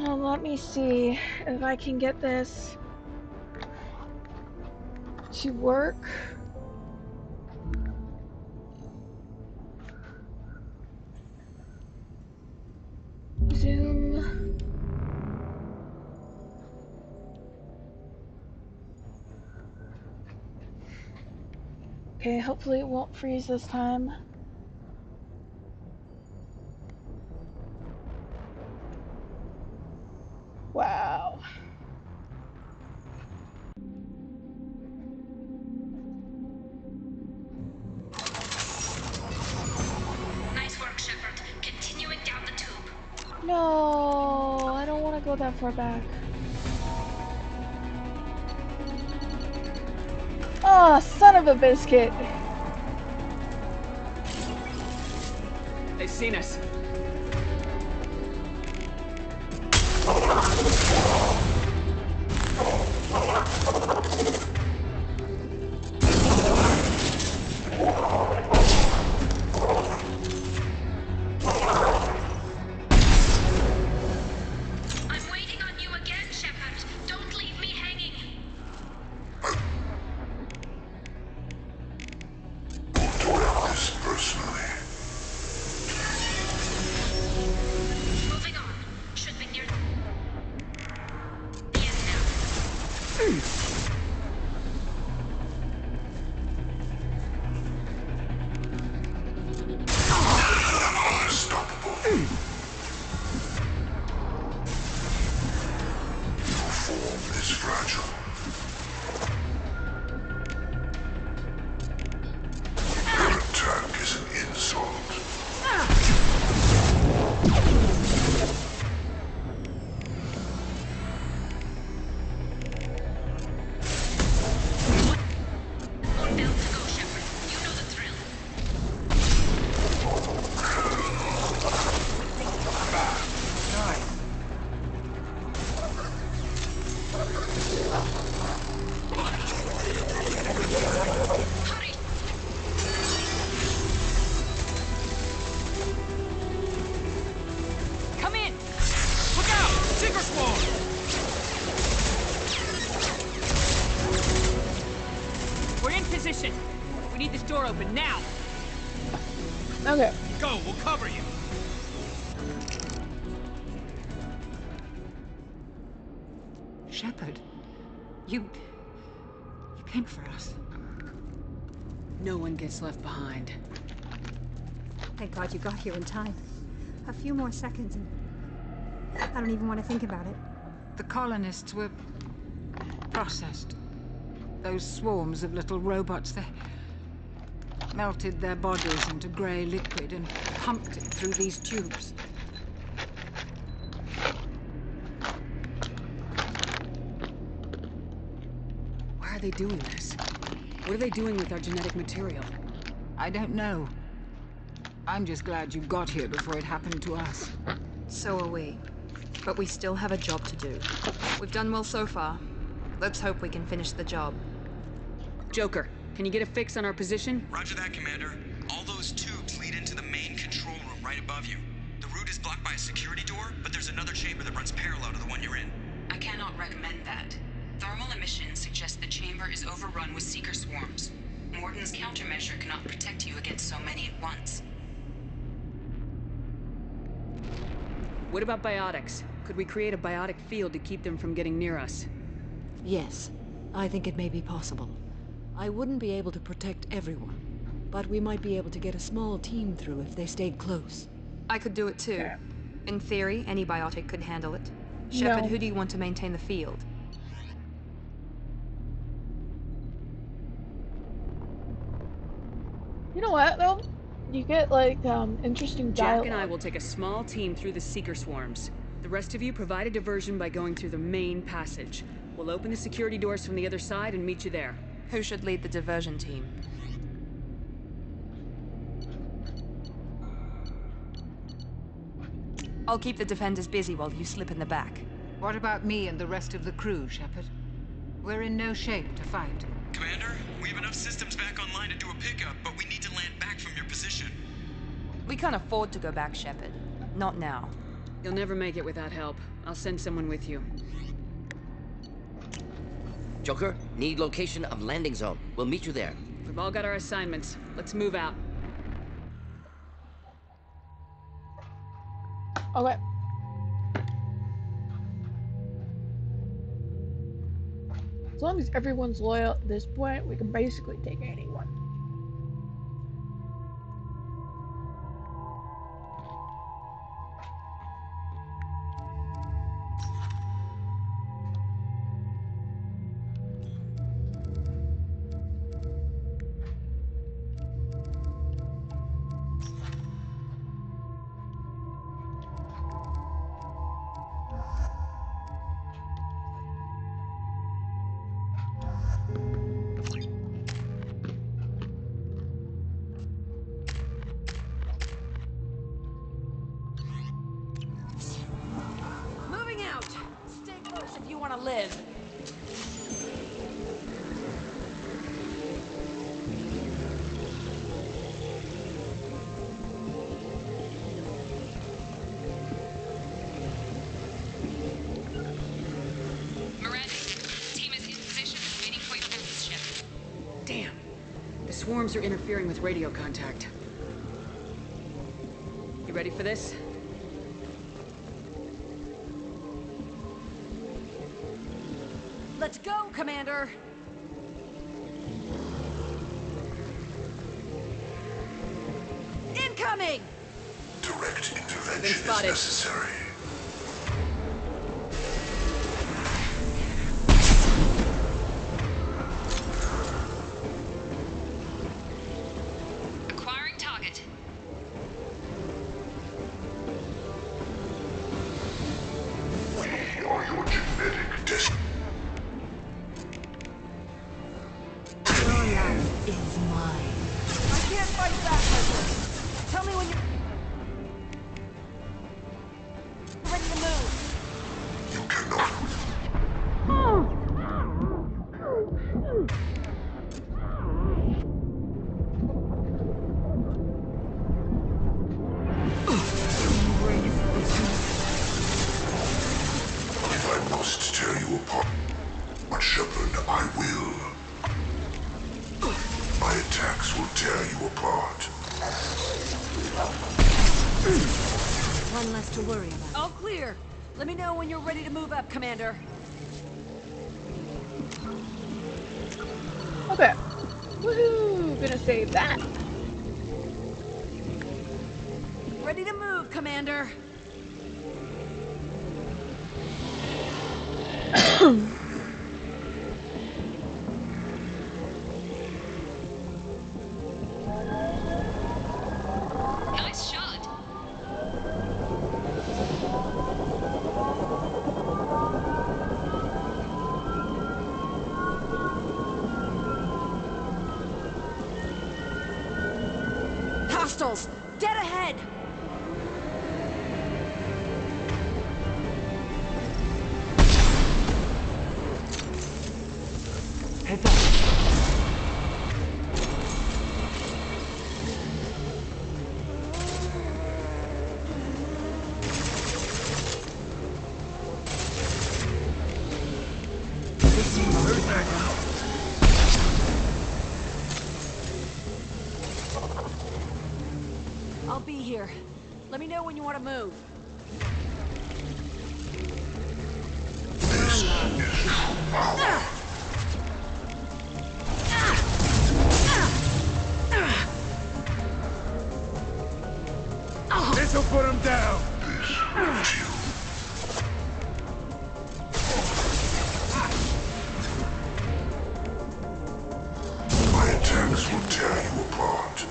Let me see if I can get this to work. Zoom. Okay, hopefully it won't freeze this time. Wow. Nice work, Shepard. Continuing down the tube. No, I don't want to go that far back. Oh, son of a biscuit. They've seen us. I'm waiting on you again, Shepard. Don't leave me hanging. This personally. Moving on. Should be near the end now. Unstoppable. Your form is fragile. Your attack is an insult. One belt to go, Shepard. You know the drill. Come in! Look out! Seeker Swarm! We're in position. We need this door open now. Okay. Go, we'll cover you. Shepard, you came for us. No one gets left behind. Thank God you got here in time. A few more seconds and I don't even want to think about it. The colonists were processed. Those swarms of little robots, they melted their bodies into grey liquid and pumped it through these tubes. Why are they doing this? What are they doing with our genetic material? I don't know. I'm just glad you got here before it happened to us. So are we. But we still have a job to do. We've done well so far. Let's hope we can finish the job. Joker, can you get a fix on our position? Roger that, Commander. All those tubes lead into the main control room right above you. The route is blocked by a security door, but there's another chamber that runs parallel to the one you're in. I cannot recommend that. Thermal emissions suggest the chamber is overrun with seeker swarms. Morden's countermeasure cannot protect you against so many at once. What about biotics? Could we create a biotic field to keep them from getting near us? Yes, I think it may be possible. I wouldn't be able to protect everyone, but we might be able to get a small team through if they stayed close. I could do it too. In theory, any biotic could handle it. Shepard, No. who do you want to maintain the field? You know what though? You get like interesting Jack dialogue. and I will take a small team through the seeker swarms. The rest of you provide a diversion by going through the main passage. We'll open the security doors from the other side and meet you there. Who should lead the diversion team? I'll keep the defenders busy while you slip in the back. What about me and the rest of the crew, Shepard? We're in no shape to fight. Commander, we have enough systems back online to do a pickup, but we need to land back from your position. We can't afford to go back, Shepard. Not now. You'll never make it without help. I'll send someone with you. Joker, need location of landing zone. We'll meet you there. We've all got our assignments. Let's move out. Okay. As long as everyone's loyal at this point, we can basically take anyone. want to live. Miranda, team is in position waiting for your business ship. Damn. The swarms are interfering with radio contact. You ready for this? Let's go, Commander! Incoming! Direct intervention is spotted. necessary. Acquiring target. We are your genetic destiny. Your life is mine. I can't fight back like this! Tell me when you're ready to move! You cannot. If I must tear you apart, Shepard, I will. My attacks will tear you apart. One less to worry about. All clear! Let me know when you're ready to move up, Commander. Okay. Woohoo! Gonna save that. Ready to move, Commander. Nice shot. Hostiles! Dead ahead! Heads up. I'll be here. Let me know when you want to move. This'll put him down. My attacks will tear you apart.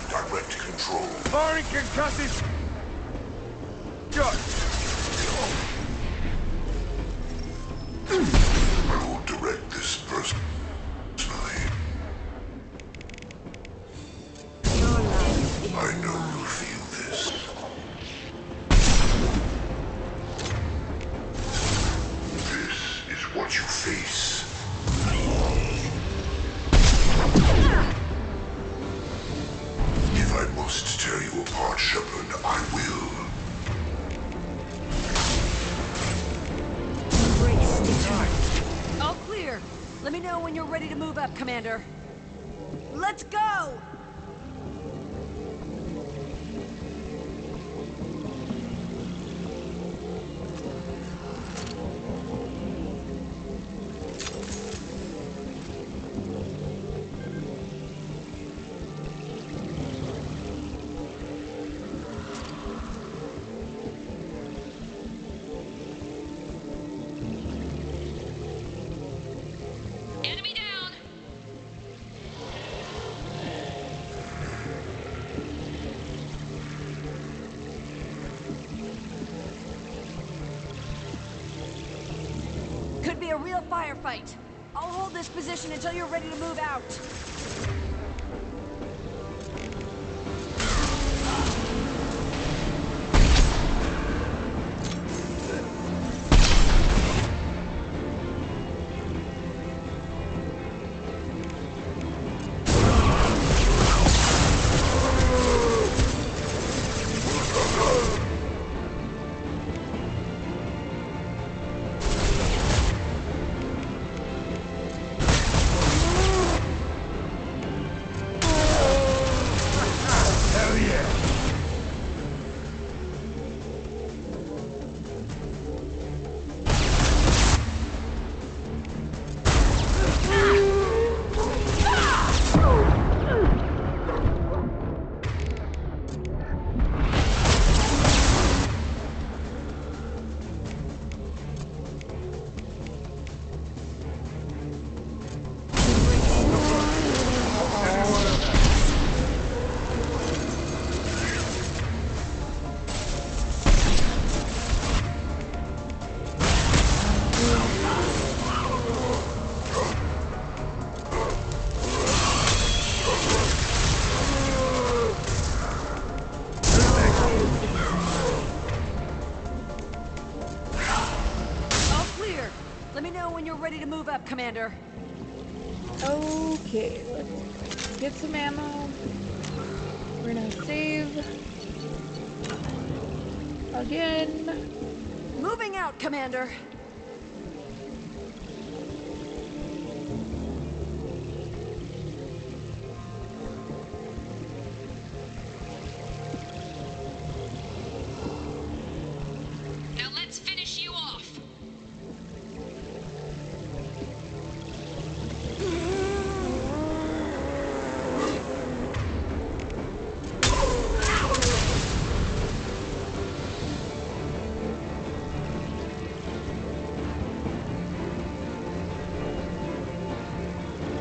Direct control. Firing concussive. Shot. I will direct this personally. I know you feel this. This is what you face. If I must tear you apart, Shepard, I will. All clear. Let me know when you're ready to move up, Commander. Let's go! Enemy down. Could be a real firefight. I'll hold this position until you're ready to move out. Let me know when you're ready to move up, Commander. Okay, let's get some ammo. We're gonna save. Again. Moving out, Commander. Now let's finish you off.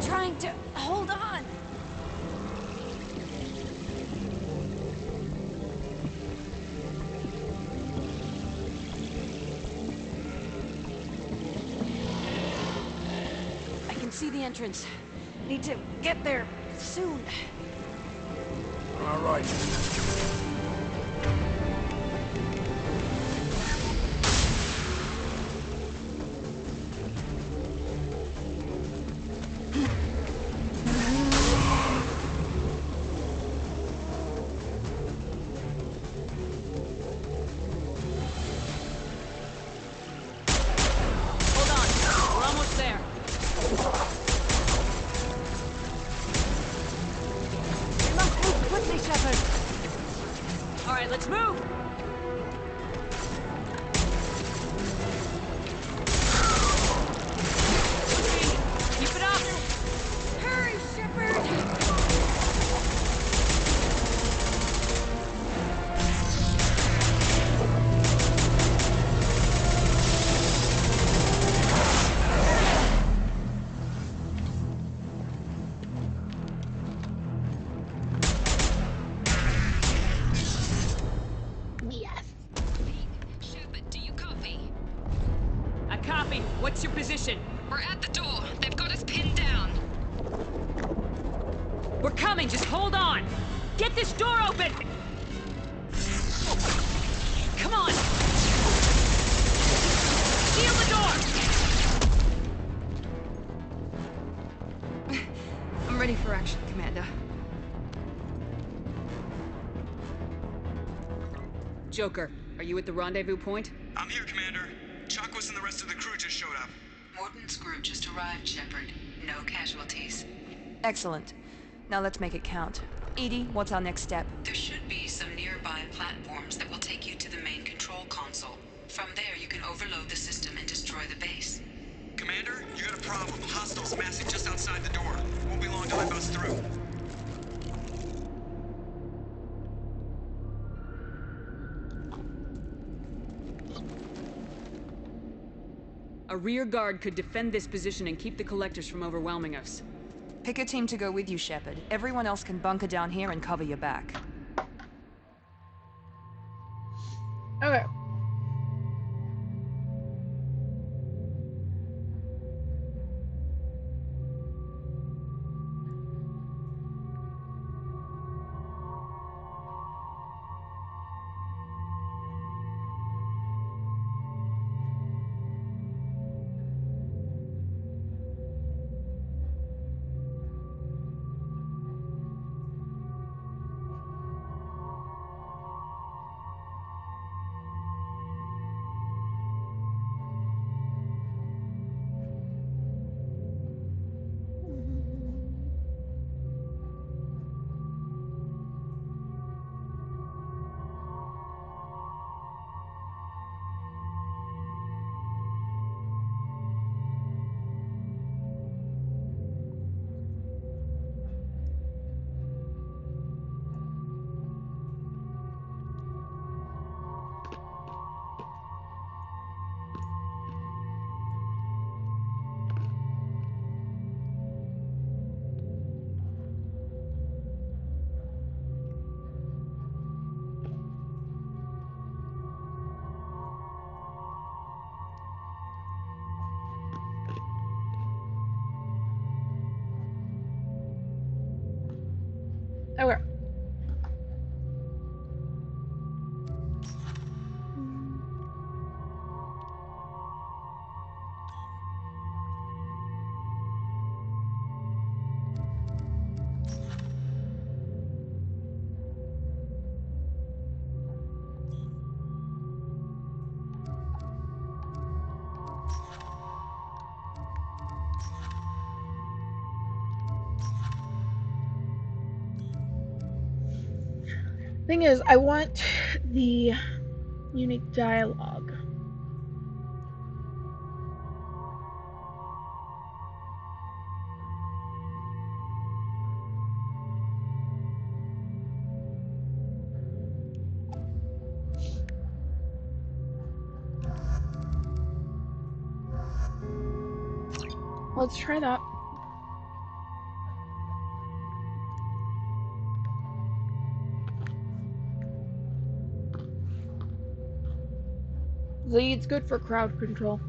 Trying to hold on. I can see the entrance. Need to get there soon. All right. Hold on. We're almost there. We must move quickly, Shepard. All right, let's move. Keep it up. Hurry, Shepard. Yes. Shepard, do you copy? I copy. What's your position? We're at the door. They've got us pinned down. We're coming. Just hold on. Get this door open. Come on. Seal the door. I'm ready for action, Commander. Joker, are you at the rendezvous point? I'm here, Commander. Chakwas and the rest of the crew just showed up. Morton's group just arrived, Shepard. No casualties. Excellent. Now let's make it count. Edie, what's our next step? There should be some nearby platforms that will take you to the main control console. From there, you can overload the system and destroy the base. Commander, you got a problem. Hostiles massing just outside the door. Won't be long till I bust through. A rear guard could defend this position and keep the collectors from overwhelming us. Pick a team to go with you, Shepard. Everyone else can bunker down here and cover your back. Okay. Okay. Thing is, I want the unique dialogue. Let's try that. It's good for crowd control.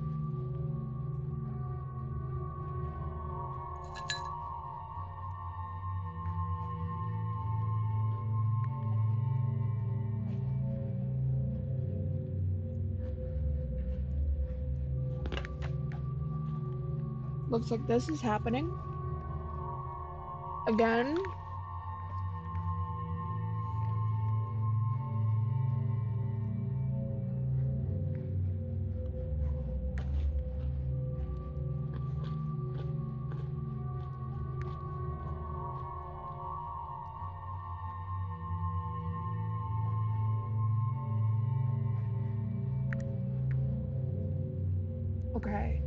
Looks like this is happening. Again. Okay.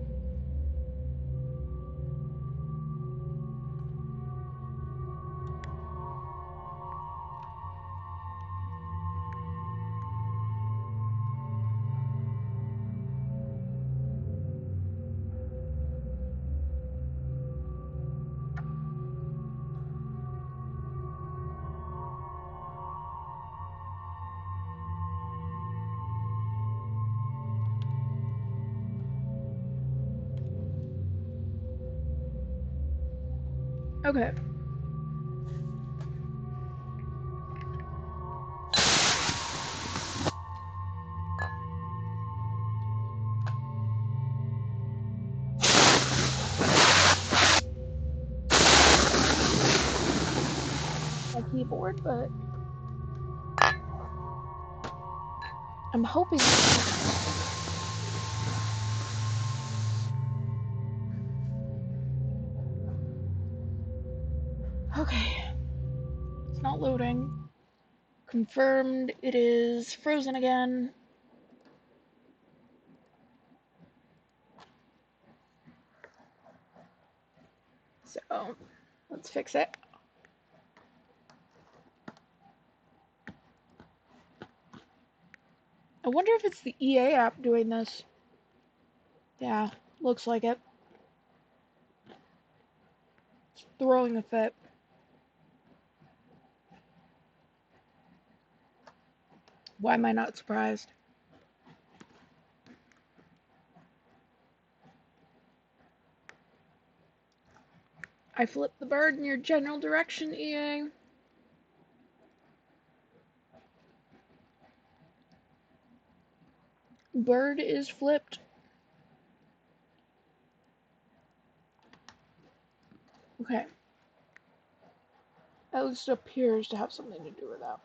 Okay. My keyboard, but I'm hoping. Okay. It's not loading. Confirmed it is frozen again. So, let's fix it. I wonder if it's the EA app doing this. Yeah, looks like it. It's throwing a fit. Why am I not surprised? I flipped the bird in your general direction, EA. Bird is flipped. Okay. At least it appears to have something to do with that.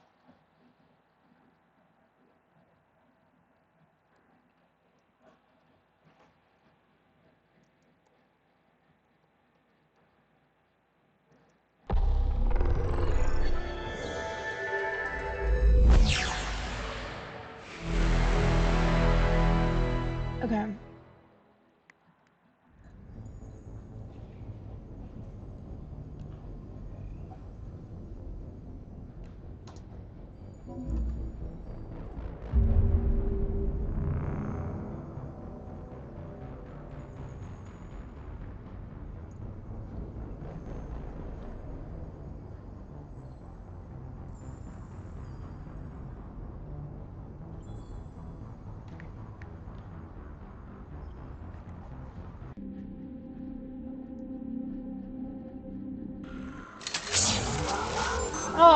Okay.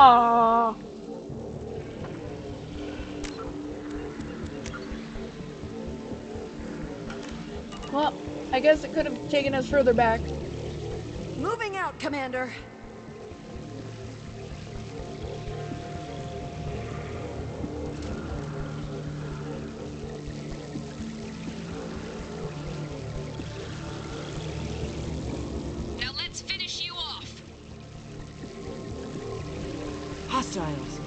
Aww. Well, I guess it could have taken us further back. Moving out, Commander. Now let's finish you off. Hostiles.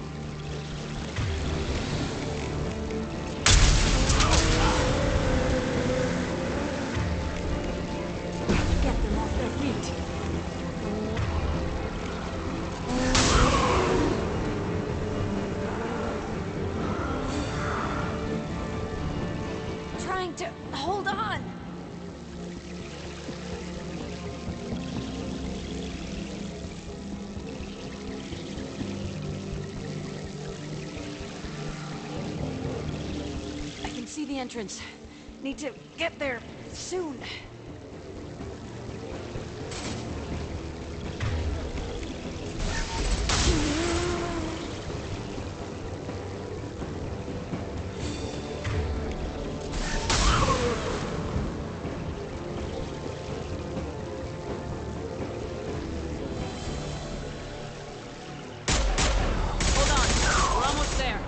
Get them off their feet. Trying to hold on. I can see the entrance. Need to get there soon. Hold on. We're almost there.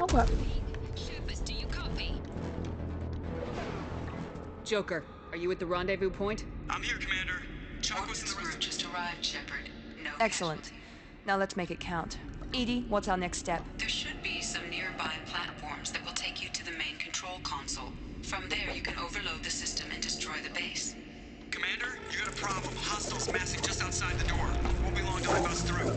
Okay. Shepard, do you copy? Joker, are you at the rendezvous point? I'm here, Commander. Choco's in the Group just arrived, Shepard. No Excellent. Now let's make it count. Edie, what's our next step? There should be some nearby platforms that will take you to the main control console. From there, you can overload the system and destroy the base. Commander, you got a problem. Hostiles massing just outside the door. Won't be long till they bust through.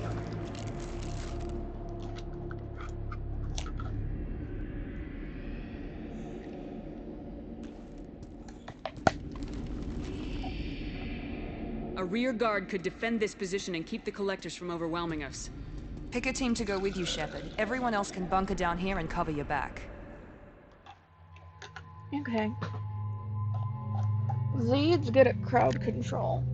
A rear guard could defend this position and keep the collectors from overwhelming us. Pick a team to go with you, Shepard. Everyone else can bunker down here and cover your back. Okay. Zeed's good at crowd control.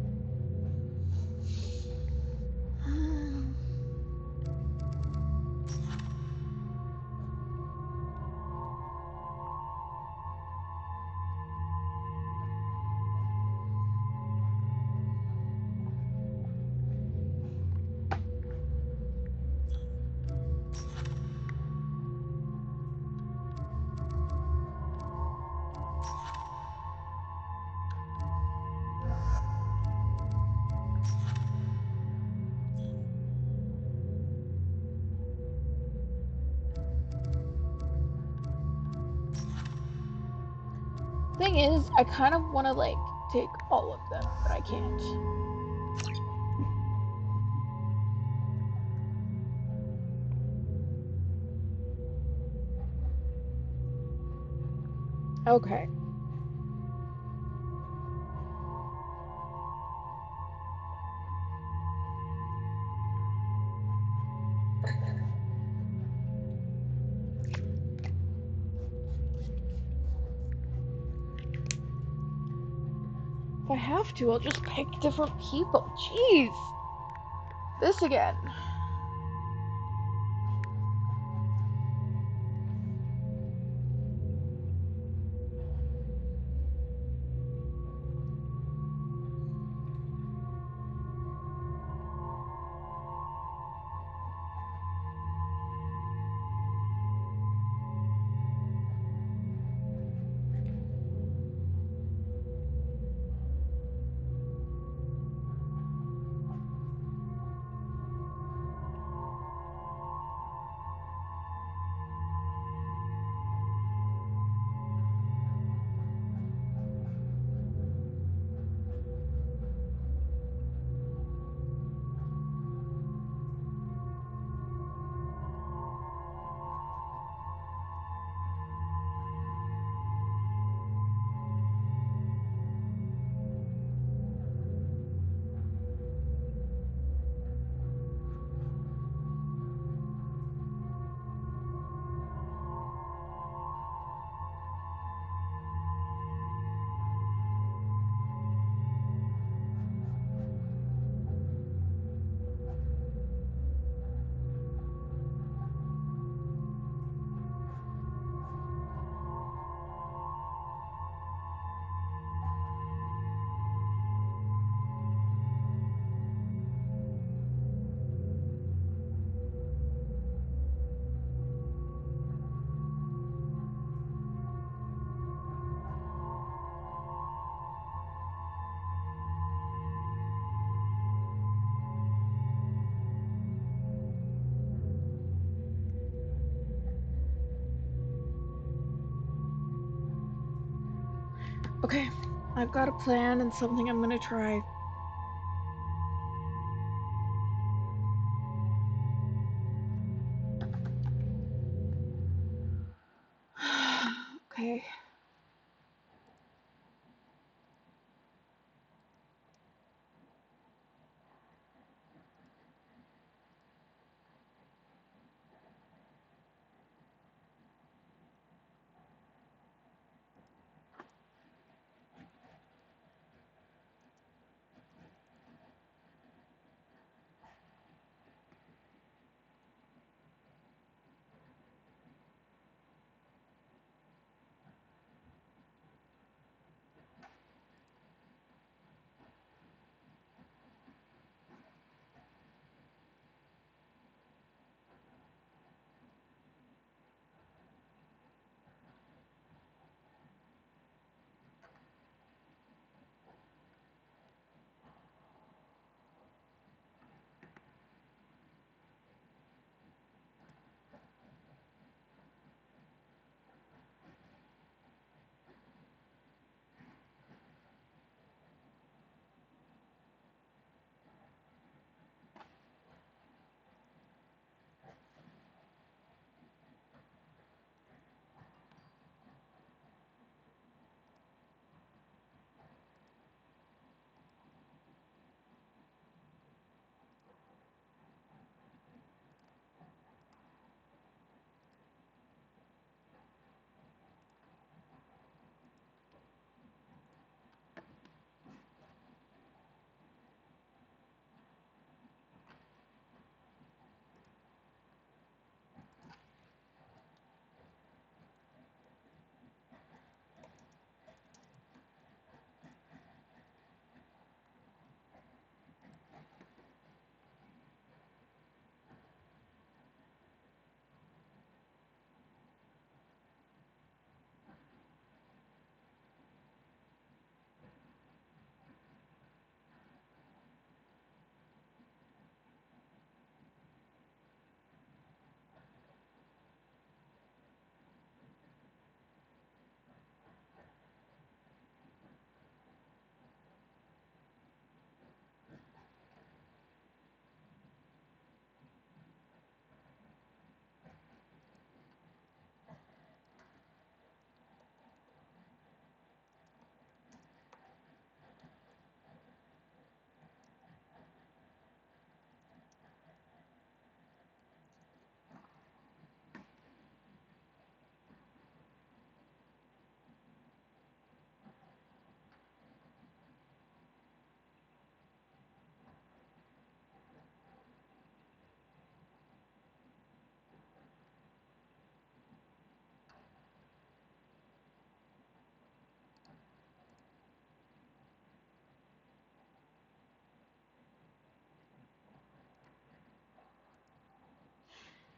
Thing is, I kind of want to like take all of them, but I can't. Okay. If I have to, I'll just pick different people. Jeez. This again. Okay, I've got a plan and something I'm gonna try. Okay.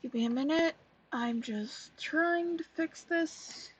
Give me a minute. I'm just trying to fix this.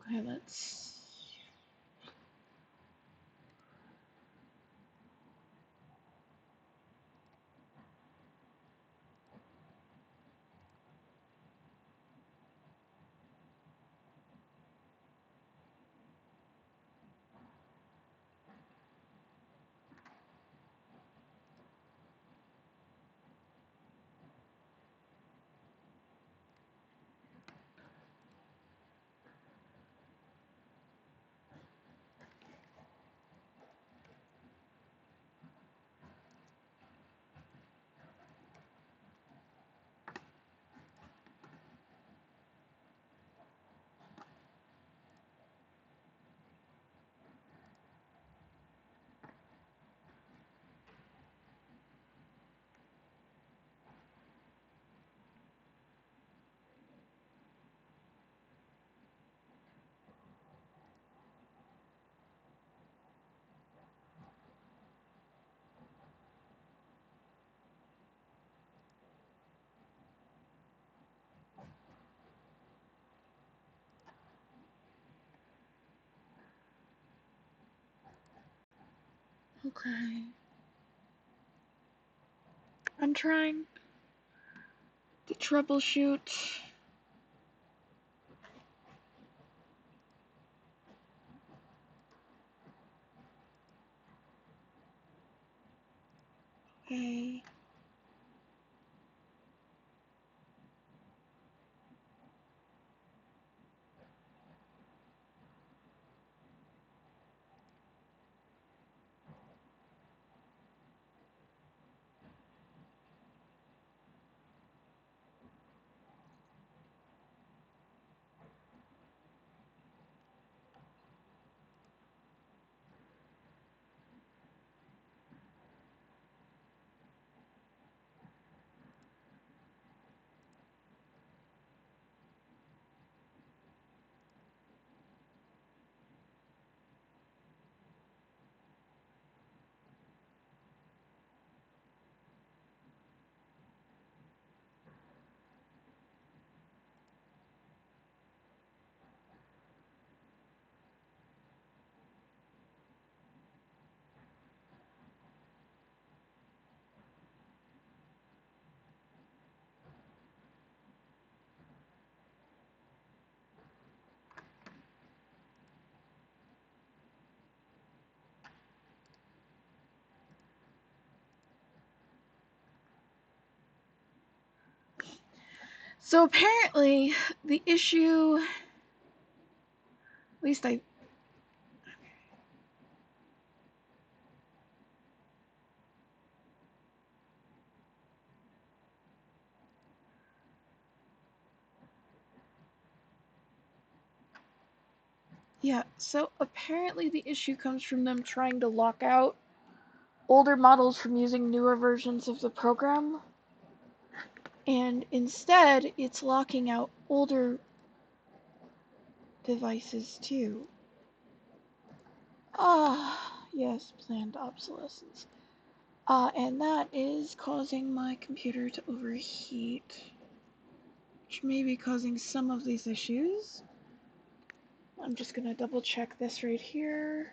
Okay, let's... Okay. I'm trying to troubleshoot. Okay. So apparently, the issue, at least I, yeah, so apparently the issue comes from them trying to lock out older models from using newer versions of the program, and instead it's locking out older devices too. Yes, planned obsolescence. And that is causing my computer to overheat, which may be causing some of these issues. I'm just gonna double check this right here.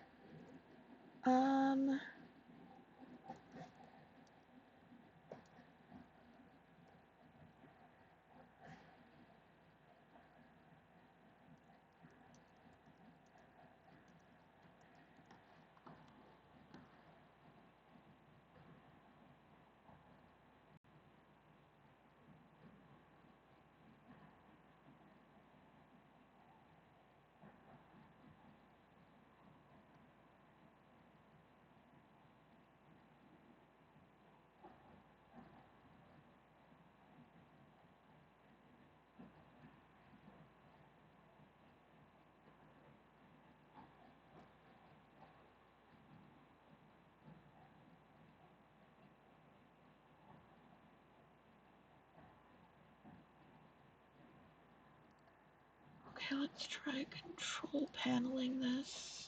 Okay, let's try control paneling this.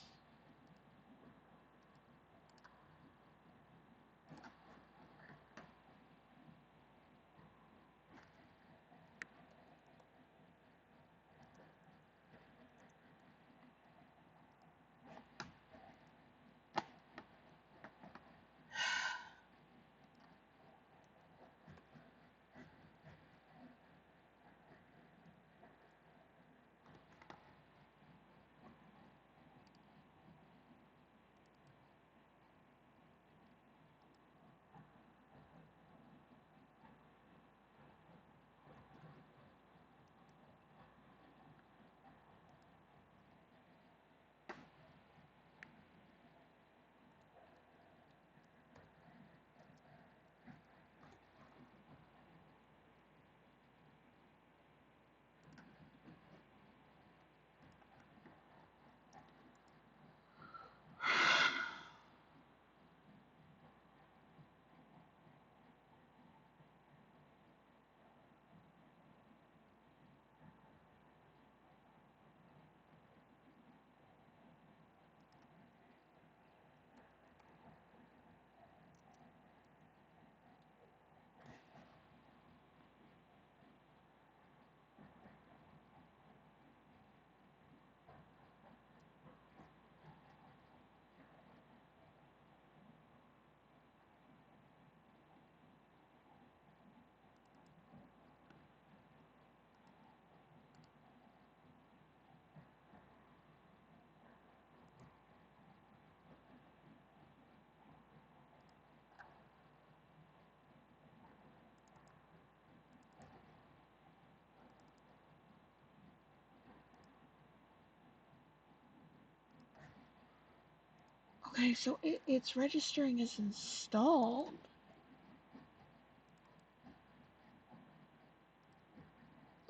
Okay, so it's registering as installed.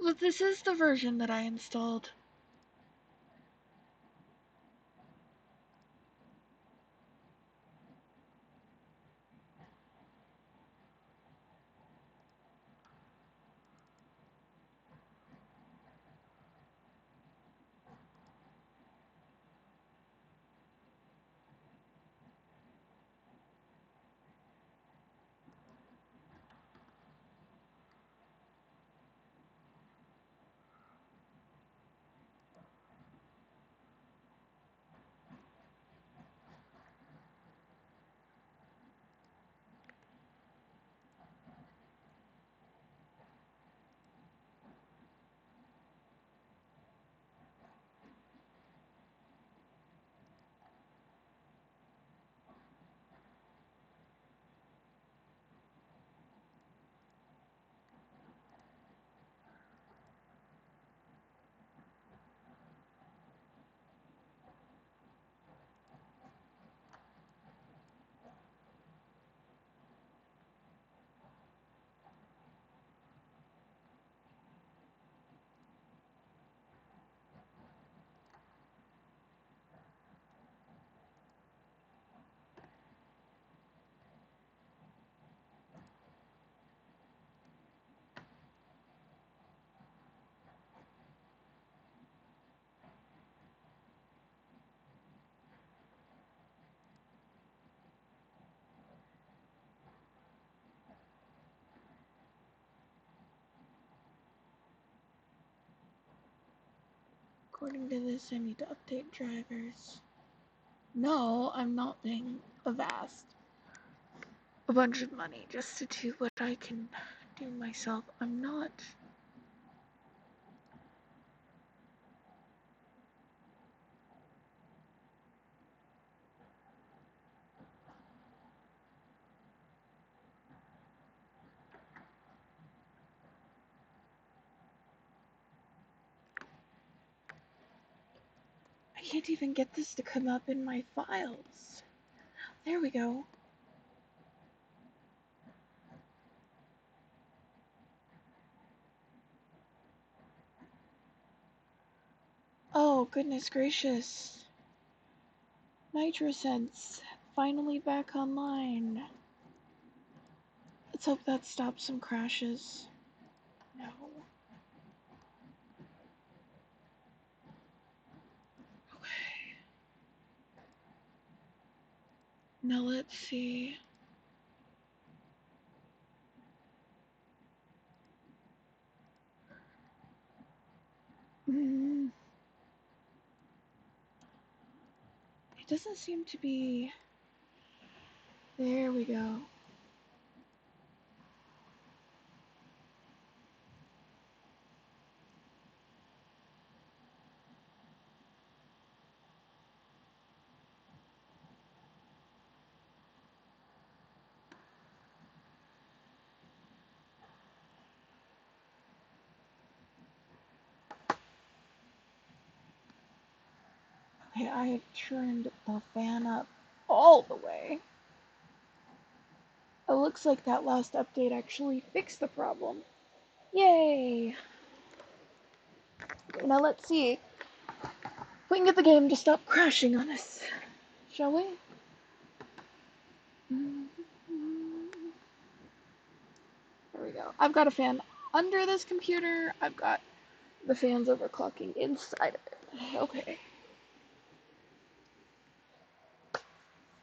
But this is the version that I installed. According to this, I need to update drivers. No, I'm not paying a bunch of money just to do what I can do myself. I'm not. I can't even get this to come up in my files. There we go. Oh, goodness gracious. NitroSense, finally back online. Let's hope that stops some crashes. No. Okay. Now let's see. It doesn't seem to be. There we go. Okay, I have turned the fan up all the way. It looks like that last update actually fixed the problem. Yay! Now let's see if we can get the game to stop crashing on us. Shall we? There we go. I've got a fan under this computer. I've got the fans overclocking inside of it. Okay.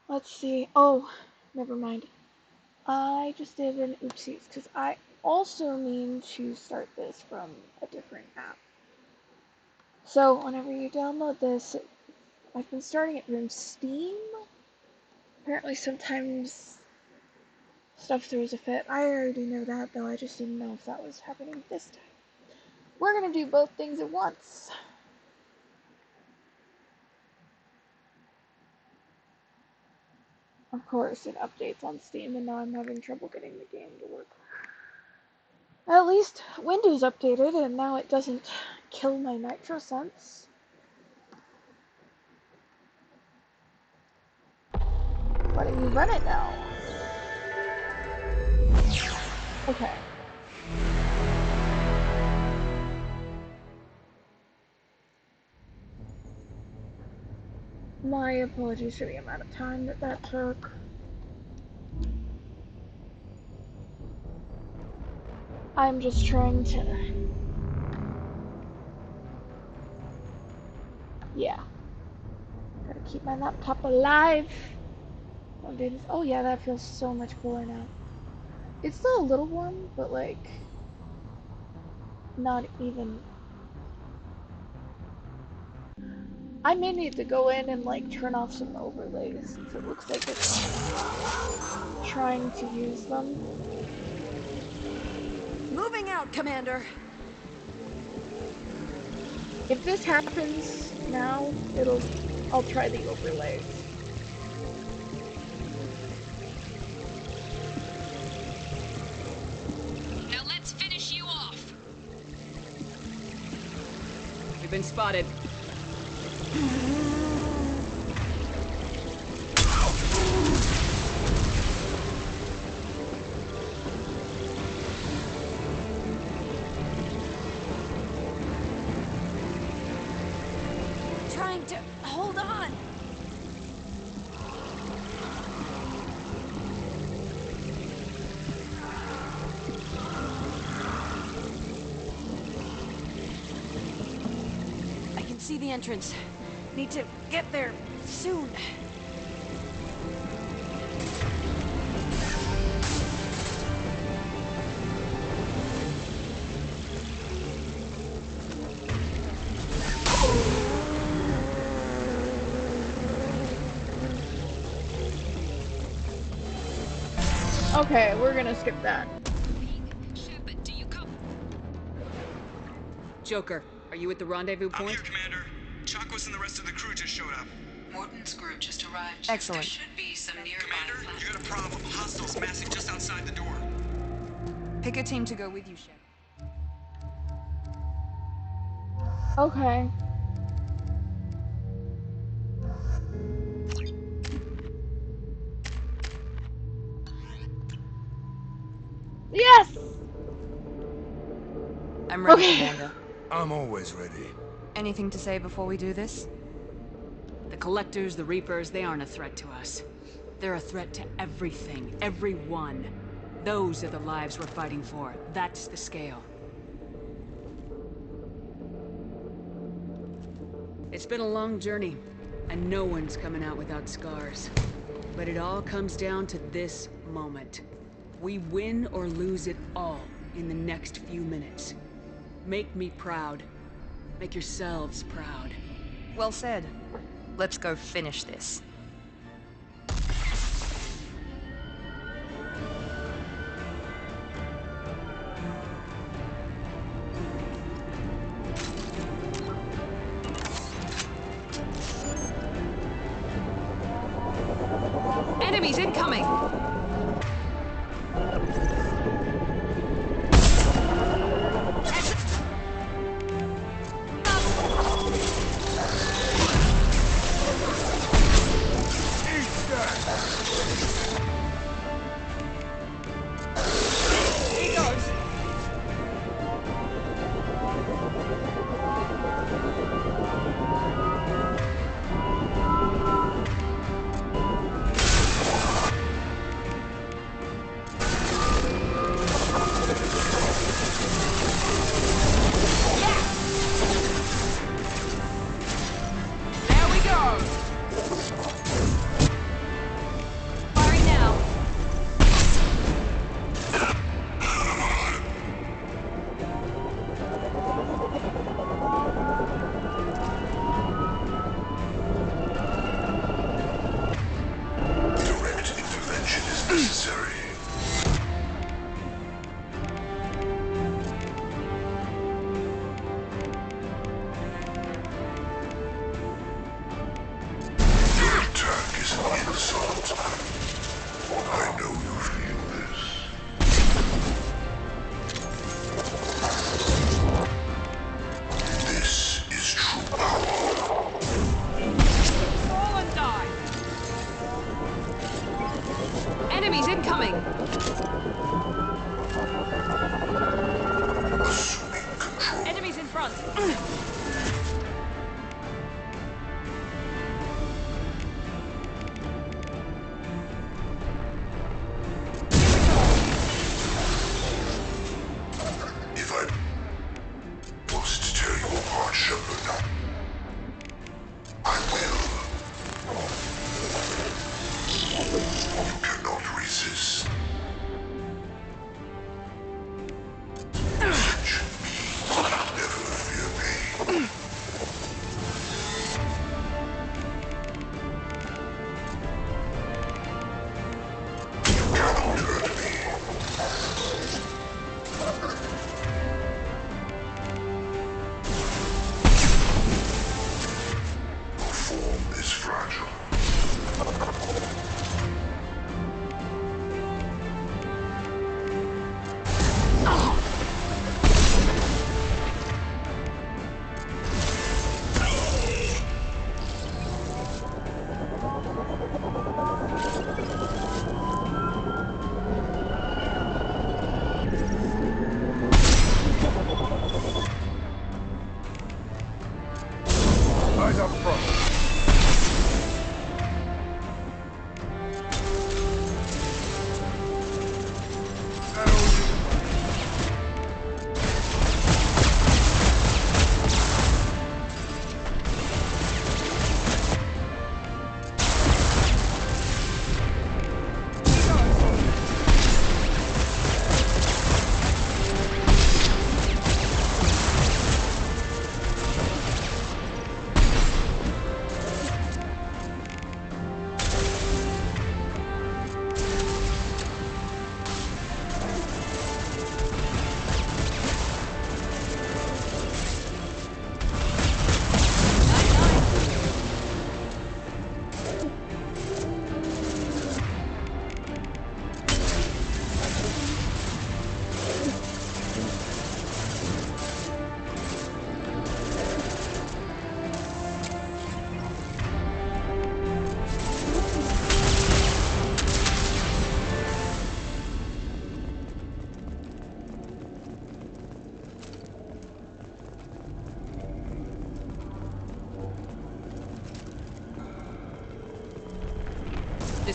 Let's see. Oh, never mind. I just did an oopsies because I also mean to start this from a different app. So whenever you download this, I've been starting it from Steam. Apparently sometimes stuff throws a fit. I already know that, though I just didn't know if that was happening this time. We're gonna do both things at once. Of course, it updates on Steam, and now I'm having trouble getting the game to work. At least Windows updated, and now it doesn't kill my NitroSense. letting me run it now. Okay. My apologies for the amount of time that took. I'm just trying to... Yeah. Gotta keep my laptop alive. Oh yeah, that feels so much cooler now. It's still a little warm, but like... not even... I may need to go in and like turn off some overlays since it looks like it's trying to use them. Moving out, Commander. If this happens now, I'll try the overlays. Now let's finish you off. We've been spotted. Trying to hold on. I can see the entrance. Need to get there soon. Okay, we're gonna skip that. Shepard, do you come? Joker, are you at the rendezvous point? I'm here, Commander. Chakwas and the rest of the crew just showed up. Morton's group just arrived. Excellent. There should be some nearby. Commander, you got a problem. Hostiles massing just outside the door. Pick a team to go with you, Shepard. Okay. Yes! I'm ready, Okay. Commander. I'm always ready. Anything to say before we do this? The Collectors, the Reapers, they aren't a threat to us. They're a threat to everything, everyone. Those are the lives we're fighting for. That's the scale. It's been a long journey, and no one's coming out without scars. But it all comes down to this moment. We win or lose it all in the next few minutes. Make me proud. Make yourselves proud. Well said. Let's go finish this. Enemies incoming!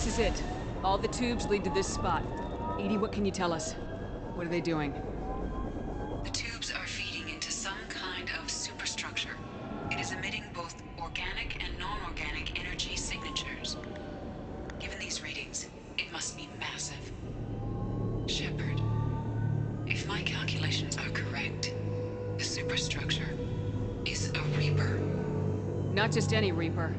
This is it. All the tubes lead to this spot. Edie, what can you tell us? What are they doing? The tubes are feeding into some kind of superstructure. It is emitting both organic and non-organic energy signatures. Given these readings, it must be massive. Shepard, if my calculations are correct, the superstructure is a Reaper. Not just any Reaper.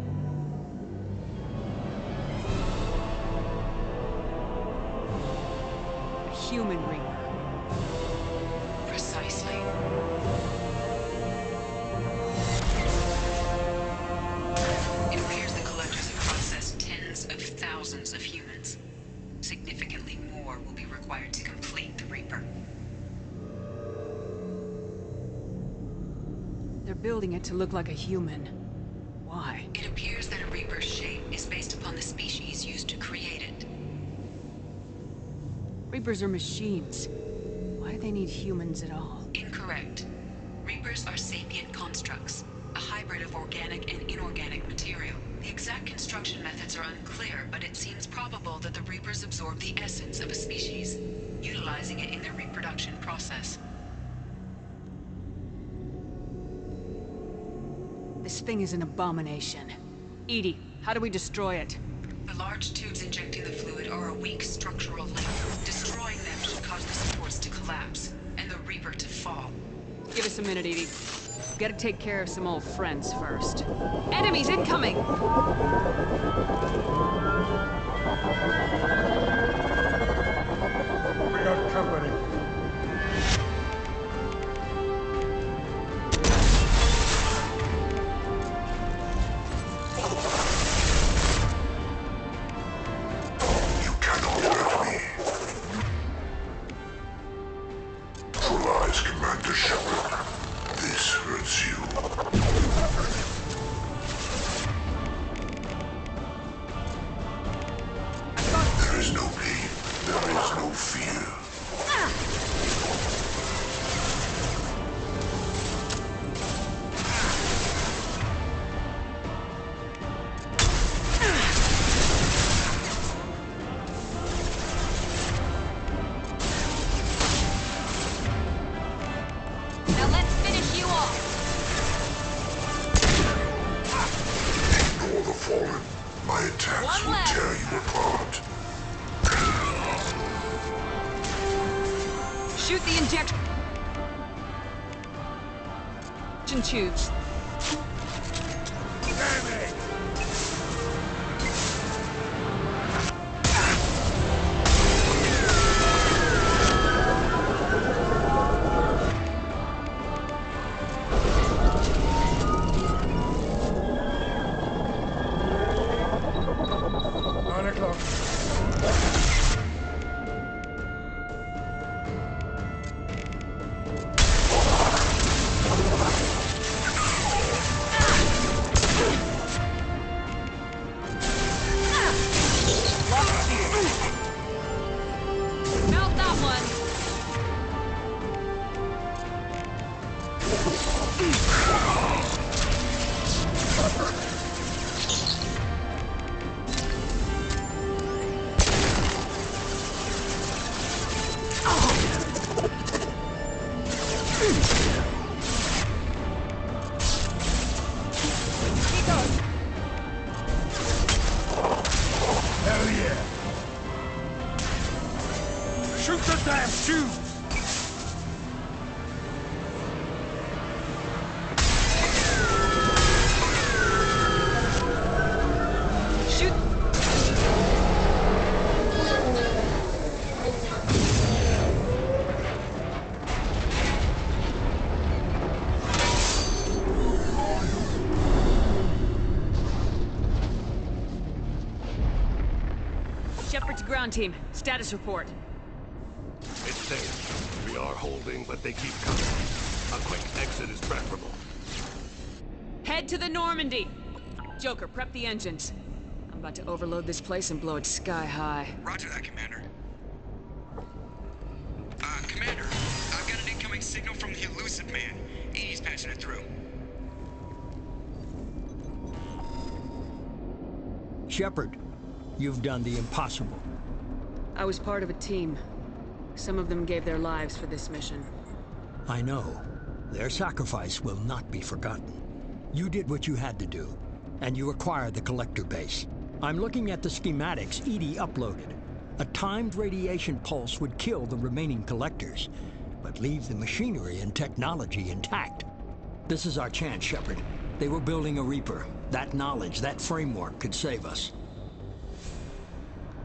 A human Reaper. Precisely. It appears the collectors have processed tens of thousands of humans. Significantly more will be required to complete the Reaper. They're building it to look like a human. Why? It appears that a Reaper's shape is based upon the species used to create it. Reapers are machines. Why do they need humans at all? Incorrect. Reapers are sapient constructs, a hybrid of organic and inorganic material. The exact construction methods are unclear, but it seems probable that the Reapers absorb the essence of a species, utilizing it in their reproduction process. This thing is an abomination. Edie, how do we destroy it? The large tubes injecting the fluid are a weak structural link. Destroying them should cause the supports to collapse, and the Reaper to fall. Give us a minute, Edie. Gotta take care of some old friends first. Enemies incoming! We got company. Commander Shepard. This hurts you. There is no pain. There is no fear. My attacks will tear you apart. Shoot the injection tubes. Melt that one. Hell yeah! Shoot the damn tubes! Shoot! Shepard to ground team. Status report. It's safe. We are holding, but they keep coming. A quick exit is preferable. Head to the Normandy. Joker, prep the engines. I'm about to overload this place and blow it sky high. Roger that, Commander. Commander, I've got an incoming signal from the Elusive Man. Edie's patching it through. Shepard, You've done the impossible. I was part of a team. Some of them gave their lives for this mission. I know. Their sacrifice will not be forgotten. You did what you had to do, and you acquired the Collector base. I'm looking at the schematics EDI uploaded. A timed radiation pulse would kill the remaining Collectors, but leave the machinery and technology intact. This is our chance, Shepard. They were building a Reaper. That knowledge, that framework could save us.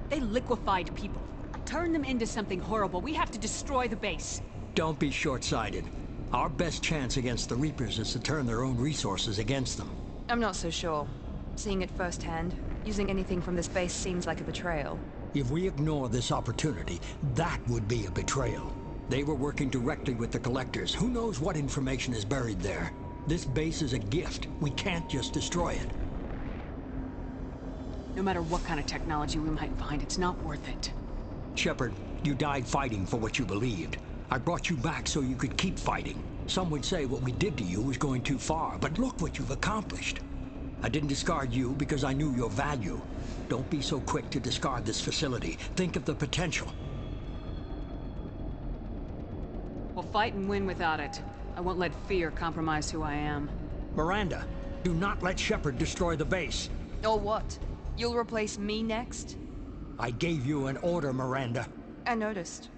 They liquefied people. Turned them into something horrible. We have to destroy the base. Don't be short-sighted. Our best chance against the Reapers is to turn their own resources against them. I'm not so sure. Seeing it firsthand, using anything from this base seems like a betrayal. If we ignore this opportunity, that would be a betrayal. They were working directly with the Collectors. Who knows what information is buried there? This base is a gift. We can't just destroy it. No matter what kind of technology we might find, it's not worth it. Shepard, you died fighting for what you believed. I brought you back so you could keep fighting. Some would say what we did to you was going too far, but look what you've accomplished. I didn't discard you because I knew your value. Don't be so quick to discard this facility. Think of the potential. We'll fight and win without it. I won't let fear compromise who I am. Miranda, do not let Shepard destroy the base. Or what? You'll replace me next? I gave you an order, Miranda. I noticed.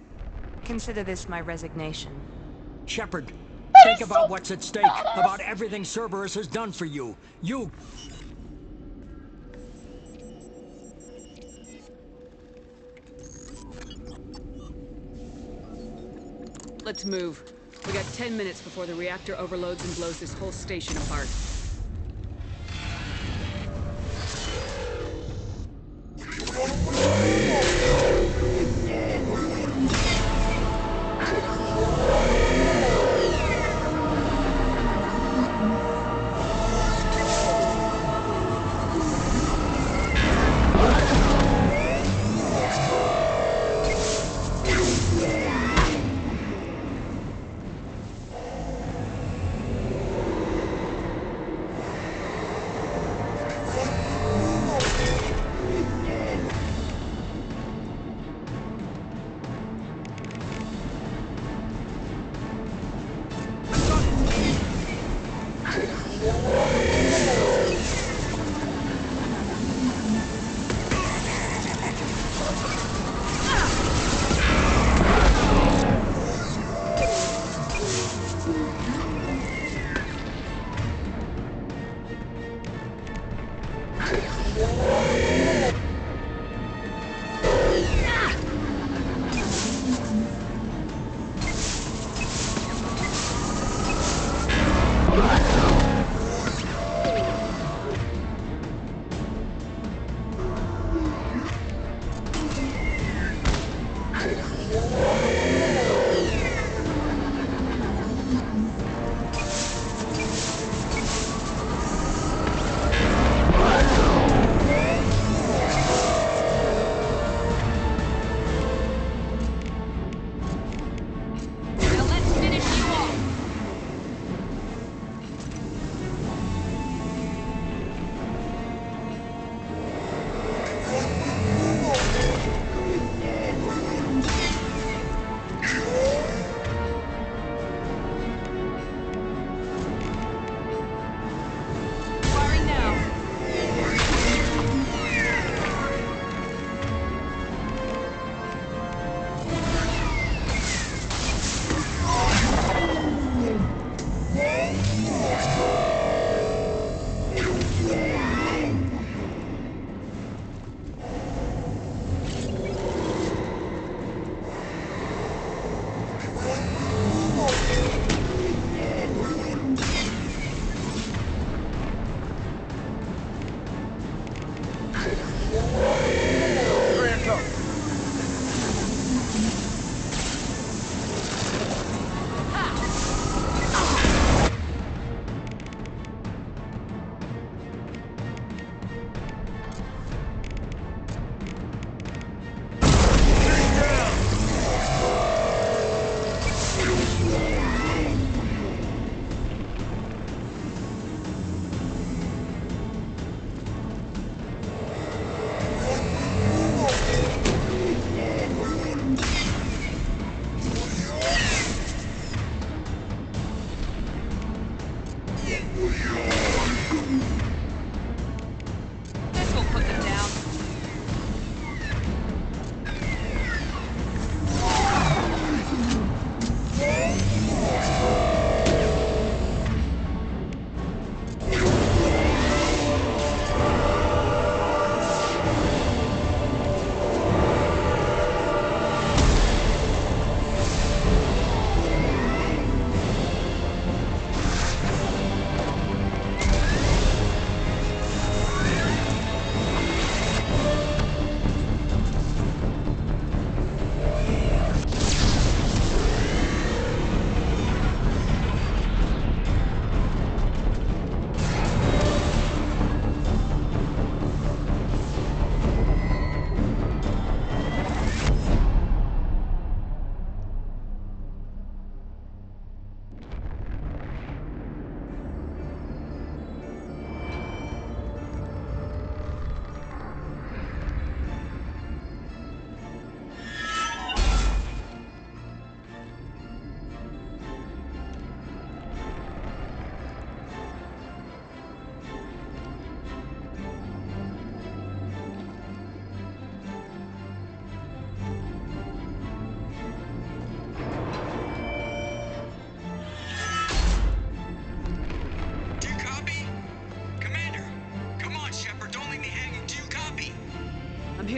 Consider this my resignation. Shepard, think about what's at stake, about everything Cerberus has done for you. Let's move. We got 10 minutes before the reactor overloads and blows this whole station apart.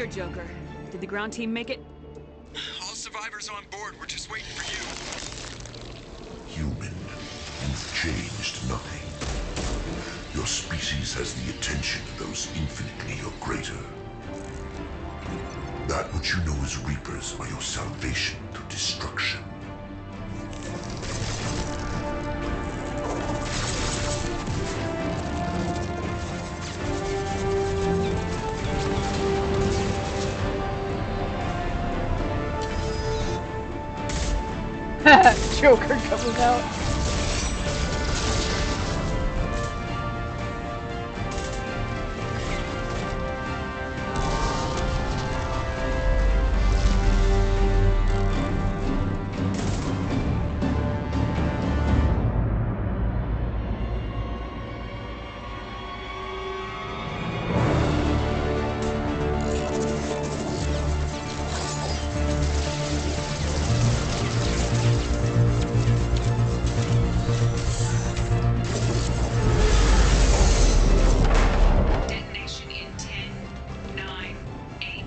here, Joker. Did the ground team make it? All survivors on board. We're just waiting for you. Human, you've changed nothing. Your species has the attention of those infinitely or greater. That which you know as Reapers are your salvation to destruction. Joker coming out.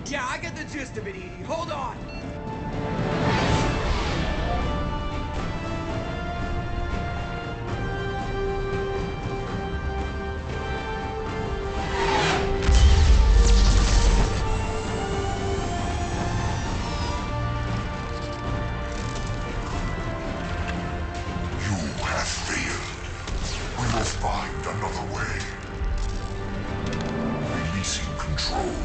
Yeah, I get the gist of it, Edie. Hold on. You have failed. We will find another way. Releasing control.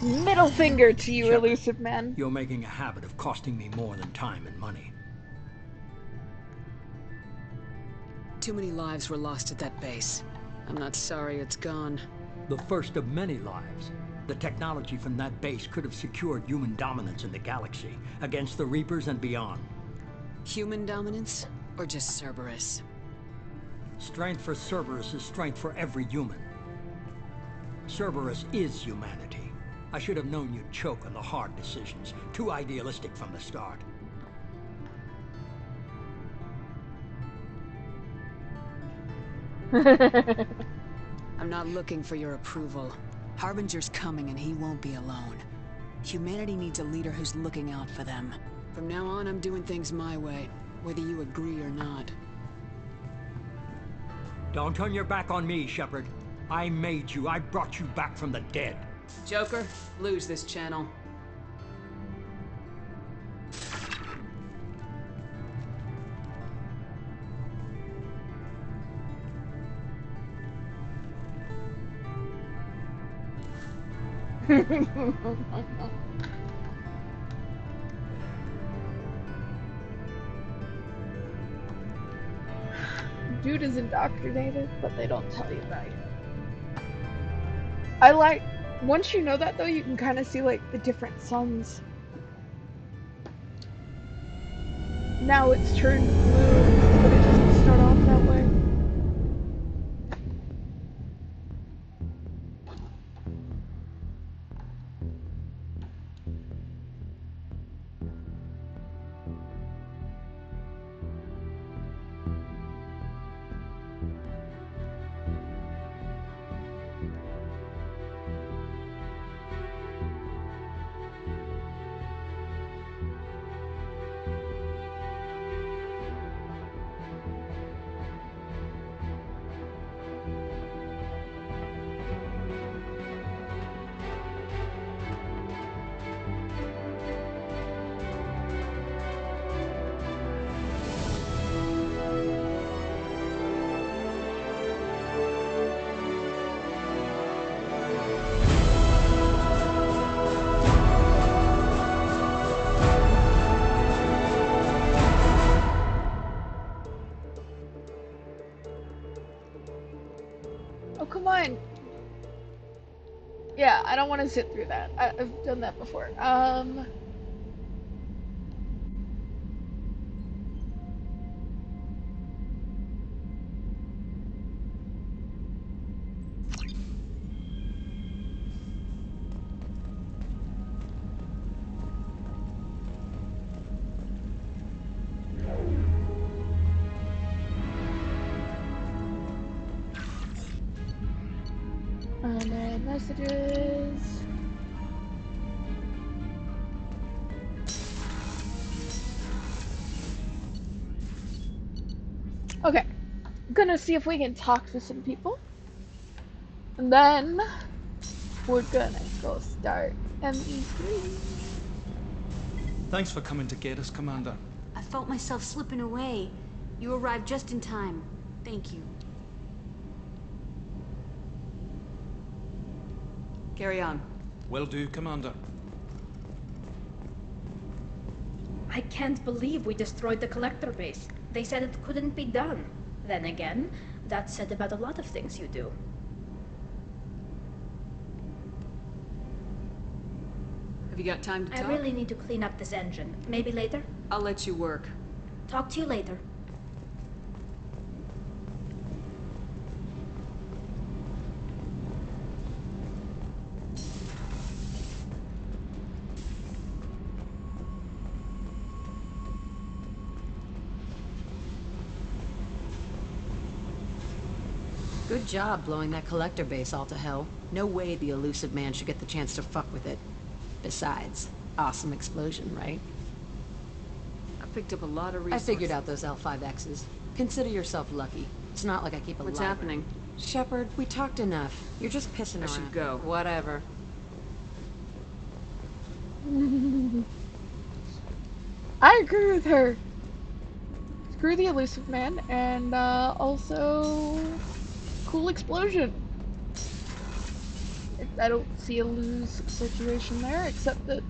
Middle finger to you, elusive man. You're making a habit of costing me more than time and money. Too many lives were lost at that base. I'm not sorry it's gone. The first of many lives. The technology from that base could have secured human dominance in the galaxy against the Reapers and beyond. Human dominance? Or just Cerberus? Strength for Cerberus is strength for every human. Cerberus is humanity. I should have known you'd choke on the hard decisions. Too idealistic from the start. I'm not looking for your approval. Harbinger's coming and he won't be alone. Humanity needs a leader who's looking out for them. From now on, I'm doing things my way, whether you agree or not. Don't turn your back on me, Shepard. I made you. I brought you back from the dead. Joker, lose this channel. Dude is indoctrinated, but they don't tell you that yet. I like, once you know that though, you can kind of see like the different suns. Now it's turned blue, but it doesn't start off that way. want to sit through that. I've done that before. Messages. Okay, I'm gonna see if we can talk to some people, and then we're gonna go start ME3. Thanks for coming to get us, Commander. I felt myself slipping away. You arrived just in time. Thank you. Carry on. Will do, Commander. I can't believe we destroyed the collector base. They said it couldn't be done. Then again, that's said about a lot of things you do. Have you got time to talk? I really need to clean up this engine. Maybe later? I'll let you work. Talk to you later. Good job blowing that collector base all to hell. No way the elusive man should get the chance to fuck with it. Besides, awesome explosion, right? I picked up a lot of I resources. figured out those L5Xs. Consider yourself lucky. It's not like I keep a What's library. happening? Shepard, we talked enough. You're just pissing around. I should go. Whatever. I agree with her. Screw the elusive man, and also cool explosion. I don't see a lose situation there, except that,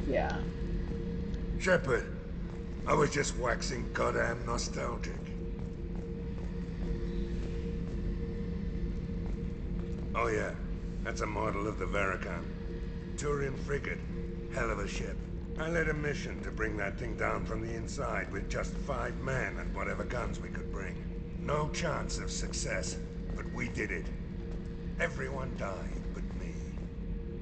yeah. Shepard, I was just waxing goddamn nostalgic. Oh yeah, that's a model of the Verican. Turian frigate. Hell of a ship. I led a mission to bring that thing down from the inside with just 5 men and whatever guns we could bring. No chance of success, but we did it. Everyone died but me.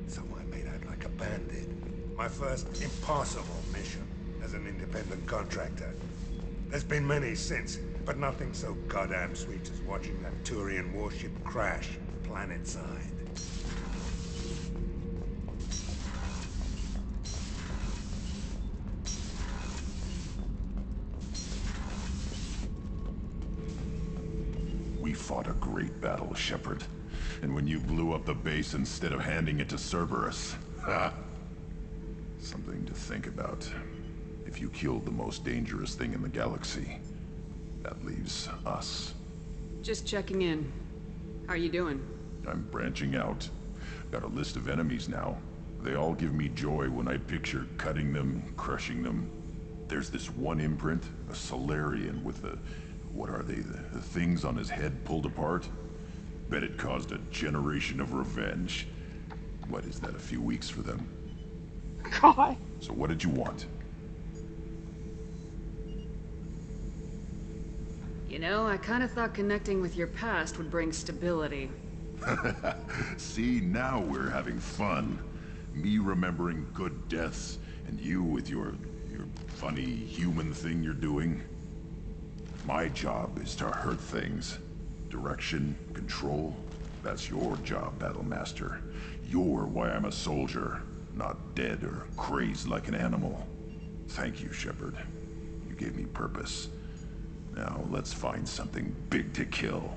So I made out like a bandit. My first impossible mission as an independent contractor. There's been many since, but nothing so goddamn sweet as watching that Turian warship crash planet-side. We fought a great battle, Shepard. And when you blew up the base instead of handing it to Cerberus, ha! Something to think about. If you killed the most dangerous thing in the galaxy, that leaves us. Just checking in. How are you doing? I'm branching out. Got a list of enemies now. They all give me joy when I picture cutting them, crushing them. There's this one imprint, a Solarian with the... what are they? The things on his head pulled apart? Bet it caused a generation of revenge. What is that, a few weeks for them? God. So what did you want? You know, I kind of thought connecting with your past would bring stability. See, now we're having fun. Me remembering good deaths, and you with your funny human thing you're doing. My job is to hurt things. Direction, control, that's your job, Battlemaster. You're why I'm a soldier, not dead or crazed like an animal. Thank you, Shepard. You gave me purpose. Now let's find something big to kill.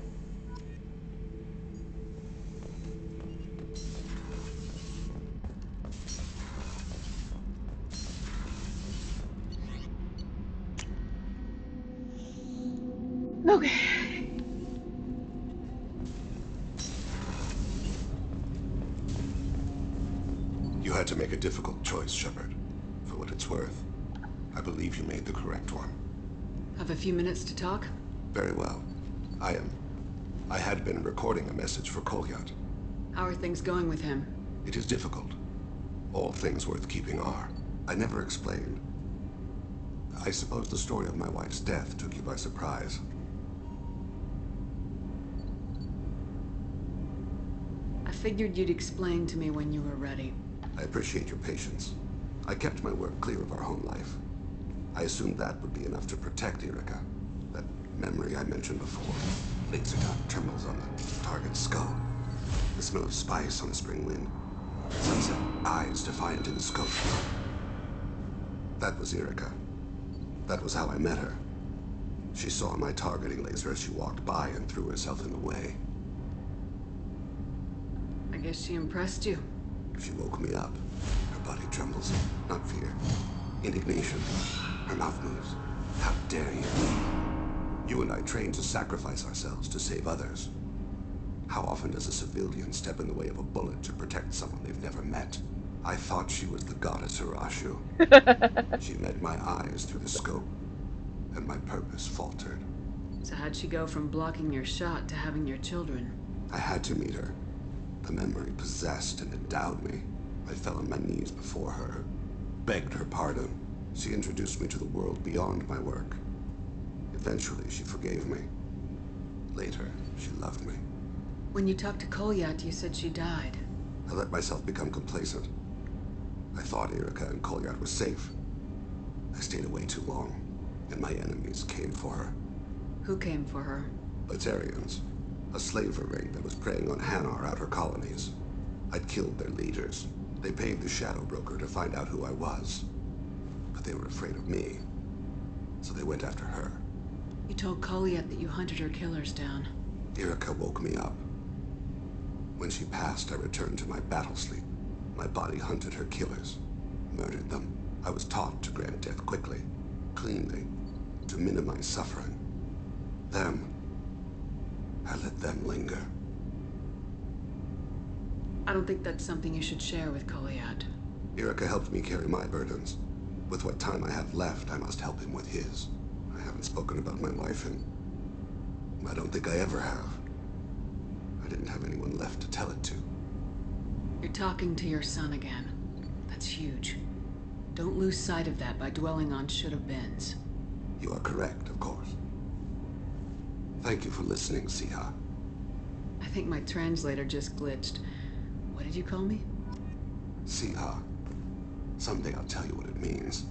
Okay. You had to make a difficult choice, Shepard. For what it's worth, I believe you made the correct one. Have a few minutes to talk? Very well. I had been recording a message for Kolyat. How are things going with him? It is difficult. All things worth keeping are. I never explained. I suppose the story of my wife's death took you by surprise. I figured you'd explain to me when you were ready. I appreciate your patience. I kept my work clear of our home life. I assumed that would be enough to protect Erica. That memory I mentioned before. Laser dot trembles on the target's skull. The smell of spice on the spring wind. Sunset eyes defiant in the scope. That was Erica. That was how I met her. She saw my targeting laser as she walked by and threw herself in the way. I guess she impressed you. She woke me up. Her body trembles. Not fear. Indignation. Her mouth moves. How dare you? You and I trained to sacrifice ourselves to save others. How often does a civilian step in the way of a bullet to protect someone they've never met? I thought she was the goddess Arashu. She met my eyes through the scope, and my purpose faltered. So how'd she go from blocking your shot to having your children? I had to meet her. The memory possessed and endowed me. I fell on my knees before her, begged her pardon. She introduced me to the world beyond my work. Eventually, she forgave me. Later, she loved me. When you talked to Kolyat, you said she died. I let myself become complacent. I thought Erica and Kolyat were safe. I stayed away too long, and my enemies came for her. Who came for her? Batarians. A slaver ring that was preying on Hanar outer colonies. I'd killed their leaders. They paid the Shadow Broker to find out who I was. But they were afraid of me, so they went after her. You told Kolyat that you hunted her killers down. Erica woke me up. When she passed, I returned to my battle sleep. My body hunted her killers, murdered them. I was taught to grant death quickly, cleanly, to minimize suffering. I let them linger. I don't think that's something you should share with Kolyat. Erica helped me carry my burdens. With what time I have left, I must help him with his. I haven't spoken about my wife, and I don't think I ever have. I didn't have anyone left to tell it to. You're talking to your son again. That's huge. Don't lose sight of that by dwelling on should-have-beens. You are correct, of course. Thank you for listening, Siha. I think my translator just glitched. What did you call me? Siha. Someday I'll tell you what it means.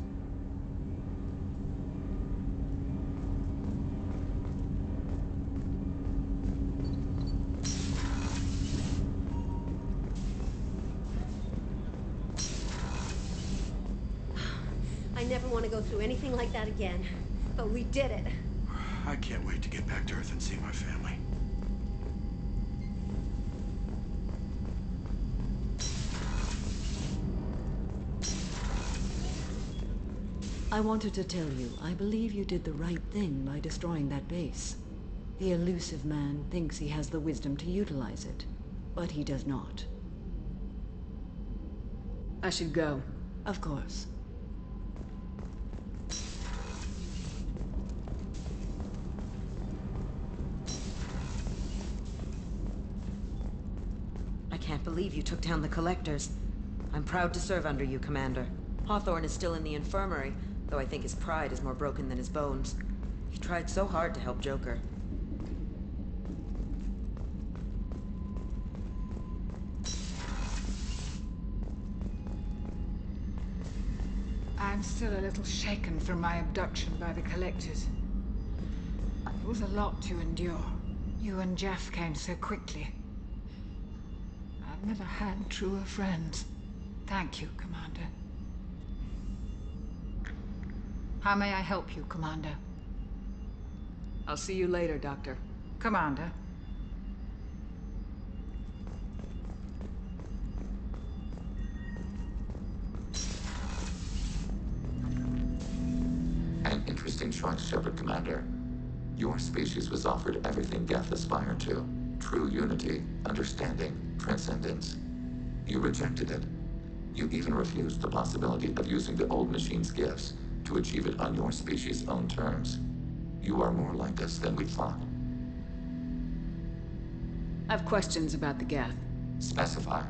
I never want to go through anything like that again. But we did it. I can't wait to get back to Earth and see my family. I wanted to tell you, I believe you did the right thing by destroying that base. The elusive man thinks he has the wisdom to utilize it, but he does not. I should go. Of course. I can't believe you took down the Collectors. I'm proud to serve under you, Commander. Hawthorne is still in the infirmary, though I think his pride is more broken than his bones. He tried so hard to help Joker. I'm still a little shaken from my abduction by the Collectors. It was a lot to endure. You and Jeff came so quickly. I've never had truer friends. Thank you, Commander. How may I help you, Commander? I'll see you later, Doctor. Commander. An interesting choice, Shepard Commander. Your species was offered everything Geth aspired to. True unity, understanding, transcendence. You rejected it. You even refused the possibility of using the old machine's gifts to achieve it on your species' own terms. You are more like us than we thought. I have questions about the Geth. Specify.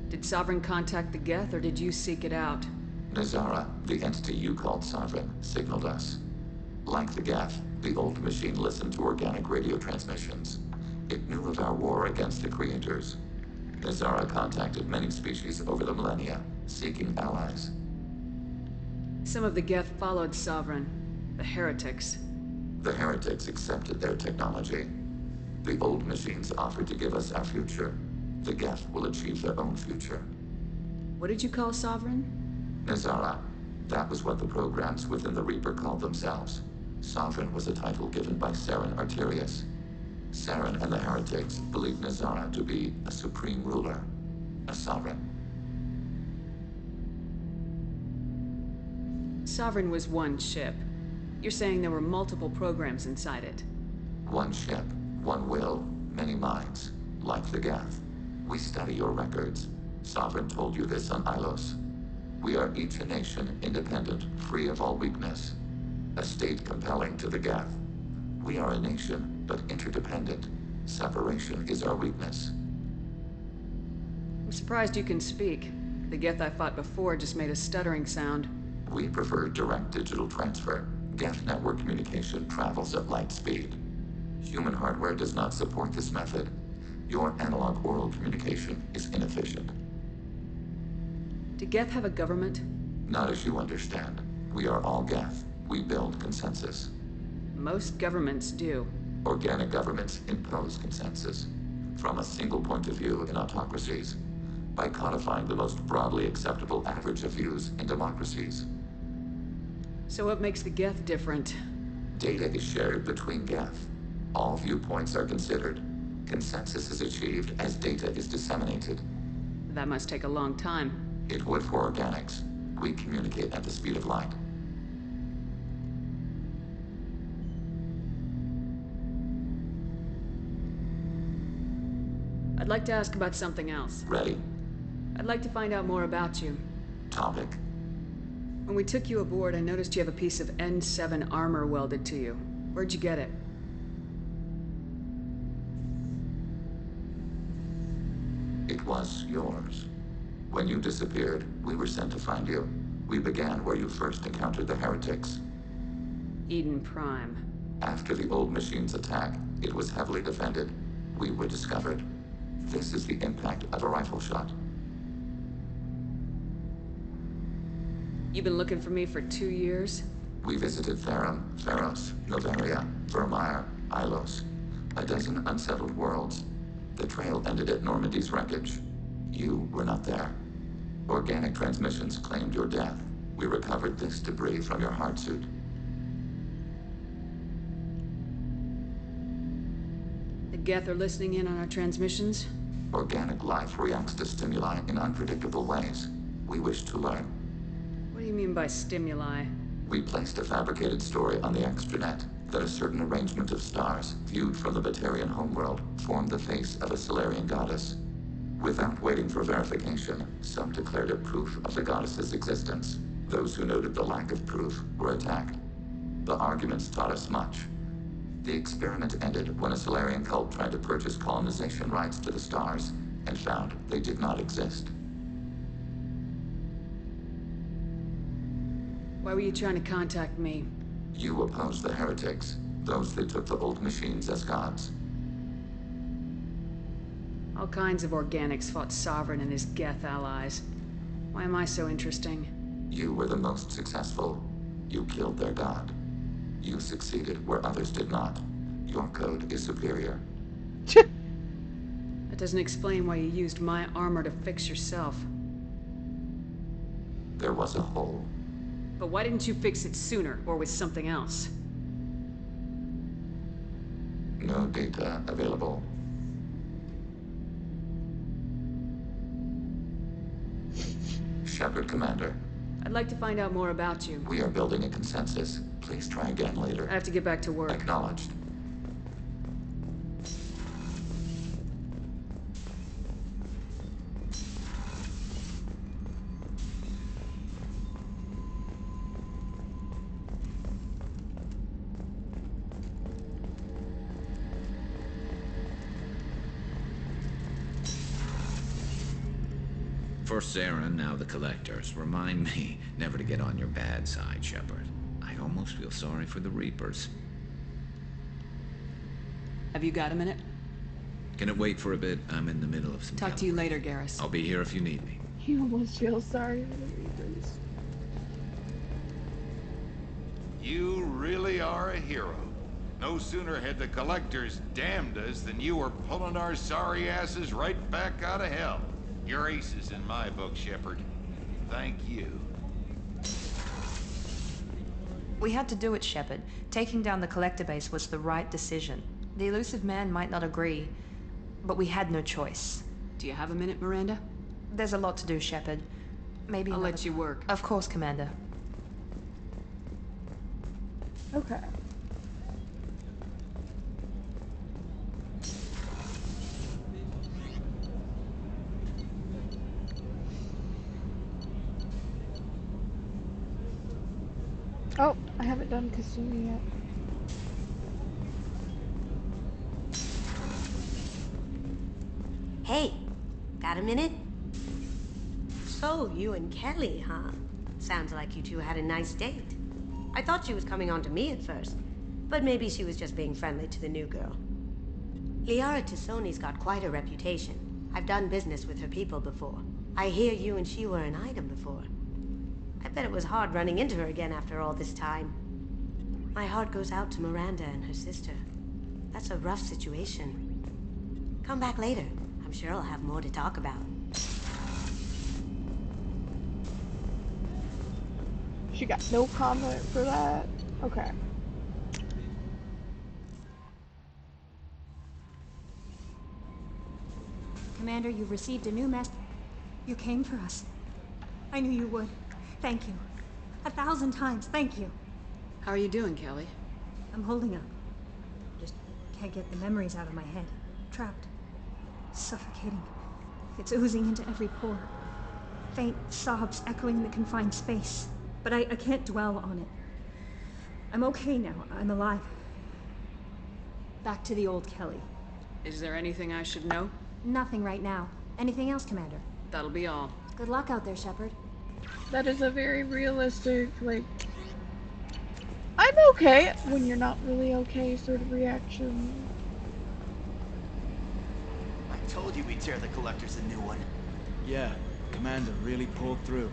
Did Sovereign contact the Geth, or did you seek it out? Nazara, the entity you called Sovereign, signaled us. Like the Geth, the old machine listened to organic radio transmissions. It knew of our war against the Creators. Nazara contacted many species over the millennia, seeking allies. Some of the Geth followed Sovereign. The Heretics. The Heretics accepted their technology. The old machines offered to give us our future. The Geth will achieve their own future. What did you call Sovereign? Nazara. That was what the programs within the Reaper called themselves. Sovereign was a title given by Saren Arterius. Saren and the Heretics believed Nazara to be a supreme ruler, a sovereign. Sovereign was one ship. You're saying there were multiple programs inside it. One ship, one will, many minds, like the Geth. We study your records. Sovereign told you this on Ilos. We are each a nation, independent, free of all weakness. A state compelling to the Geth. We are a nation, but interdependent. Separation is our weakness. I'm surprised you can speak. The Geth I fought before just made a stuttering sound. We prefer direct digital transfer. Geth network communication travels at light speed. Human hardware does not support this method. Your analog oral communication is inefficient. Do Geth have a government? Not as you understand. We are all Geth. We build consensus. Most governments do. Organic governments impose consensus. From a single point of view in autocracies. By codifying the most broadly acceptable average of views in democracies. So what makes the Geth different? Data is shared between Geth. All viewpoints are considered. Consensus is achieved as data is disseminated. That must take a long time. It would for organics. We communicate at the speed of light. I'd like to ask about something else. Ready? I'd like to find out more about you. Topic. When we took you aboard, I noticed you have a piece of N7 armor welded to you. Where'd you get it? It was yours. When you disappeared, we were sent to find you. We began where you first encountered the Heretics. Eden Prime. After the old machine's attack, it was heavily defended. We were discovered. This is the impact of a rifle shot. You've been looking for me for 2 years? We visited Therum, Theros, Novaria, Vermeer, Ilos. A dozen unsettled worlds. The trail ended at Normandy's wreckage. You were not there. Organic transmissions claimed your death. We recovered this debris from your hard suit. The Geth are listening in on our transmissions? Organic life reacts to stimuli in unpredictable ways. We wish to learn. What do you mean by stimuli? We placed a fabricated story on the extranet that a certain arrangement of stars, viewed from the Batarian homeworld, formed the face of a Solarian goddess. Without waiting for verification, some declared it proof of the goddess's existence. Those who noted the lack of proof were attacked. The arguments taught us much. The experiment ended when a Solarian cult tried to purchase colonization rights to the stars, and found they did not exist. Why were you trying to contact me? You opposed the Heretics, those that took the old machines as gods. All kinds of organics fought Sovereign and his Geth allies. Why am I so interesting? You were the most successful. You killed their god. You succeeded where others did not. Your code is superior. That doesn't explain why you used my armor to fix yourself. There was a hole. But why didn't you fix it sooner, or with something else? No data available. Shepard, Commander. I'd like to find out more about you. We are building a consensus. Please try again later. I have to get back to work. Acknowledged. First Saren, now the Collectors. Remind me never to get on your bad side, Shepard. I almost feel sorry for the Reapers. Have you got a minute? Can it wait for a bit? I'm in the middle of some... Talk to you later, Garrus. I'll be here if you need me. You almost feel sorry for the Reapers. You really are a hero. No sooner had the Collectors damned us than you were pulling our sorry asses right back out of hell. You're aces in my book, Shepard. Thank you. We had to do it, Shepard. Taking down the Collector base was the right decision. The Illusive Man might not agree, but we had no choice. Do you have a minute, Miranda? There's a lot to do, Shepard. Maybe I'll let you work. Of course, Commander. Okay. Oh, I haven't done Kasumi yet. Hey, got a minute? So, you and Kelly, huh? Sounds like you two had a nice date. I thought she was coming on to me at first, but maybe she was just being friendly to the new girl. Liara T'Soni's got quite a reputation. I've done business with her people before. I hear you and she were an item before. I bet it was hard running into her again after all this time. My heart goes out to Miranda and her sister. That's a rough situation. Come back later. I'm sure I'll have more to talk about. She got no comment for that? Okay. Commander, you've received a new message. You came for us. I knew you would. Thank you. 1,000 times, thank you. How are you doing, Kelly? I'm holding up. Just can't get the memories out of my head. Trapped. Suffocating. It's oozing into every pore. Faint sobs echoing the confined space. But I can't dwell on it. I'm okay now. I'm alive. Back to the old Kelly. Is there anything I should know? Nothing right now. Anything else, Commander? That'll be all. Good luck out there, Shepard. That is a very realistic, like, I'm okay when you're not really okay sort of reaction. I told you we'd tear the Collectors a new one. Yeah, Commander really pulled through.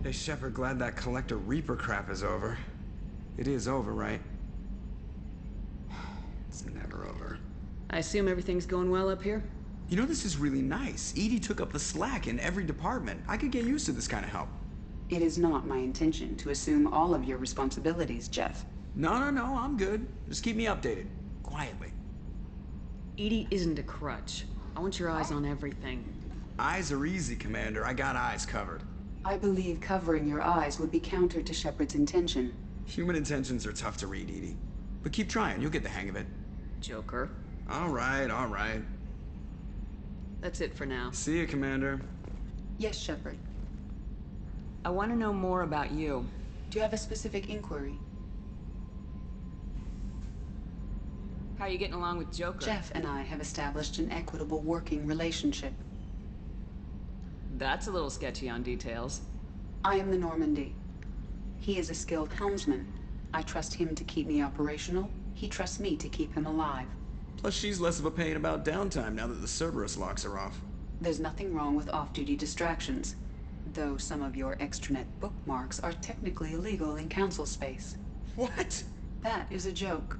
Hey, Shepard, glad that Collector Reaper crap is over. It is over, right? It's never over. I assume everything's going well up here? You know, this is really nice. EDI took up the slack in every department. I could get used to this kind of help. It is not my intention to assume all of your responsibilities, Jeff. No, I'm good. Just keep me updated. Quietly. EDI isn't a crutch. I want your eyes on everything. Eyes are easy, Commander. I got eyes covered. I believe covering your eyes would be counter to Shepard's intention. Human intentions are tough to read, EDI. But keep trying. You'll get the hang of it. Joker. All right. That's it for now. See you, Commander. Yes, Shepard. I want to know more about you. Do you have a specific inquiry? How are you getting along with Joker? Jeff and I have established an equitable working relationship. That's a little sketchy on details. I am the Normandy. He is a skilled helmsman. I trust him to keep me operational. He trusts me to keep him alive. Plus, she's less of a pain about downtime now that the Cerberus locks are off. There's nothing wrong with off-duty distractions, though some of your extranet bookmarks are technically illegal in Council space. What? That is a joke.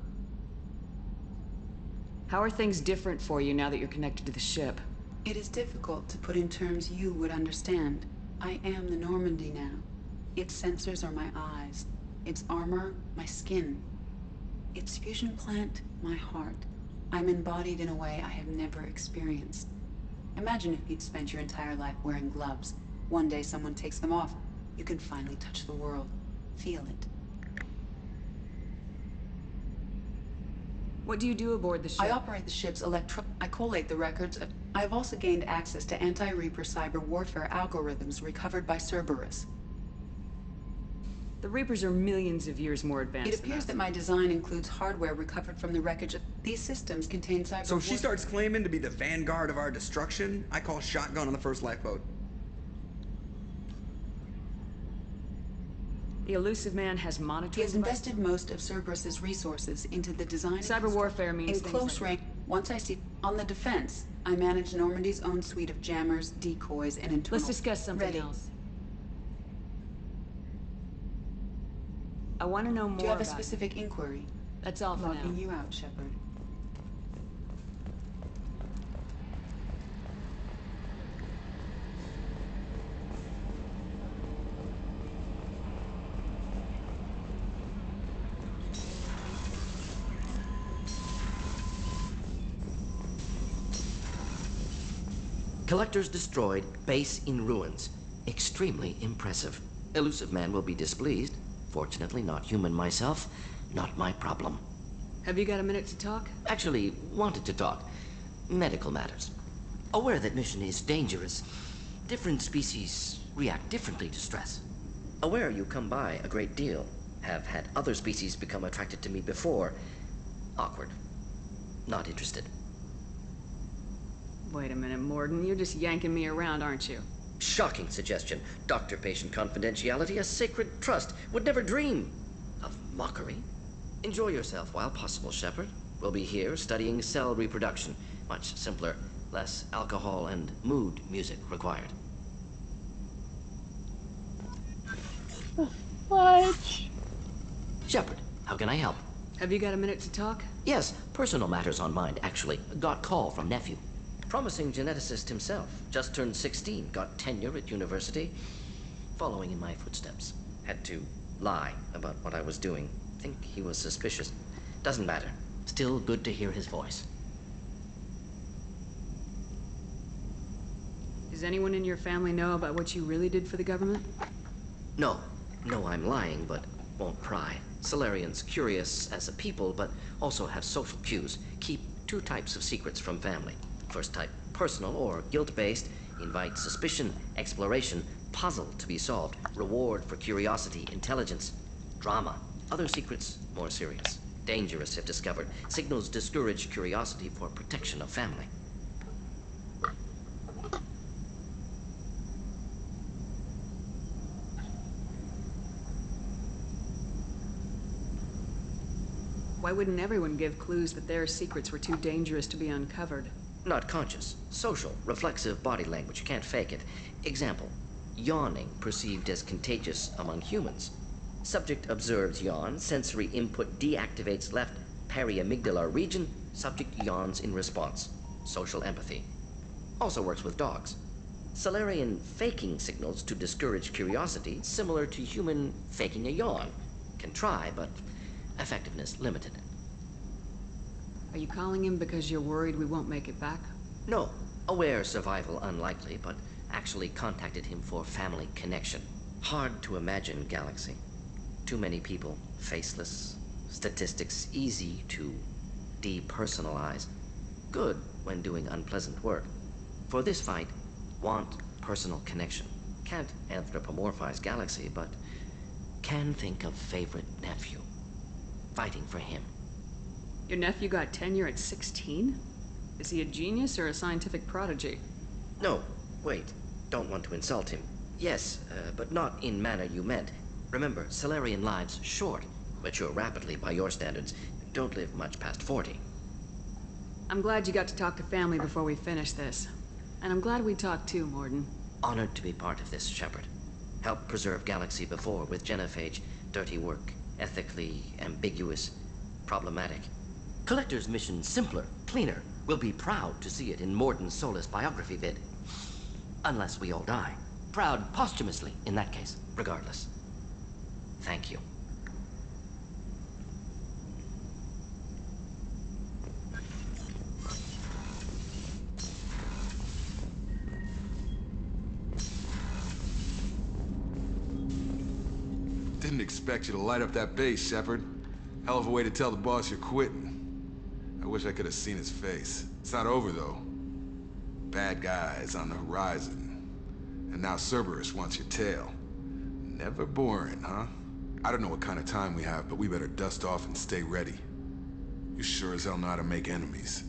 How are things different for you now that you're connected to the ship? It is difficult to put in terms you would understand. I am the Normandy now. Its sensors are my eyes. Its armor, my skin. Its fusion plant, my heart. I'm embodied in a way I have never experienced. Imagine if you'd spent your entire life wearing gloves. One day someone takes them off. You can finally touch the world. Feel it. What do you do aboard the ship? I operate the ship's I collate the records of... I have also gained access to anti-Reaper cyber warfare algorithms recovered by Cerberus. The Reapers are millions of years more advanced. It appears that my design includes hardware recovered from the wreckage of... These systems contain cyber... So if she starts claiming to be the vanguard of our destruction, I call shotgun on the first lifeboat. The Elusive Man has monitoring... He has invested most of Cerberus's resources into the design... Cyber warfare means in close range. Once I see... On the defense, I manage Normandy's own suite of jammers, decoys, and internal... Let's discuss something else. I want to know more. Do you have a specific inquiry? That's all for now. Logging you out, Shepard. Collectors destroyed, base in ruins. Extremely impressive. Elusive Man will be displeased. Fortunately, not human myself. Not my problem. Have you got a minute to talk? Actually, wanted to talk. Medical matters. Aware that mission is dangerous. Different species react differently to stress. Aware you come by a great deal. Have had other species become attracted to me before. Awkward. Not interested. Wait a minute, Mordin. You're just yanking me around, aren't you? Shocking suggestion. Doctor-patient confidentiality, a sacred trust. Would never dream of mockery. Enjoy yourself while possible, Shepard. We'll be here studying cell reproduction. Much simpler, less alcohol and mood music required. What? Shepard, how can I help? Have you got a minute to talk? Yes, personal matters on mind, actually. Got call from nephew. Promising geneticist himself. Just turned 16, got tenure at university. Following in my footsteps. Had to lie about what I was doing. Think he was suspicious. Doesn't matter. Still good to hear his voice. Does anyone in your family know about what you really did for the government? No. No, I'm lying, but won't pry. Solarians curious as a people, but also have social cues. Keep two types of secrets from family. First type, personal or guilt-based, invite suspicion, exploration, puzzle to be solved, reward for curiosity, intelligence, drama. Other secrets, more serious, dangerous if discovered. Signals discourage curiosity for protection of family. Why wouldn't everyone give clues that their secrets were too dangerous to be uncovered? Not conscious. Social, reflexive body language. Can't fake it. Example. Yawning perceived as contagious among humans. Subject observes yawn. Sensory input deactivates left periamygdalar region. Subject yawns in response. Social empathy. Also works with dogs. Solarian faking signals to discourage curiosity, similar to human faking a yawn. Can try, but effectiveness limited. Are you calling him because you're worried we won't make it back? No. Aware survival unlikely, but actually contacted him for family connection. Hard to imagine galaxy. Too many people, faceless, statistics easy to depersonalize. Good when doing unpleasant work. For this fight, want personal connection. Can't anthropomorphize galaxy, but can think of favorite nephew. Fighting for him. Your nephew got tenure at 16? Is he a genius or a scientific prodigy? No, wait. Don't want to insult him. Yes, but not in manner you meant. Remember, Solarian lives short. Mature rapidly by your standards. Don't live much past 40. I'm glad you got to talk to family before we finish this. And I'm glad we talked too, Mordin. Honored to be part of this, Shepard. Helped preserve Galaxy before with Genophage. Dirty work. Ethically ambiguous. Problematic. Collector's mission simpler, cleaner. We'll be proud to see it in Mordin Solus biography vid. Unless we all die. Proud posthumously, in that case, regardless. Thank you. Didn't expect you to light up that base, Shepard. Hell of a way to tell the boss you're quitting. I wish I could have seen his face. It's not over, though. Bad guys on the horizon. And now Cerberus wants your tail. Never boring, huh? I don't know what kind of time we have, but we better dust off and stay ready. You sure as hell know how to make enemies.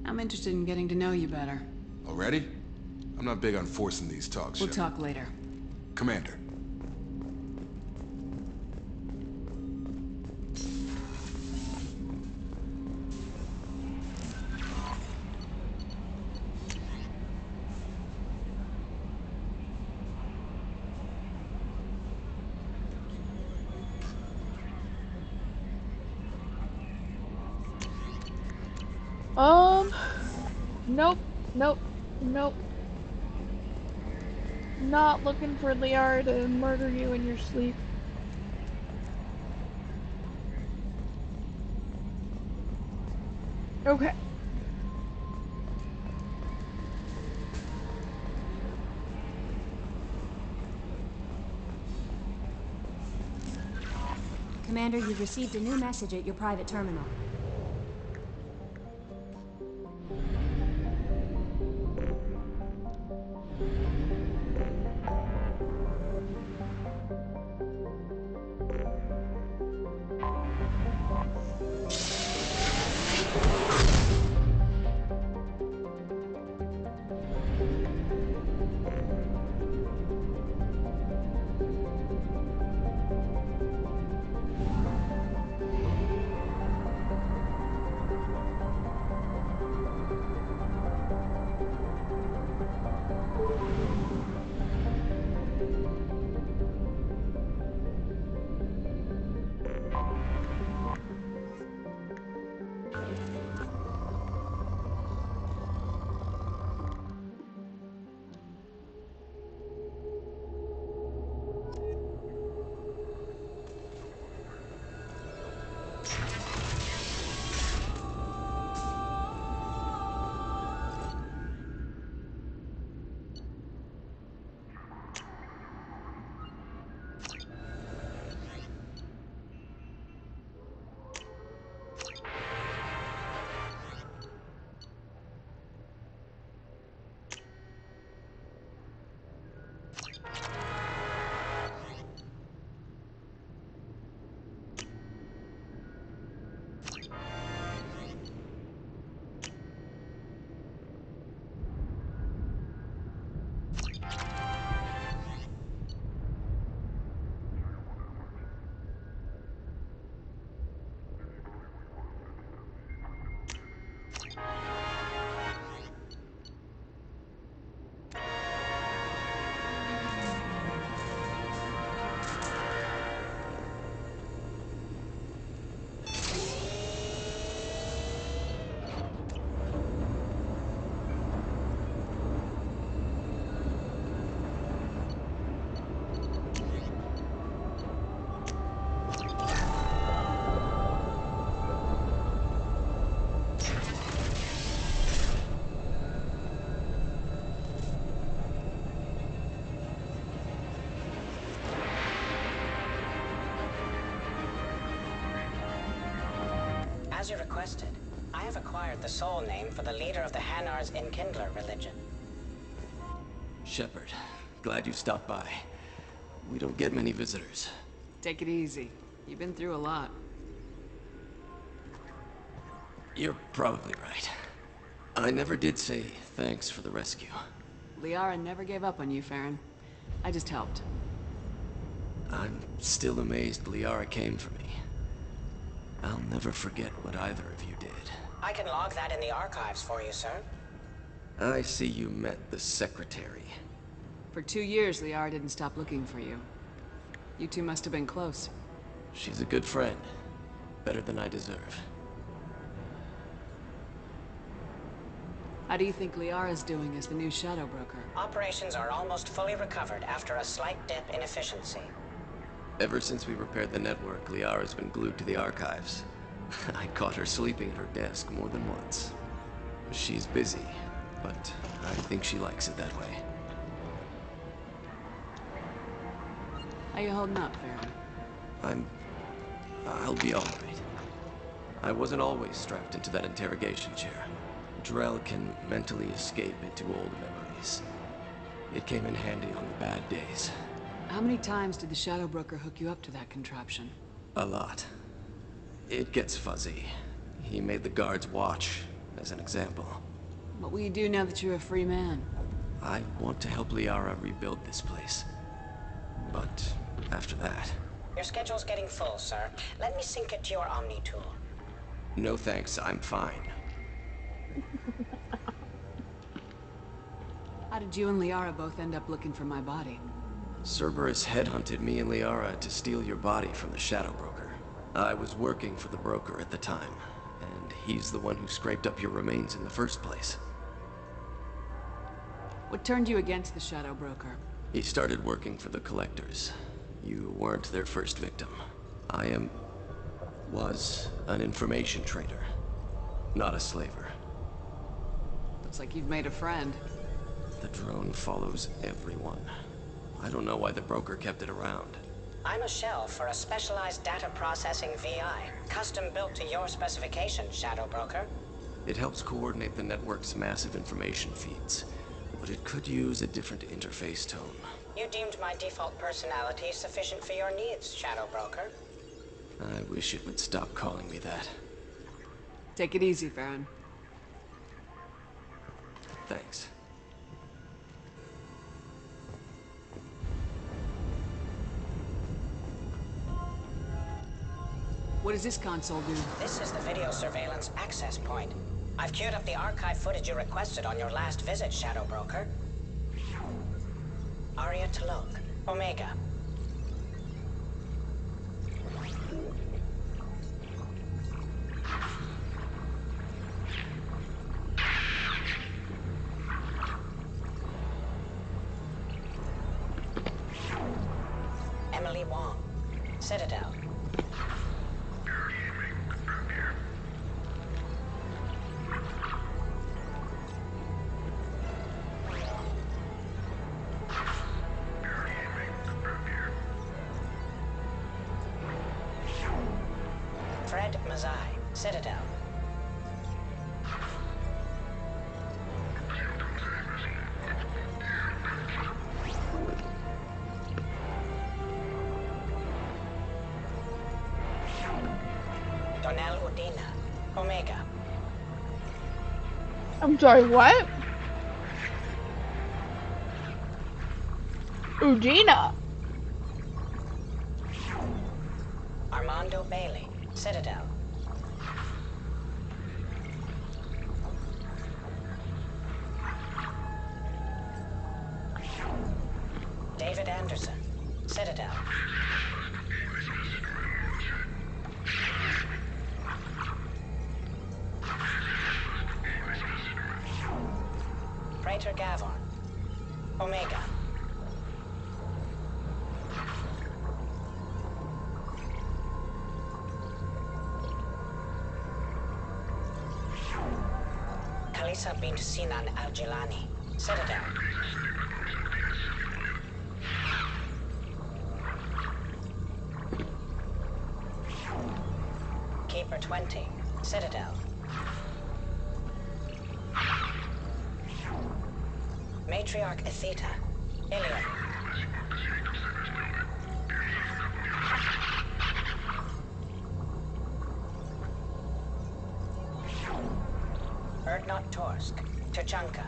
I'm interested in getting to know you better. Already? I'm not big on forcing these talks. We'll talk later. Commander. Nope, nope, nope. Not looking for Liara to murder you in your sleep. Okay. Commander, you've received a new message at your private terminal. As you requested, I have acquired the soul name for the leader of the Hanar's Enkindler religion. Shepard, glad you stopped by. We don't get many visitors. Take it easy. You've been through a lot. You're probably right. I never did say thanks for the rescue. Liara never gave up on you, Farron. I just helped. I'm still amazed Liara came for me. I'll never forget what either of you did. I can log that in the archives for you, sir. I see you met the Secretary. For 2 years, Liara didn't stop looking for you. You two must have been close. She's a good friend. Better than I deserve. How do you think Liara's doing as the new Shadow Broker? Operations are almost fully recovered after a slight dip in efficiency. Ever since we repaired the network, Liara's been glued to the archives. I caught her sleeping at her desk more than once. She's busy, but I think she likes it that way. How you holding up, Farron? I'll be alright. I wasn't always strapped into that interrogation chair. Drell can mentally escape into old memories. It came in handy on the bad days. How many times did the Shadow Broker hook you up to that contraption? A lot. It gets fuzzy. He made the guards watch, as an example. What will you do now that you're a free man? I want to help Liara rebuild this place. But after that... Your schedule's getting full, sir. Let me sync it to your Omni tool. No thanks, I'm fine. How did you and Liara both end up looking for my body? Cerberus headhunted me and Liara to steal your body from the Shadow Broker. I was working for the broker at the time, and he's the one who scraped up your remains in the first place. What turned you against the Shadow Broker? He started working for the Collectors. You weren't their first victim. I was an information trader, not a slaver. Looks like you've made a friend. The drone follows everyone. I don't know why the broker kept it around. I'm a shell for a specialized data processing VI, custom built to your specifications, Shadow Broker. It helps coordinate the network's massive information feeds, but it could use a different interface tone. You deemed my default personality sufficient for your needs, Shadow Broker. I wish it would stop calling me that. Take it easy, Farron. Thanks. What does this console do? This is the video surveillance access point. I've queued up the archive footage you requested on your last visit, Shadow Broker. Aria T'Loak, Omega. Emily Wong, Citadel. Fred Mazai, Citadel. Donnell Udina, Omega. I'm sorry, what? Udina. Armando Bailey, Citadel. David Anderson, Citadel. Praetor Gavon, Omega. Khalisa bint Sinan Al-Jilani, Citadel. Keeper 20, Citadel. Matriarch Atheta, Ilium. Erdnot Torsk, Tuchanka.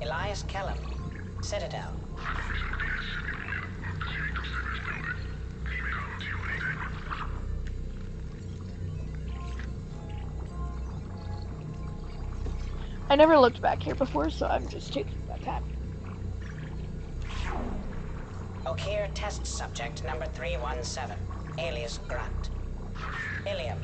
Elias Kellum, Citadel. I never looked back here before, so I'm just taking my time. Okir test subject number 317, alias Grunt. Ilium.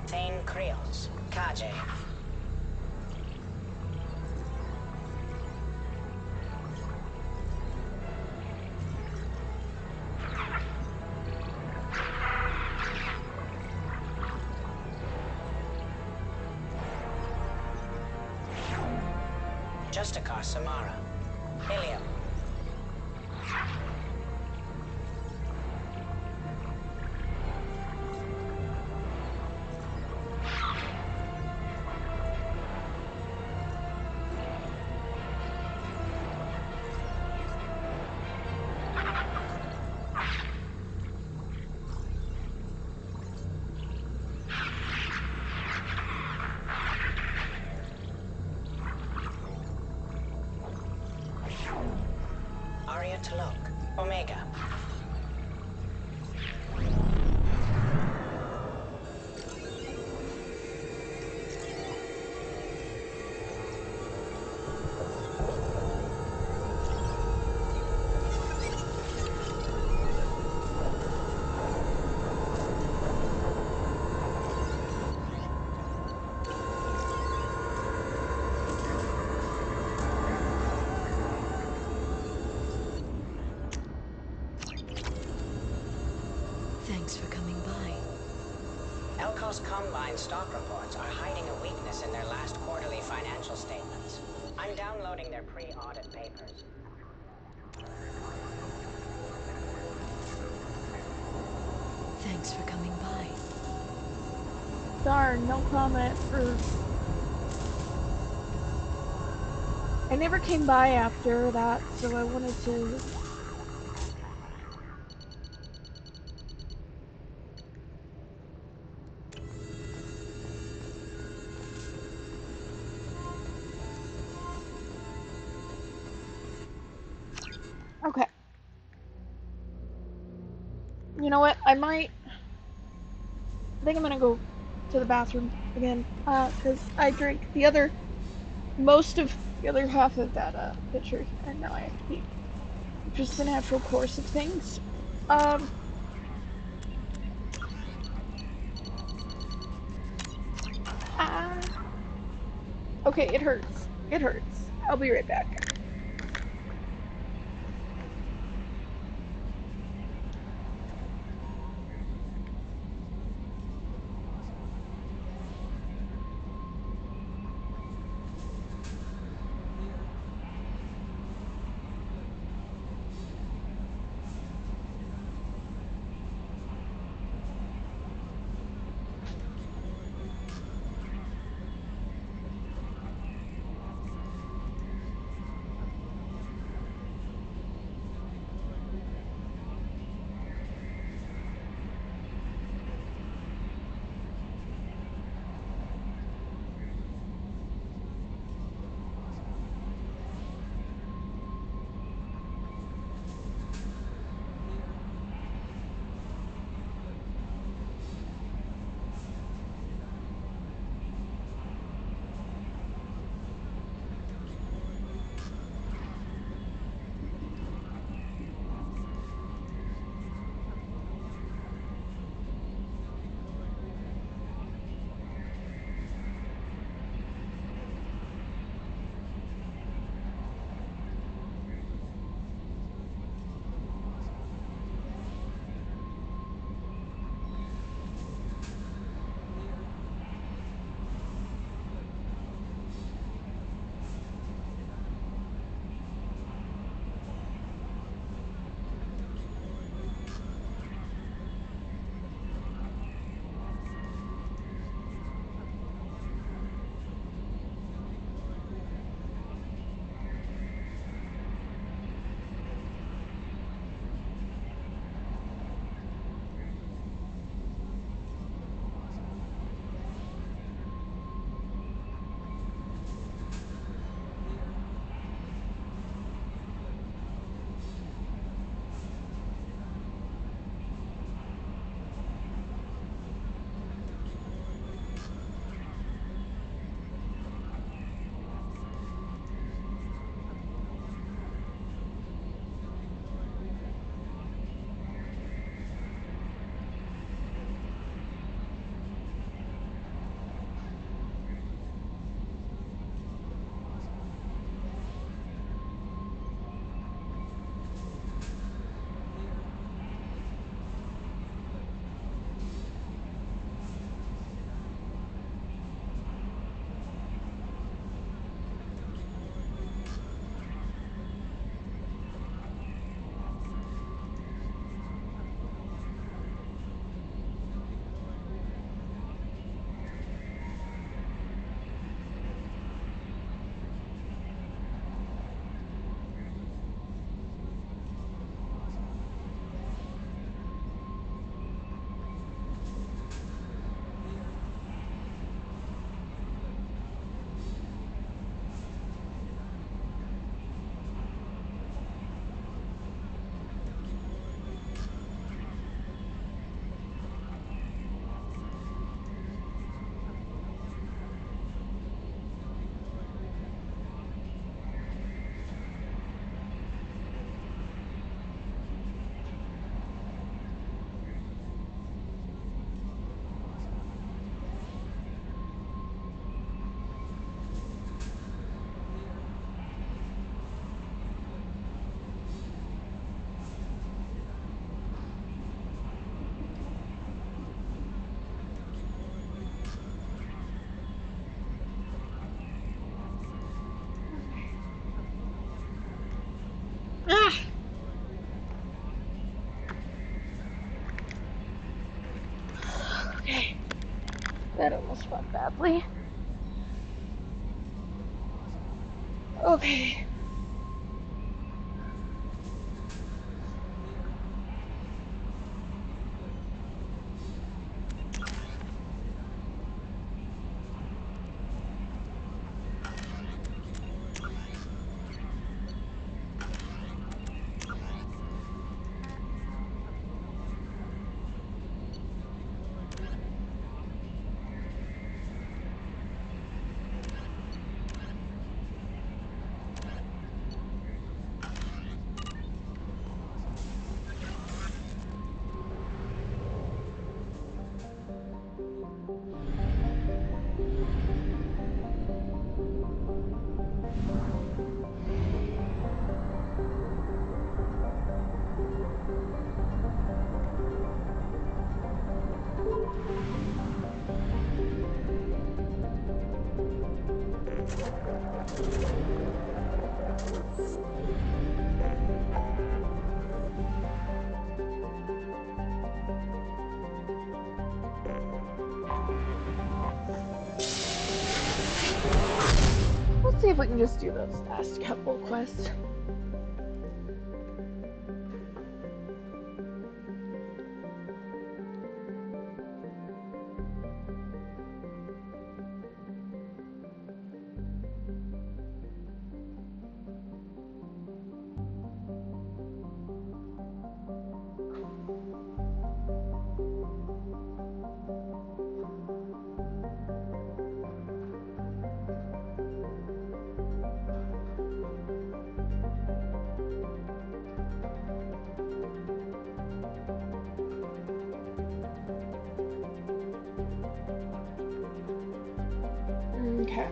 Thane Creels, Kaje. Justicar Samara. Ilium. Aria Talok. Omega. Thanks for coming by. Elkos Combine stock reports are hiding a weakness in their last quarterly financial statements. I'm downloading their pre-audit papers. Thanks for coming by. Darn, no comment for... I never came by after that, so I wanted to... Okay. You know what? I think I'm gonna go to the bathroom again, because I drank most of the other half of that, pitcher, and now I have to pee. Just the natural course of things. Okay, it hurts. It hurts. I'll be right back. That almost went badly. Okay. Let's see if we can just do those last couple quests. Okay.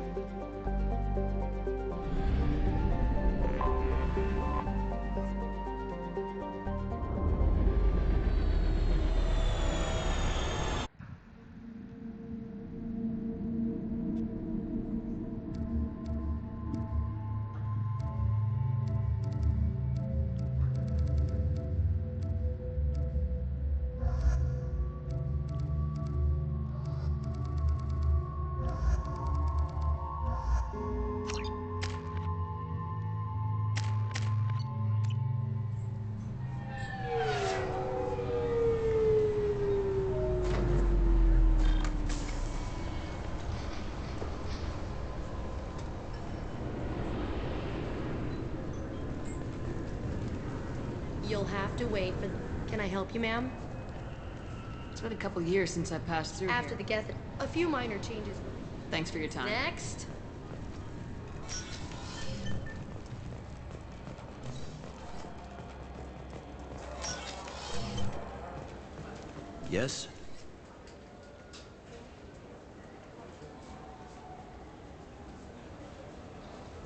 You'll have to wait for... Can I help you, ma'am? It's been a couple years since I passed through After here. the Geth, a few minor changes. Thanks for your time. Next. Yes?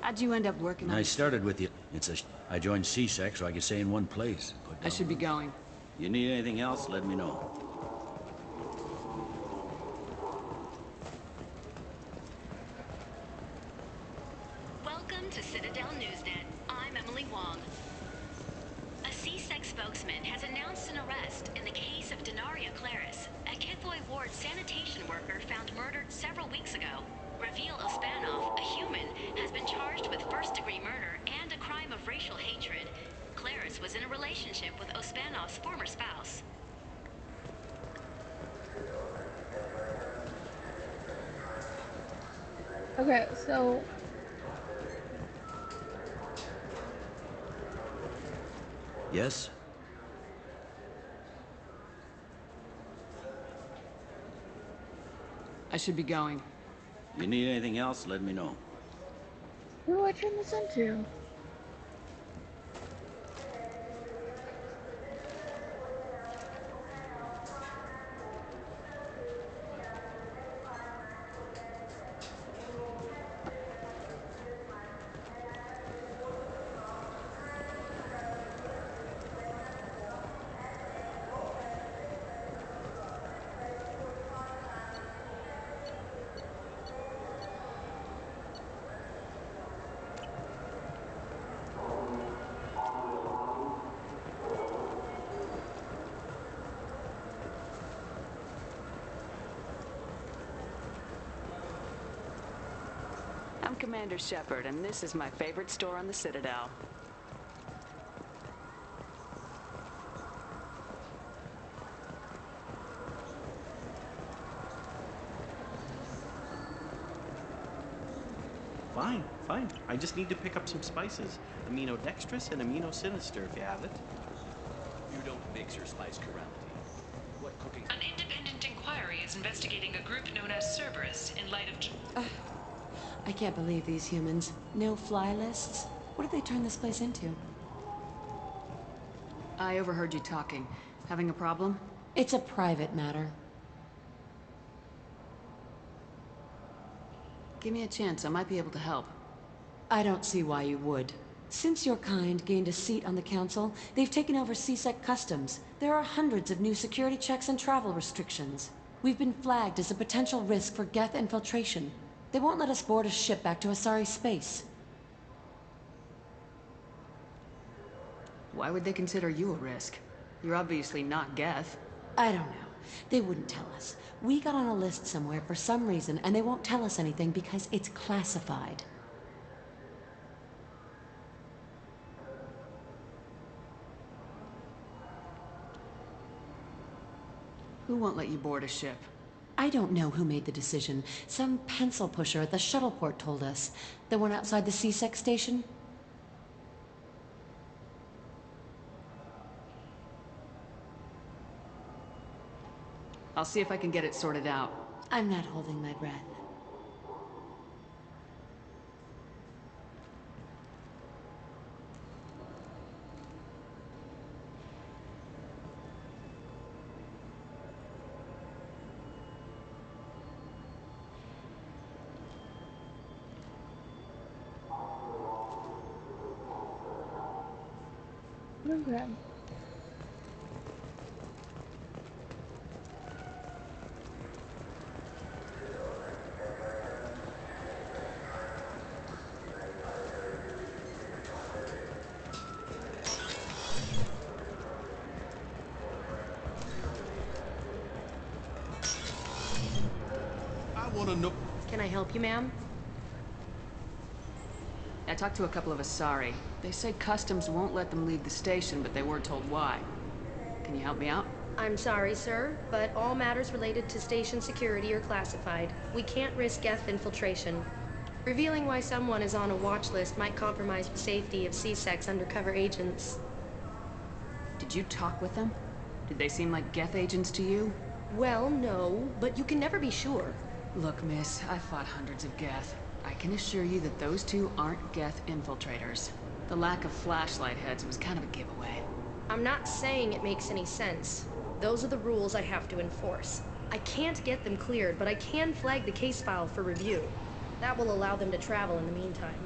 How'd you end up working on I this? started with you. I joined CSEC so I could stay in one place. I should be going. You need anything else, let me know. Welcome to Citadel Newsnet. I'm Emily Wong. A CSEC spokesman has announced an arrest in the case of Denaria Claris, a Kithoi Ward sanitation worker found murdered several weeks ago. Ravil Ospanov, a human, has been charged with first-degree murder and a crime of racial hatred. Claris was in a relationship with Ospanov's former spouse. Okay, so... Yes? I should be going. You need anything else, let me know. Who do I turn this into? I'm Commander Shepard, and this is my favorite store on the Citadel. Fine, fine. I just need to pick up some spices. Aminodextrous and aminosinister, if you have it. You don't mix your spice chirality. What cooking... An independent inquiry is investigating a group known as Cerberus in light of... I can't believe these humans. No fly lists? What did they turn this place into? I overheard you talking. Having a problem? It's a private matter. Give me a chance, I might be able to help. I don't see why you would. Since your kind gained a seat on the council, they've taken over C-Sec customs. There are hundreds of new security checks and travel restrictions. We've been flagged as a potential risk for Geth infiltration. They won't let us board a ship back to Asari space. Why would they consider you a risk? You're obviously not Geth. I don't know. They wouldn't tell us. We got on a list somewhere for some reason, and they won't tell us anything because it's classified. Who won't let you board a ship? I don't know who made the decision. Some pencil pusher at the shuttle port told us. The one outside the C-Sec station? I'll see if I can get it sorted out. I'm not holding my breath. Program. I want to know... Can I help you, ma'am? I talked to a couple of Asari. They say customs won't let them leave the station, but they weren't told why. Can you help me out? I'm sorry, sir, but all matters related to station security are classified. We can't risk Geth infiltration. Revealing why someone is on a watch list might compromise the safety of C-Sec's undercover agents. Did you talk with them? Did they seem like Geth agents to you? Well, no, but you can never be sure. Look, miss, I fought hundreds of Geth. I can assure you that those two aren't Geth infiltrators. The lack of flashlight heads was kind of a giveaway. I'm not saying it makes any sense. Those are the rules I have to enforce. I can't get them cleared, but I can flag the case file for review. That will allow them to travel in the meantime.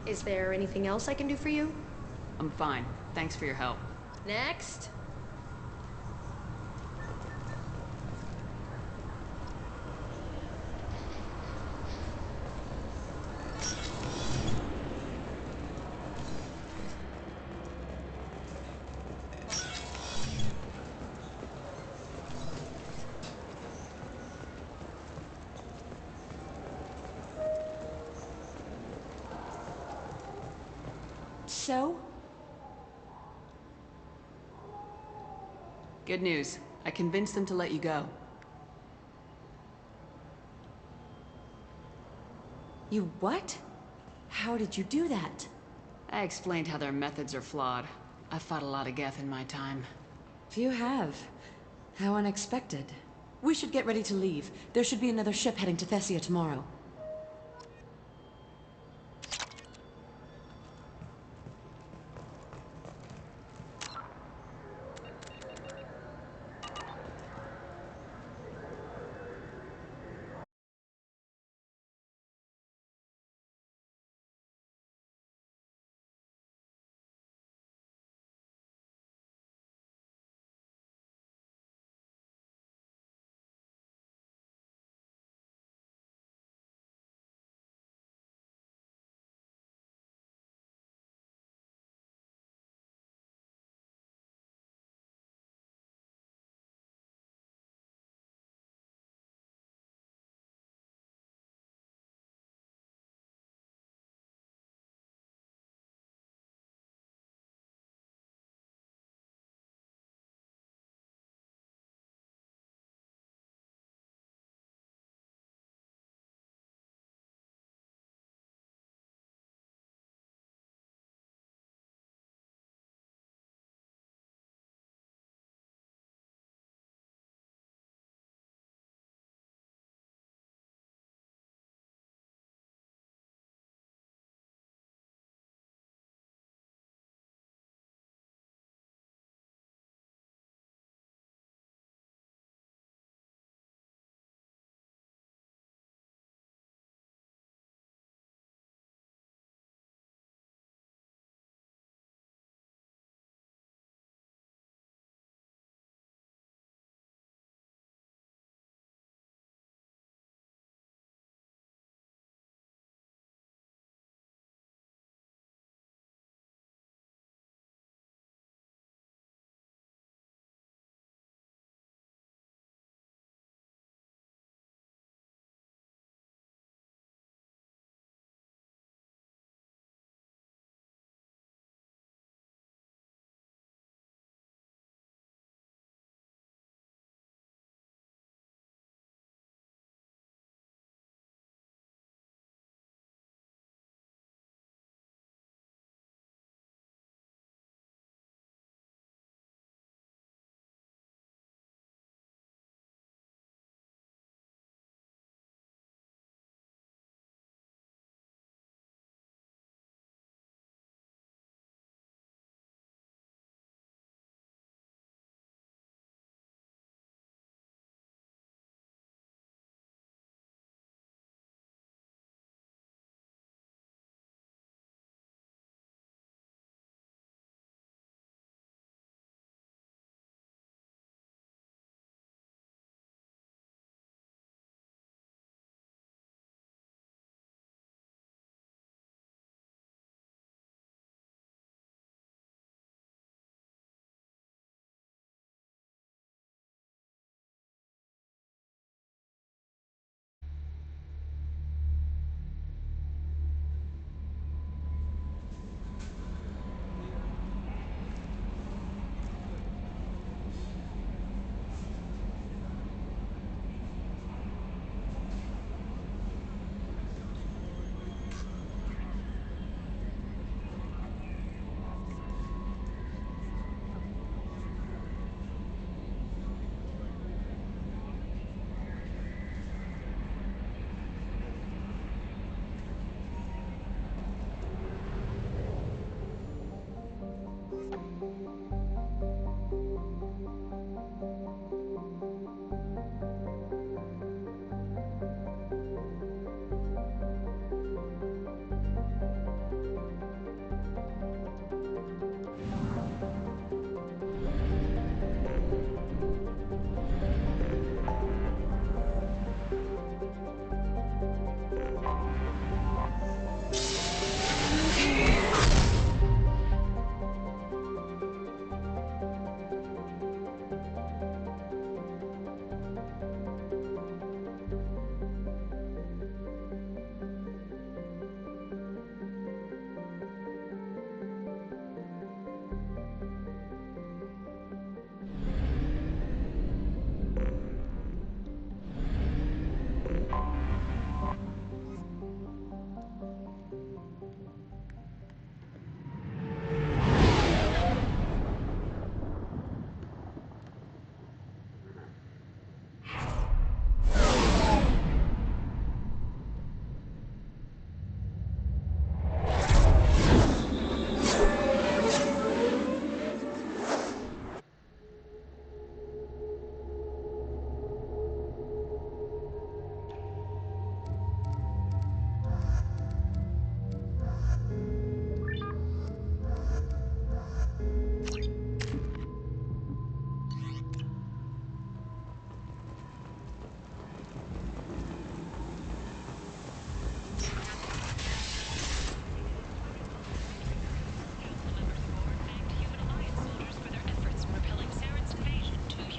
Is there anything else I can do for you? I'm fine. Thanks for your help. Next. So? Good news. I convinced them to let you go. You what? How did you do that? I explained how their methods are flawed. I've fought a lot of Geth in my time. You have. How unexpected. We should get ready to leave. There should be another ship heading to Thessia tomorrow.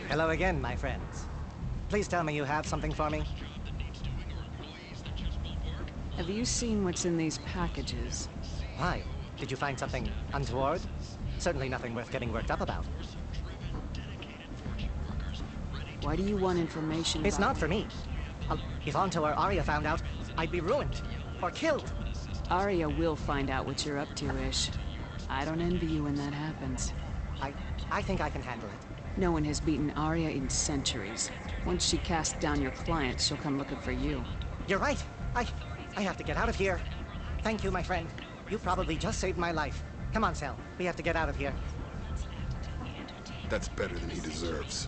Hello again, my friends. Please tell me you have something for me. Have you seen what's in these packages? Why? Did you find something untoward? Certainly nothing worth getting worked up about. Why do you want information It's about not for me. If Anto or Arya found out, I'd be ruined. Or killed. Arya will find out what you're up to, Ish. I don't envy you when that happens. I think I can handle it. No one has beaten Arya in centuries. Once she casts down your client, she'll come looking for you. You're right. I have to get out of here. Thank you, my friend. You probably just saved my life. Come on, Sel. We have to get out of here. That's better than he deserves.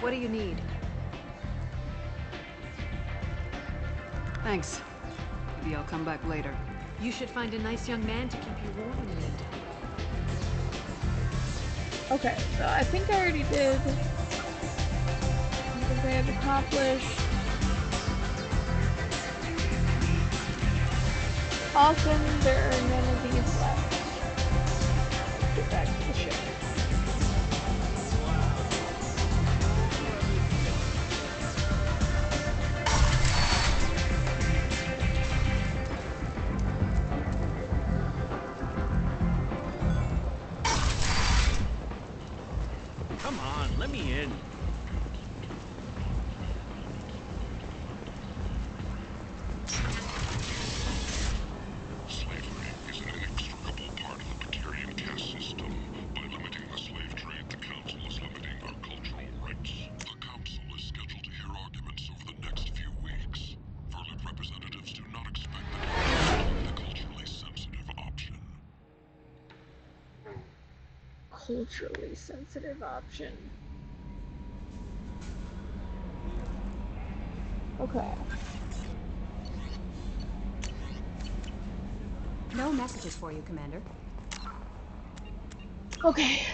What do you need? Thanks. Maybe I'll come back later. You should find a nice young man to keep you warm in the meantime. Okay, so I think I already did something I have accomplished. Often there are none of these left. Get back to the ship. Come on, let me in. Slavery is an inextricable part of the Praetorian caste system. By limiting the slave trade, the Council is limiting our cultural rights. The Council is scheduled to hear arguments over the next few weeks. Verlet representatives do not expect the Council to take the culturally sensitive option. Culturally sensitive option. Okay. No messages for you, Commander. Okay.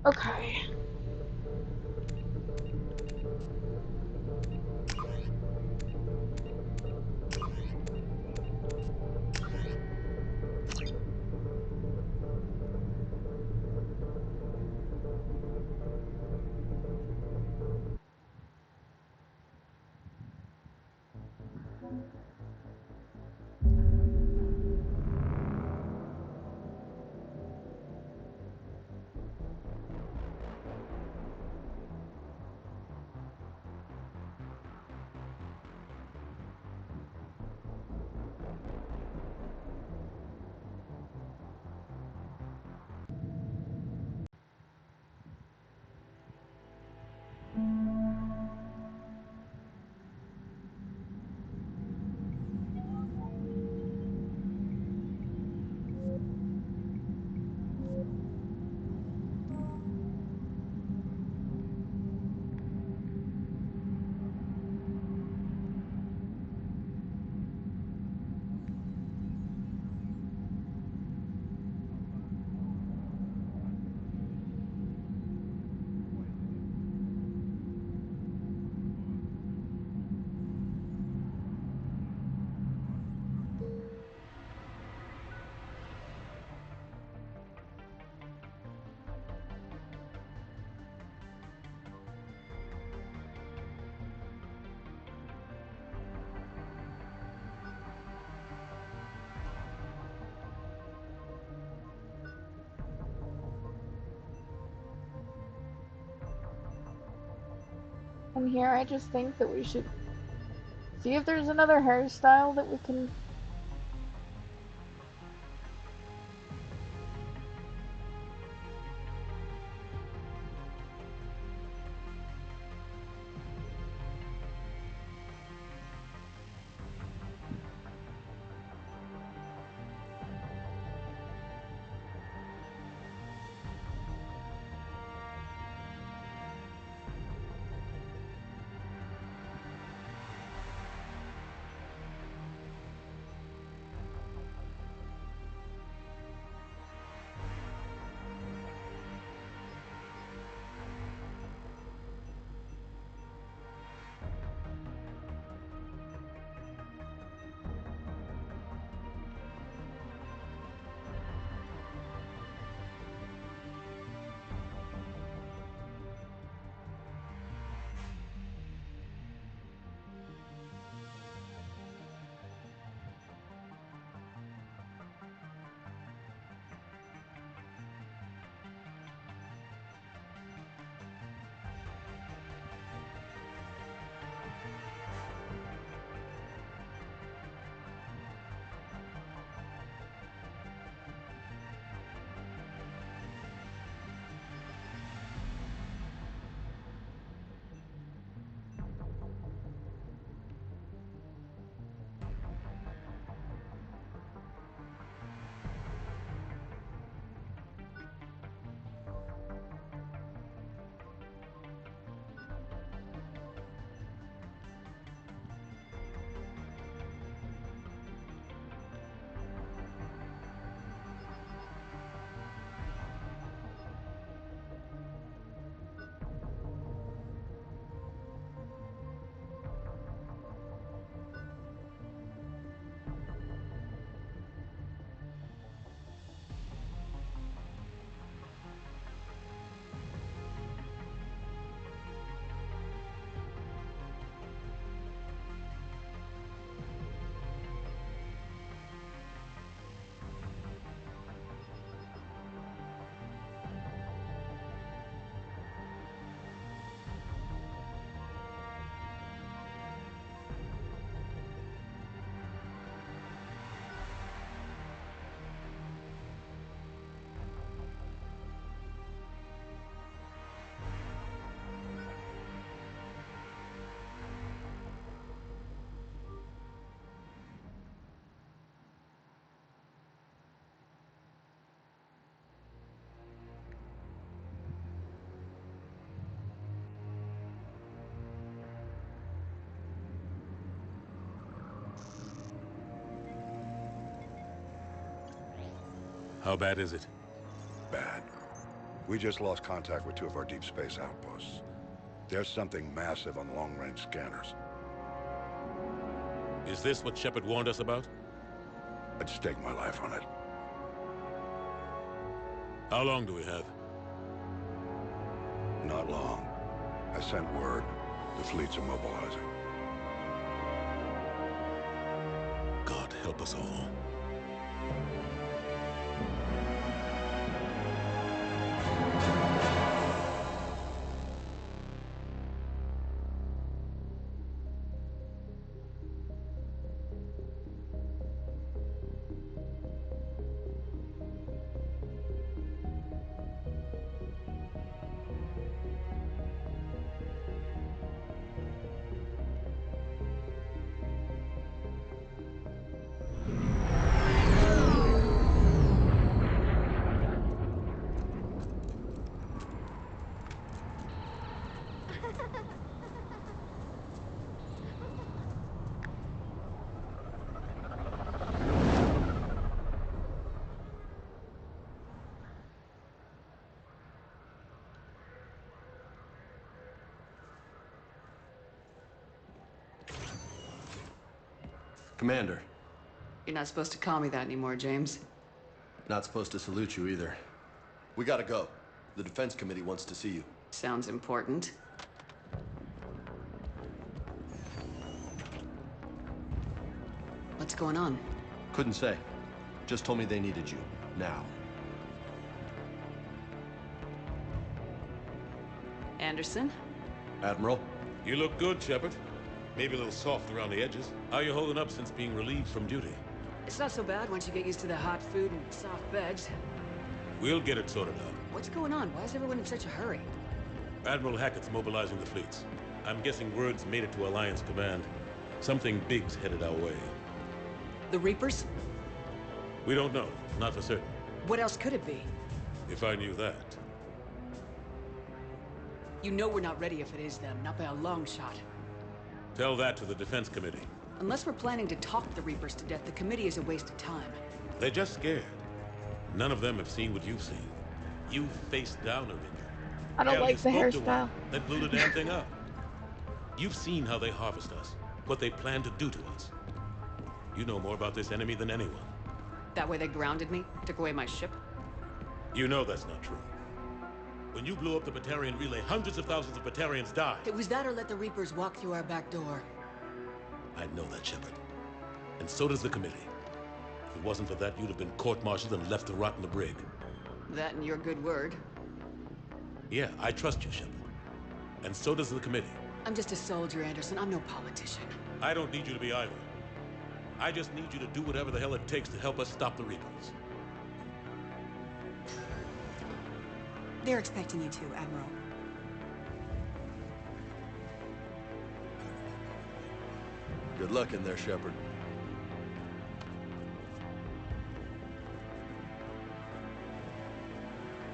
Okay. from here. I just think that we should see if there's another hairstyle that we can... How bad is it? Bad. We just lost contact with 2 of our deep space outposts. There's something massive on the long-range scanners. Is this what Shepard warned us about? I'd stake my life on it. How long do we have? Not long. I sent word. The fleet's immobilizing. God help us all. Commander. You're not supposed to call me that anymore, James. Not supposed to salute you either. We gotta go. The Defense Committee wants to see you. Sounds important. What's going on? Couldn't say. Just told me they needed you. Now. Anderson? Admiral, You look good, Shepard. Maybe a little soft around the edges. How you holding up since being relieved from duty? It's not so bad once you get used to the hot food and soft beds. We'll get it sorted out. What's going on? Why is everyone in such a hurry? Admiral Hackett's mobilizing the fleets. I'm guessing word's made it to Alliance Command. Something big's headed our way. The Reapers? We don't know. Not for certain. What else could it be? If I knew that. You know we're not ready if it is them, not by a long shot. Tell that to the Defense Committee. Unless we're planning to talk the Reapers to death, the committee is a waste of time. They're just scared. None of them have seen what you've seen. You faced down a Reaper. I don't like the hairstyle. That blew the damn thing up. You've seen how they harvest us, what they plan to do to us. You know more about this enemy than anyone. That way they grounded me, took away my ship? You know that's not true. When you blew up the Batarian relay, hundreds of thousands of Batarians died. It was that or let the Reapers walk through our back door. I know that, Shepard. And so does the committee. If it wasn't for that, you'd have been court-martialed and left to rot in the brig. That and your good word. Yeah, I trust you, Shepard. And so does the committee. I'm just a soldier, Anderson. I'm no politician. I don't need you to be either. I just need you to do whatever the hell it takes to help us stop the Reapers. They're expecting you to, Admiral. Good luck in there, Shepard.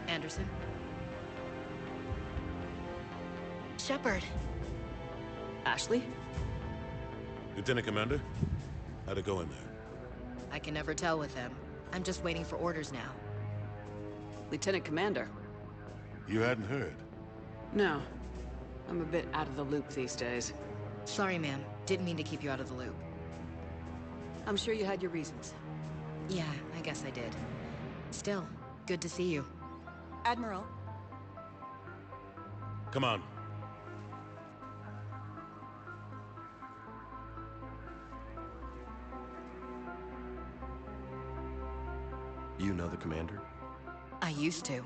Anderson? Shepard. Ashley? Lieutenant Commander? How'd it go in there? I can never tell with him. I'm just waiting for orders now. Lieutenant Commander? You hadn't heard? No. I'm a bit out of the loop these days. Sorry, ma'am. Didn't mean to keep you out of the loop. I'm sure you had your reasons. Yeah, I guess I did. Still, good to see you. Admiral. Come on. You know the commander? I used to.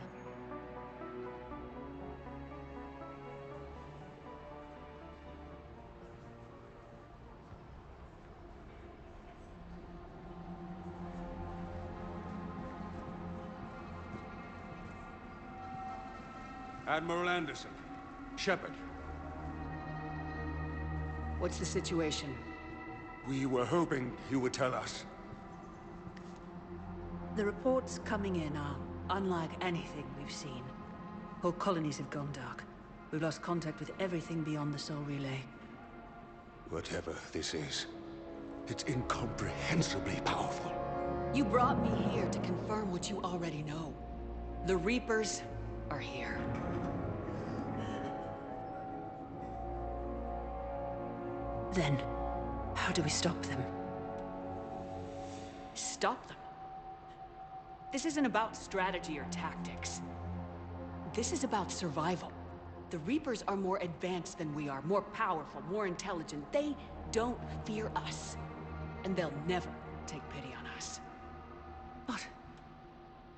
Admiral Anderson. Shepard. What's the situation? We were hoping you would tell us. The reports coming in are unlike anything we've seen. Whole colonies have gone dark. We've lost contact with everything beyond the Sol Relay. Whatever this is, it's incomprehensibly powerful. You brought me here to confirm what you already know. The Reapers are here. Then, how do we stop them? Stop them? This isn't about strategy or tactics. This is about survival. The Reapers are more advanced than we are, more powerful, more intelligent. They don't fear us. And they'll never take pity on us. But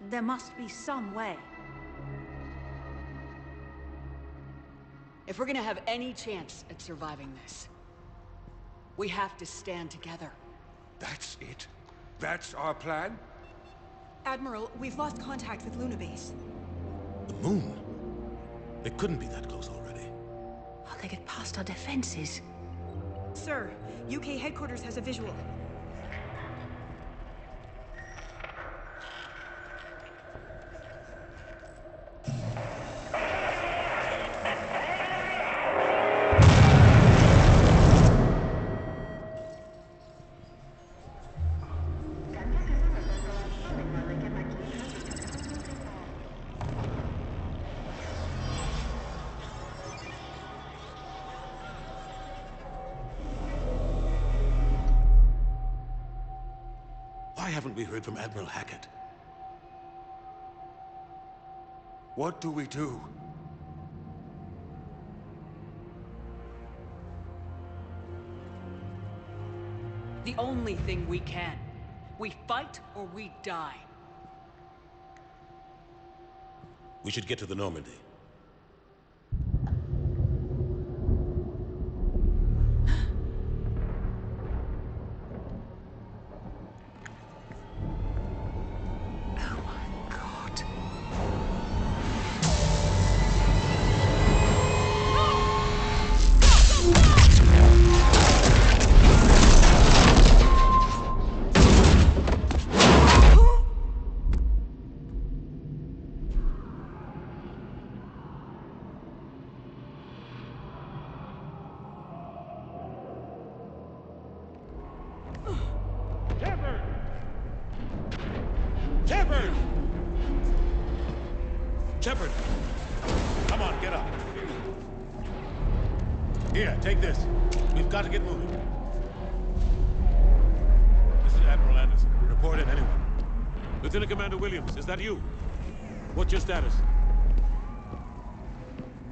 there must be some way. If we're gonna have any chance at surviving this, we have to stand together. That's it? That's our plan? Admiral, we've lost contact with Luna Base. The moon? It couldn't be that close already. How'd they get past our defenses? Sir, UK headquarters has a visual. Why haven't we heard from Admiral Hackett? What do we do? The only thing we can. We fight or we die. We should get to the Normandy. Shepard! Come on, get up. Here, take this. We've got to get moving. This is Admiral Anderson. Report in, anyone. Lieutenant Commander Williams, is that you? What's your status?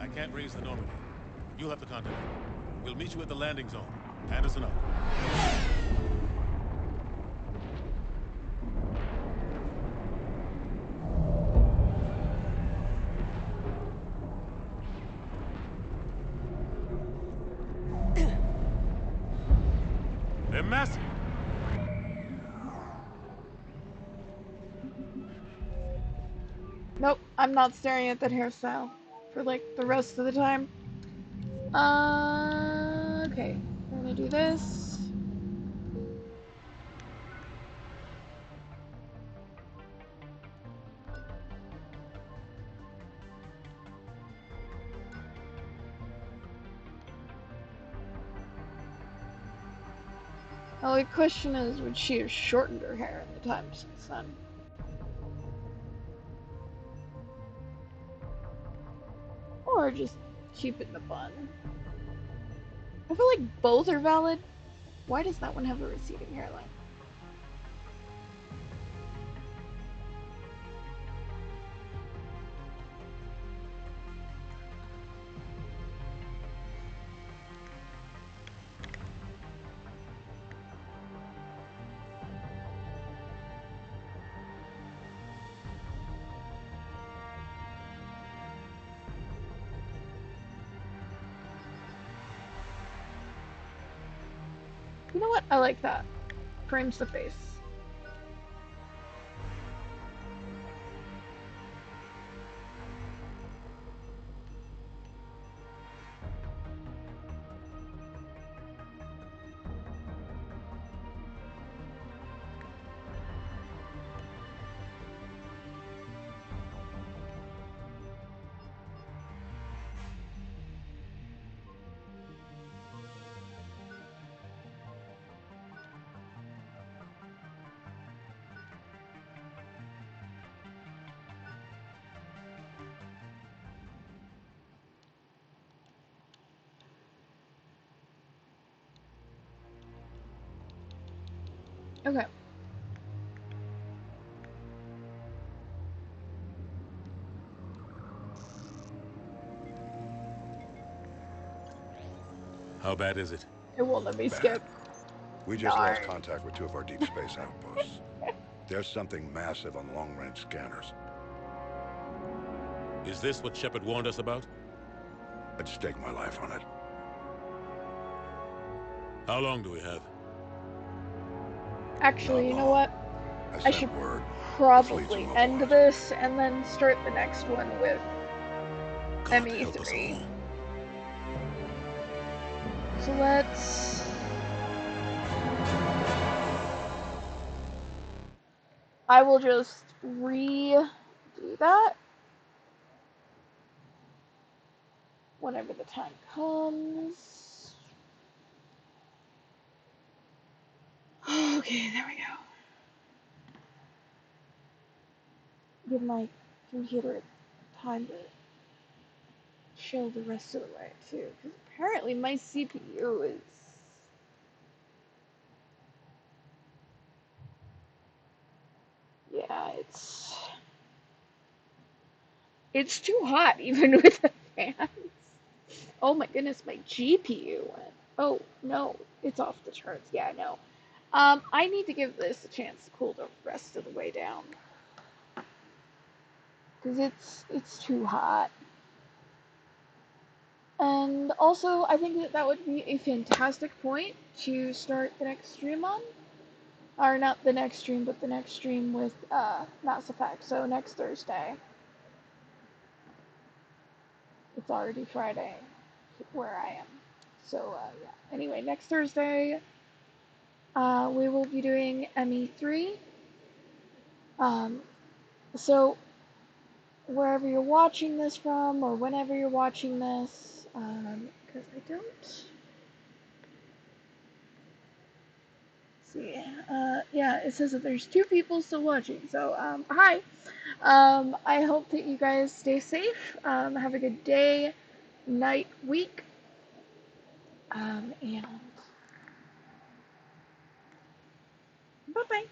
I can't raise the Normandy. You'll have to contact me. We'll meet you at the landing zone. Anderson out. They're massive. Nope, I'm not staring at that hairstyle for like the rest of the time. Okay, we're gonna do this. The only question is, would she have shortened her hair in the time since then? Or just keep it in the bun? I feel like both are valid. Why does that one have a receding hairline? You know what? I like that. Frames the face. Okay. How bad is it? It won't let me skip. We just lost contact with 2 of our deep space outposts. There's something massive on the long-range scanners. Is this what Shepard warned us about? I'd stake my life on it. How long do we have? Actually, you know what? I should probably end this and then start the next one with ME3. So let's... I will just redo that whenever the time comes. Okay, there we go. Give my computer time to show the rest of the way too, because apparently my CPU is it's too hot even with the fans. Oh my goodness, my GPU went. Oh no, it's off the charts. Yeah, I know. I need to give this a chance to cool the rest of the way down. Because it's too hot. And also, I think that would be a fantastic point to start the next stream on. Or not the next stream, but the next stream with Mass Effect. So next Thursday. It's already Friday where I am. So yeah. Anyway, next Thursday we will be doing ME3. So wherever you're watching this from, or whenever you're watching this, because I don't see. Yeah, it says that there's 2 people still watching. So, hi. I hope that you guys stay safe. Have a good day, night, week. And bye-bye.